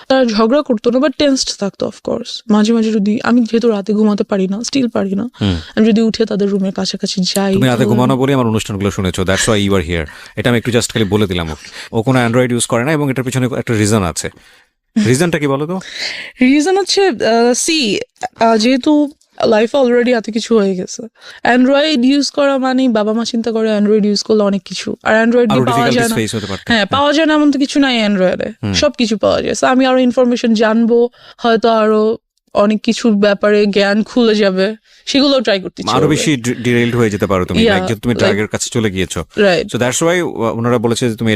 [SPEAKER 2] তারা ঝগড়া করতো না, বাট টেন্সড থাকতো অফকোর্স। মাঝে মাঝে যদি আমি যেহেতু রাতে ঘুমাতে পারি না, স্টিল পারি না, আমি যদি উঠে তাদের রুমের কাছাকাছি যাই।
[SPEAKER 1] তুমি রাতে ঘুমানো বলে আমার অনুষ্ঠানগুলো শুনেছো, that's why you are here. এটা আমি একটু জাস্ট খালি বলে দিলাম। ও কোনো অ্যান্ড্রয়েড ইউজ করে না, এবং এটার পিছনে একটা রিজন আছে। রিজনটা কি বলো তো?
[SPEAKER 2] রিজন হচ্ছে যেহেতু লাইফে অলরেডি এত কিছু হয়ে গেছে, অ্যান্ড্রয়েড ইউজ করা মানে বাবা মা চিন্তা করে অ্যান্ড্রয়েড ইউজ করলে অনেক কিছু, আর অ্যান্ড্রয়েড পাওয়া যায় না। হ্যাঁ, পাওয়া যায় না এমন তো কিছু নাই অ্যান্ড্রয়েডে, সবকিছু পাওয়া যায়। আমি আরো ইনফরমেশন জানবো, হয়তো আরো অনেক কিছু ব্যাপারে জ্ঞান খুলে যাবে, সেগুলো ট্রাই করতে
[SPEAKER 1] আরো বেশি ডিরেইলড হয়ে যেতে পারো তুমি,
[SPEAKER 2] Yeah,
[SPEAKER 1] like যে তুমি ড্রাগের কাছে চলে গিয়েছো।
[SPEAKER 2] রাইট।
[SPEAKER 1] সো দ্যাটস ওয়াই ওনারা বলেছে যে তুমি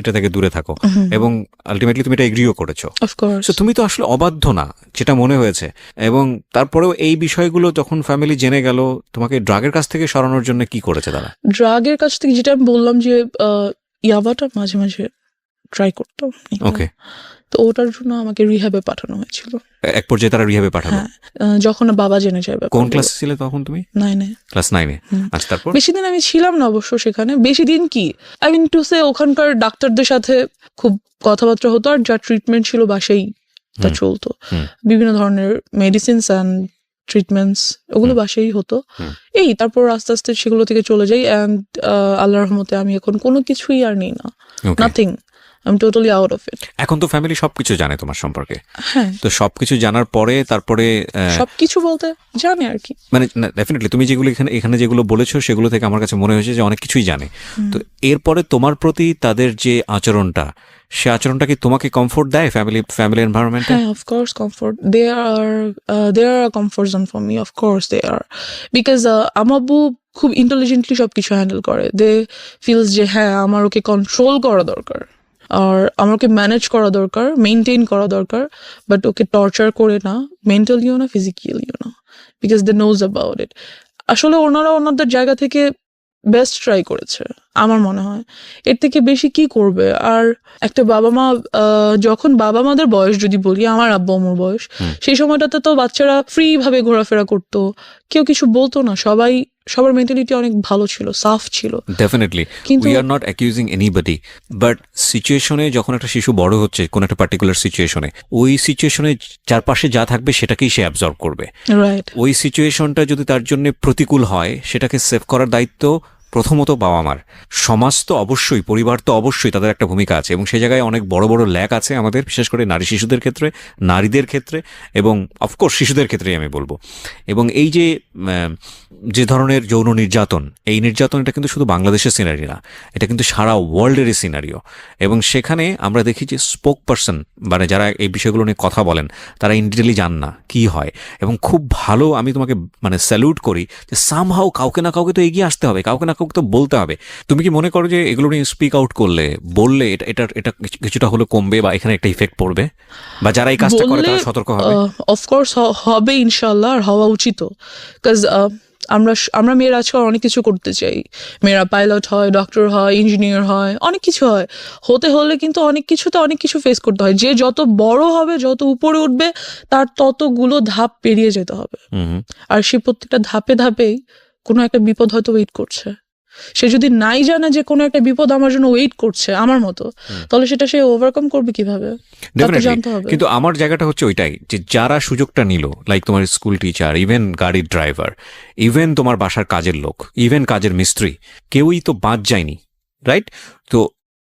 [SPEAKER 1] এটা থেকে দূরে থাকো, এবং আলটিমেটলি তুমি এটা এগ্রিও করেছো।
[SPEAKER 2] অফকোর্স।
[SPEAKER 1] সো তুমি তো আসলে অবাধ্য না, যেটা মনে হয়েছে। এবং তারপরেও এই বিষয়গুলো যখন ফ্যামিলি জেনে গেল, তোমাকে ড্রাগের কাছ থেকে সরানোর জন্য কি করেছে তারা?
[SPEAKER 2] ড্রাগের কাছ থেকে যেটা আমি বললাম যে ইয়াবাটা মাঝে মাঝে ট্রাই করতাম।
[SPEAKER 1] ওকে।
[SPEAKER 2] তো ওটার জন্য আমাকে রিহ্যাবে পাঠানো হয়েছিল।
[SPEAKER 1] এক পর্যায়ে তারা রিহ্যাবে পাঠালো?
[SPEAKER 2] হ্যাঁ, যখন বাবা জেনে যায়।
[SPEAKER 1] কোন ক্লাসে ছিলে তখন তুমি?
[SPEAKER 2] 9
[SPEAKER 1] ক্লাস 9-এ। আচ্ছা, তারপর?
[SPEAKER 2] বেশি দিন আমি ছিলাম না অবশ্য সেখানে। বেশি দিন কি, আই মিন টু সে ওখানকার ডাক্তারদের সাথে খুব কথাবার্তা হতো, আর যা ট্রিটমেন্ট ছিল বাসায় তা চলতো। বিভিন্ন ধরনের মেডিসিনস অ্যান্ড ট্রিটমেন্টস ওগুলো বাসাই হতো। এই তারপর আস্তে আস্তে সেগুলো থেকে চলে যাই, অ্যান্ড আল্লাহর রহমতে আমি এখন কোনো কিছুই আর নেই না, nothing. I'm totally out of it.
[SPEAKER 1] এখন তো ফ্যামিলি সবকিছু জানে তোমার সম্পর্কে।
[SPEAKER 2] হ্যাঁ,
[SPEAKER 1] তো সবকিছু জানার পরে তারপরে
[SPEAKER 2] সবকিছু বলতে জানে আর কি।
[SPEAKER 1] মানে ডেফিনেটলি তুমি যেগুলো এখানে যেগুলো বলেছো সেগুলো থেকে আমার কাছে মনে হয়েছে যে অনেক কিছুই জানে। তো এরপরে তোমার প্রতি তাদের যে আচরণটা, সে আচরণটা কি তোমাকে কমফোর্ট দেয় ফ্যামিলি এনভায়রনমেন্টে?
[SPEAKER 2] হ্যাঁ, of course comfort. They are a comfort zone for me. Of course they are. Because আমার আব্বু খুব ইন্টেলিজেন্টলি সবকিছু হ্যান্ডেল করে। দে ফিলস যে হ্যাঁ আমার ওকে কন্ট্রোল করা দরকার, আর আমাকে ম্যানেজ করা দরকার, মেনটেন করা দরকার, বাট ওকে টর্চার করে না, মেন্টালিও না, ফিজিক্যালিও না, because they knows about it. আসলে ওনারা ওনাদের জায়গা থেকে বেস্ট ট্রাই করেছে আমার মনে হয়। এর থেকে বেশি কি করবে? আর একটা বাবা মা, যখন বাবা মাদের বয়স যদি বলি, আমার আব্বু আম্মুর বয়স, সেই সময়টাতে তো বাচ্চারা ফ্রি ভাবে ঘোরাফেরা করতো, কেউ কিছু বলতো না, সবার মেন্টালিটি অনেক ভালো ছিল, সাফ ছিল।
[SPEAKER 1] Definitely, we are not accusing anybody, but সিচুয়েশনে যখন একটা শিশু বড় হচ্ছে কোন একটা পার্টিকুলার সিচুয়েশনে, ওই সিচুয়েশনে চারপাশে যা থাকবে সেটাকেই সে অ্যাবজর্ব করবে।
[SPEAKER 2] রাইট।
[SPEAKER 1] ওই সিচুয়েশনটা যদি তার জন্য প্রতিকূল হয়, সেটাকে সেভ করার দায়িত্ব প্রথমত বাবা মার। সমাজ তো অবশ্যই, পরিবার তো অবশ্যই, তাদের একটা ভূমিকা আছে, এবং সেই জায়গায় অনেক বড় বড় ল্যাক আছে আমাদের, বিশেষ করে নারী শিশুদের ক্ষেত্রে, নারীদের ক্ষেত্রে, এবং অফকোর্স শিশুদের ক্ষেত্রেই আমি বলবো। এবং এই যে ধরনের যৌন নির্যাতন, এই নির্যাতন এটা কিন্তু শুধু বাংলাদেশের সিনারি না, এটা কিন্তু সারা ওয়ার্ল্ডেরই সিনারিও। এবং সেখানে আমরা দেখি যে স্পোক পারসন, মানে যারা এই বিষয়গুলো নিয়ে কথা বলেন, তারা ইনডিটেলি জান না কি হয়। এবং খুব ভালো, আমি তোমাকে মানে স্যালুট করি যে সামহাও কাউকে না কাউকে তো এগিয়ে আসতে হবে, কাউকে না কাউকে তো বলতে হবে। তুমি কি মনে করো যে এগুলো নিয়ে স্পিক আউট বললে এটা কিছুটা হলে কমবে, বা এখানে একটা ইফেক্ট পড়বে, বা যারা এই কাজটা করে তারা সতর্ক হবে?
[SPEAKER 2] অফকোর্স হবে ইনশাল্লাহ, আর হওয়া উচিত। বিকজ আমরা মেয়েরা আজকাল অনেক কিছু করতে চাই। মেয়েরা পাইলট হয়, ডক্টর হয়, ইঞ্জিনিয়ার হয়, অনেক কিছু হয়। হতে হলে কিন্তু অনেক কিছু ফেস করতে হয়। যে যত বড় হবে, যত উপরে উঠবে, তার ততগুলো ধাপ পেরিয়ে যেতে হবে। আর সে প্রত্যেকটা ধাপে ধাপেই কোনো একটা বিপদ হয়তো ওয়েট করছে। সে যদি নাই জানে যে কোনো একটা বিপদ আমার জন্য ওয়েট করছে আমার মতো, তাহলে সেটা সে ওভারকাম করবে কিভাবে, জানতে হবে।
[SPEAKER 1] কিন্তু আমার জায়গাটা হচ্ছে ওইটাই, যে যারা সুযোগটা নিল, লাইক তোমার স্কুল টিচার, ইভেন গাড়ির ড্রাইভার, ইভেন তোমার বাসার কাজের লোক, ইভেন কাজের মিস্ত্রি, কেউই তো বাদ যায়নি, রাইট? তো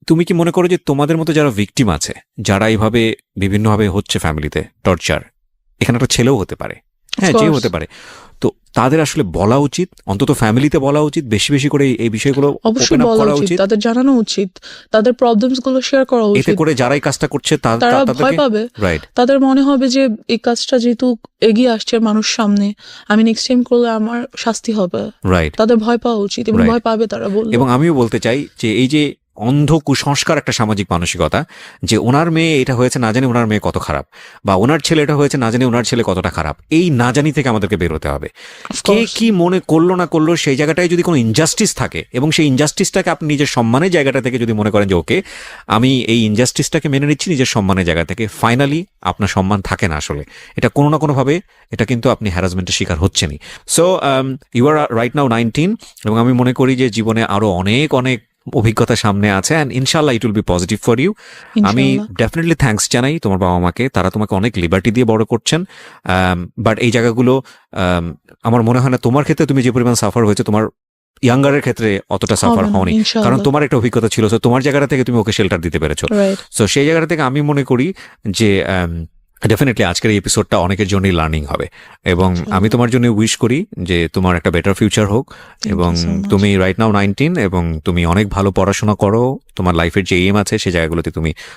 [SPEAKER 1] তুমি কি মনে করো যে তোমাদের মতো যারা ভিকটিম আছে, যারা এইভাবে বিভিন্নভাবে হচ্ছে ফ্যামিলিতে টর্চার, এখানে একটা ছেলেও হতে পারে, হ্যাঁ, যে হতে পারে, তো তাদের আসলে বলা উচিত, অন্তত ফ্যামিলিতে বলা উচিত, বেশি বেশি করে এই বিষয়গুলো
[SPEAKER 2] অবশ্যই বলা উচিত, তাদের জানানো উচিত, তাদের প্রবলেমস গুলো শেয়ার করা উচিত।
[SPEAKER 1] এতে করে যারাই কাজটা করছে
[SPEAKER 2] তারা ভয় পাবে, রাইট? তাদের মনে হবে যে এই কাজটা যেহেতু এগিয়ে আসছে মানুষ সামনে, আমি নেক্সট টাইম করলে আমার শাস্তি হবে,
[SPEAKER 1] রাইট?
[SPEAKER 2] তাদের ভয় পাওয়া উচিত, এবং ভয় পাবে তারা বলবে।
[SPEAKER 1] এবং আমিও বলতে চাই যে এই যে অন্ধ কুসংস্কার একটা সামাজিক মানসিকতা, যে ওনার মেয়ে এটা হয়েছে না জানি ওনার মেয়ে কত খারাপ, বা ওনার ছেলে এটা হয়েছে না জানি ওনার ছেলে কতটা খারাপ, এই না জানি থেকে আমাদেরকে বের হতে হবে। কে কি মনে করলো না করলো, সেই জায়গাটায় যদি কোনো ইনজাস্টিস থাকে, এবং সেই ইনজাস্টিসটাকে আপনি নিজের সম্মানের জায়গাটা থেকে যদি মনে করেন যে ওকে আমি এই ইনজাস্টিসটাকে মেনে নিচ্ছি নিজের সম্মানের জায়গা থেকে, ফাইনালি আপনার সম্মান থাকে না আসলে, এটা কোনো না কোনোভাবে এটা কিন্তু আপনি হ্যারাসমেন্টের শিকার হচ্ছেনই। So you are right now 19, এবং আমি মনে করি যে জীবনে আরো অনেক অনেক অভিজ্ঞতা সামনে আছে, অ্যান্ড ইনশাল্লাহ it will be positive for you. আমি ডেফিনেটলি থ্যাঙ্কস জানাই তোমার বাবা মাকে, তারা তোমাকে অনেক লিবার্টি দিয়ে বড় করছেন, বাট এই জায়গাগুলো আমার মনে হয় না তোমার ক্ষেত্রে তুমি যে পরিমাণ সাফার হয়েছে, তোমার ইয়াঙ্গারের ক্ষেত্রে অতটা সাফার হওনি, কারণ তোমার একটা অভিজ্ঞতা ছিল, সো তোমার জায়গাটা থেকে তুমি ওকে শেল্টার দিতে পেরেছো। সো সেই জায়গাটা থেকে আমি মনে করি যে ডেফিনেটলি আজকের এই এপিসোডটা অনেকের জন্যই লার্নিং হবে, এবং আমি তোমার জন্য উইশ করি যে তোমার একটা বেটার ফিউচার হোক, এবং তুমি রাইট নাও 19, এবং তুমি অনেক ভালো পড়াশোনা করো, তোমার লাইফের যে এম আছে সেই জায়গাগুলোতে তুমি